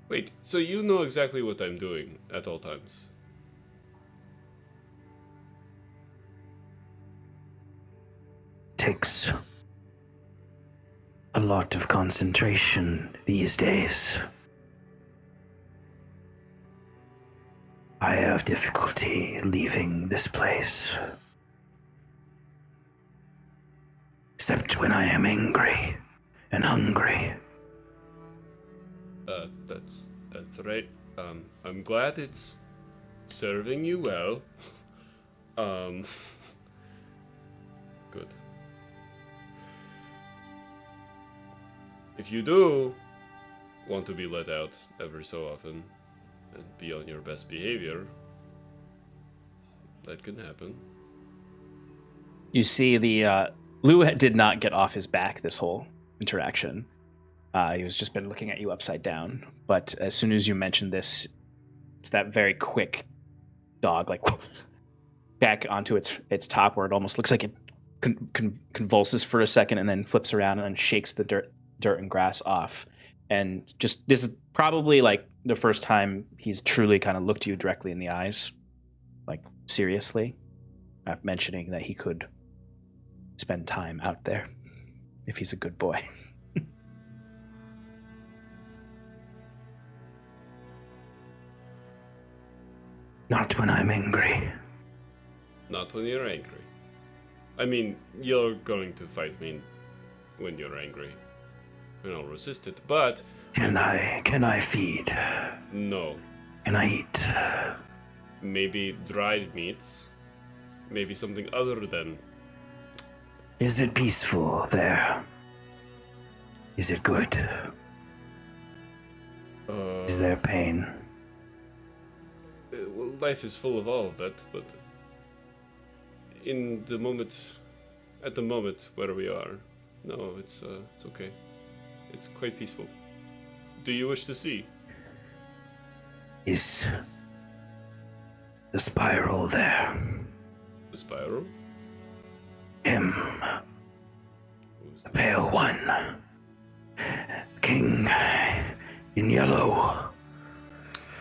Wait, so you know exactly what I'm doing at all times? Takes a lot of concentration these days. I have difficulty leaving this place. Except when I am angry and hungry. That's right. I'm glad it's serving you well. Good. If you do want to be let out every so often and be on your best behavior, that can happen. You see the Lou did not get off his back this whole interaction. He was just been looking at you upside down. But as soon as you mentioned this, it's that very quick dog, like back onto its top, where it almost looks like it convulses for a second and then flips around and then shakes the dirt and grass off. And just this is probably like the first time he's truly kind of looked you directly in the eyes, like seriously, mentioning that he could spend time out there if he's a good boy. Not when I'm angry. Not when you're angry. I mean, you're going to fight me when you're angry. And I'll resist it, but... Can I feed? No. Can I eat? Maybe dried meats. Maybe something other than... Is it peaceful there? Is it good? Is there pain? Well, life is full of all of that, but... At the moment where we are, no, it's okay. It's quite peaceful. Do you wish to see? Is the spiral there? The spiral? Him. Who's The pale one. King in yellow.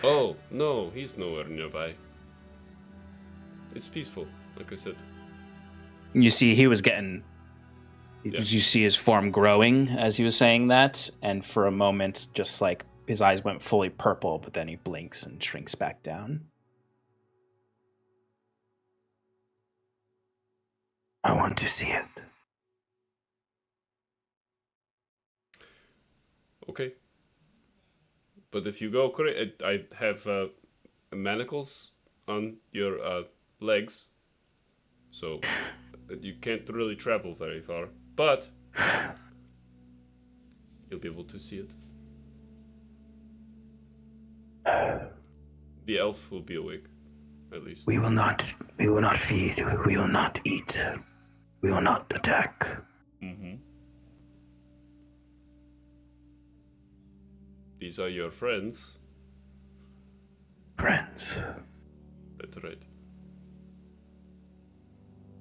Oh, no, he's nowhere nearby. It's peaceful, like I said. You see, he was getting. Yeah. Did you see his form growing as he was saying that? And for a moment, just like his eyes went fully purple, but then he blinks and shrinks back down. I want to see it. Okay. But if you go correct, I have manacles on your legs, so you can't really travel very far. But you'll be able to see it. The elf will be awake, at least. We will not feed. We will not eat. We will not attack. Mm-hmm. These are your friends. Friends, That's right.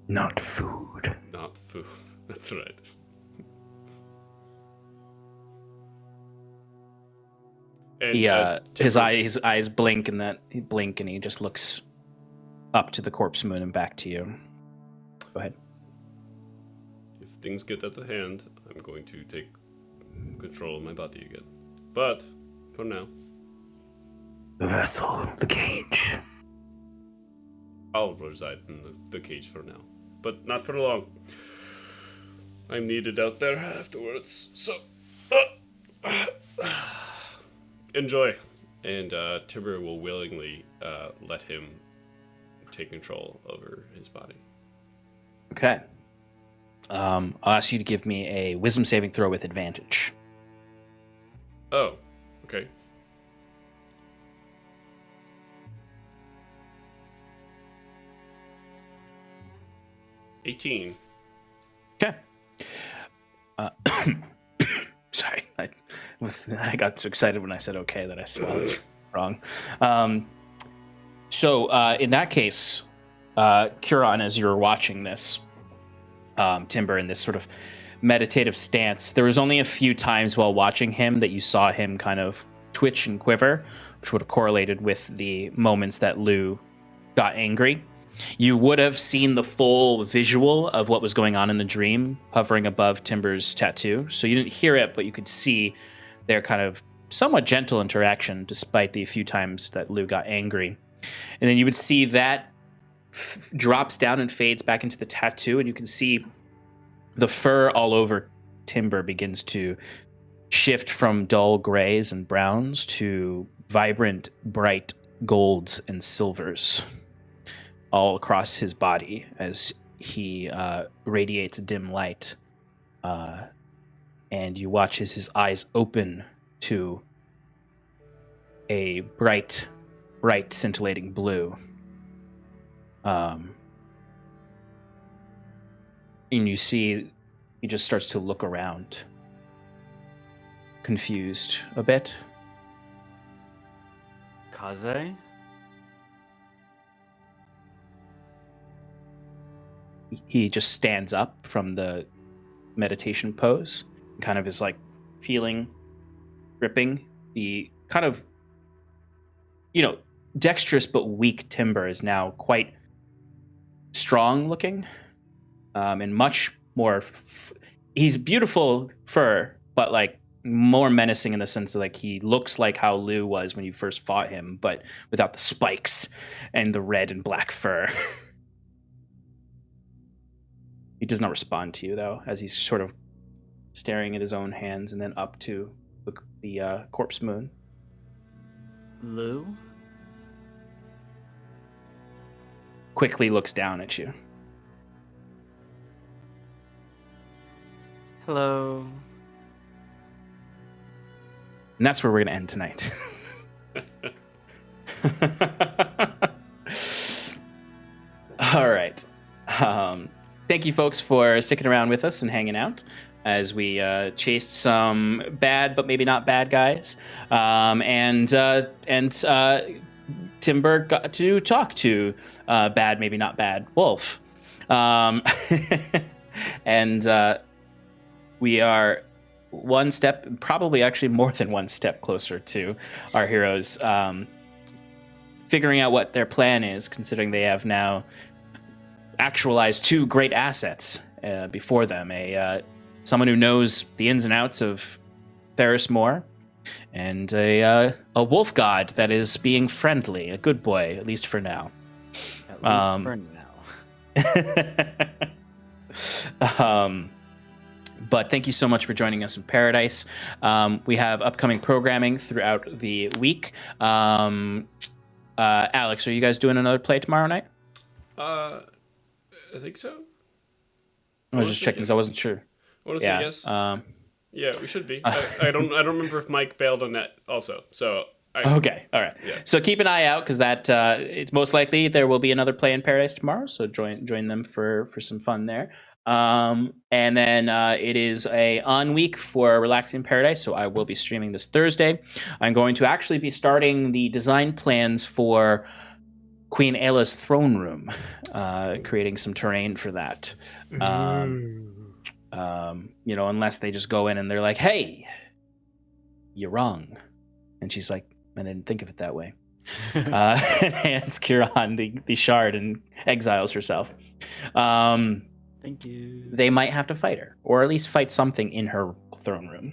not food. Not food. That's right. And, He, his Timber- eyes blink, and he just looks up to the corpse moon and back to you. Go ahead. If things get out of hand, I'm going to take control of my body again. But for now, The vessel, the cage. I'll reside in the cage for now, but not for long. I'm needed out there afterwards, so enjoy. And Timber will willingly let him take control over his body. Okay. I'll ask you to give me a wisdom saving throw with advantage. Oh, okay. $18. Okay. Sorry, I got so excited when I said okay that I spelled it wrong. So in that case, Curon, as you were watching this, Timber in this sort of meditative stance, there was only a few times while watching him that you saw him kind of twitch and quiver, which would have correlated with the moments that Lou got angry. You would have seen the full visual of what was going on in the dream hovering above Timber's tattoo. So you didn't hear it, but you could see their kind of somewhat gentle interaction despite the few times that Lou got angry. And then you would see that drops down and fades back into the tattoo, and you can see the fur all over Timber begins to shift from dull grays and browns to vibrant, bright golds and silvers all across his body as he radiates dim light. And you watch as his eyes open to a bright, scintillating blue. And you see he just starts to look around, confused a bit. Kaze? He just stands up from the meditation pose, kind of is like feeling, gripping. The kind of, dexterous but weak Timber is now quite strong looking, and much more. He's beautiful fur, but like more menacing in the sense of like he looks like how Lou was when you first fought him, but without the spikes and the red and black fur. He does not respond to you though, as he's sort of staring at his own hands and then up to the corpse moon. Lou? Quickly looks down at you. Hello. And that's where we're going to end tonight. All right. Thank you, folks, for sticking around with us and hanging out as we chased some bad but maybe not bad guys. And Timber got to talk to bad, maybe not bad wolf. And we are one step, probably actually more than one step closer to our heroes figuring out what their plan is, considering they have now actualized two great assets before them. Someone who knows the ins and outs of Therismore, and a wolf god that is being friendly, a good boy, at least for now. At least for now. But thank you so much for joining us in Paradise. We have upcoming programming throughout the week. Alex, are you guys doing another play tomorrow night? I think so. I was just checking because I wasn't sure. I want to say yes. Yeah, we should be. I don't remember if Mike bailed on that also. So okay, all right. Yeah. So keep an eye out because that it's most likely there will be another play in Paradise tomorrow. So join them for some fun there. And then it is a on week for Relaxing Paradise, so I will be streaming this Thursday. I'm going to actually be starting the design plans for Queen Ailla's throne room, creating some terrain for that. Unless they just go in and they're like, "Hey, you're wrong," and she's like, "I didn't think of it that way." And hands Kiran the shard and exiles herself. Thank you. They might have to fight her, or at least fight something in her throne room.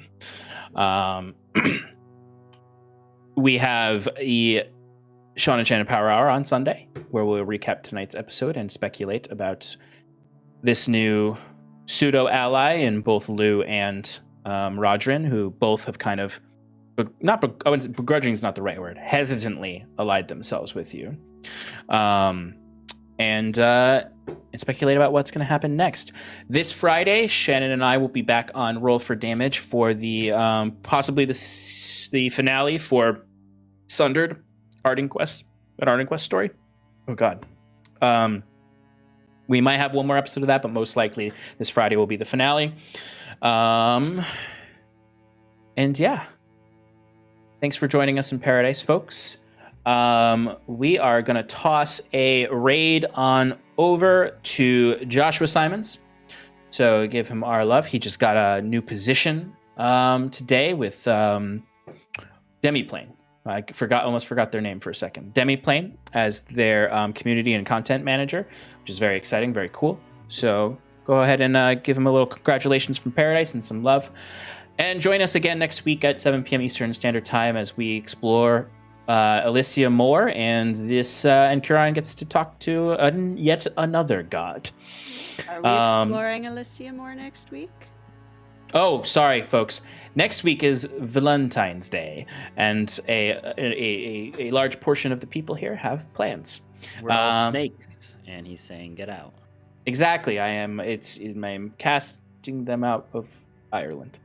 We have the Sean Enchanted Power Hour on Sunday, where we'll recap tonight's episode and speculate about this new pseudo ally in both Lou and Rodrin, who both have kind of begrudging is not the right word, hesitantly allied themselves with you. And speculate about what's going to happen next. This Friday, Shannon and I will be back on Roll for Damage for the possibly the finale for Sundered Arting Quest, an Arting Quest story. Oh God. We might have one more episode of that, but most likely this Friday will be the finale. And yeah, thanks for joining us in Paradise, folks. We are going to toss a raid on over to Joshua Simons. So give him our love. He just got a new position today with Demiplane. I almost forgot their name for a second. Demiplane as their community and content manager, which is very exciting, very cool. So go ahead and give him a little congratulations from Paradise and some love. And join us again next week at 7 p.m. Eastern Standard Time as we explore Alicia more, and Kiran gets to talk to yet another god. Are we exploring Alicia more next week? Oh, sorry, folks. Next week is Valentine's Day, and a large portion of the people here have plans. We're all snakes, and he's saying, "Get out." Exactly. I'm casting them out of Ireland.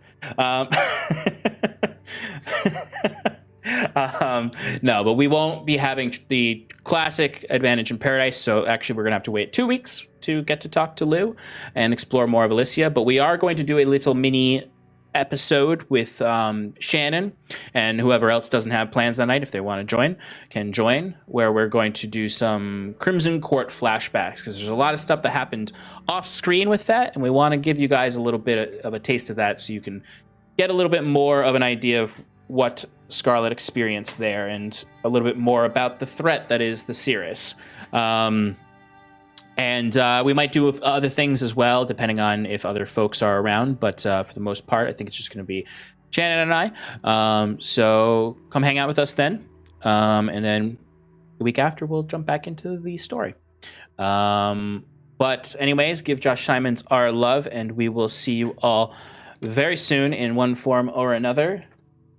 No, but we won't be having the classic Advantage in Paradise, so actually we're going to have to wait 2 weeks to get to talk to Lou and explore more of Alicia, but we are going to do a little mini episode with Shannon and whoever else doesn't have plans that night, if they want to join, can join, where we're going to do some Crimson Court flashbacks, because there's a lot of stuff that happened off screen with that, and we want to give you guys a little bit of a taste of that so you can get a little bit more of an idea of what Scarlet experienced there and a little bit more about the threat that is the Cirrus. And we might do other things as well, depending on if other folks are around. But for the most part, I think it's just going to be Shannon and I. So come hang out with us then. And then the week after, we'll jump back into the story. But anyways, give Josh Simons our love, and we will see you all very soon in one form or another.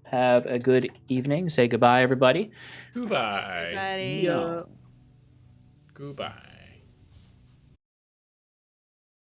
Have a good evening. Say goodbye, everybody. Goodbye. Buddy. Yeah. Goodbye.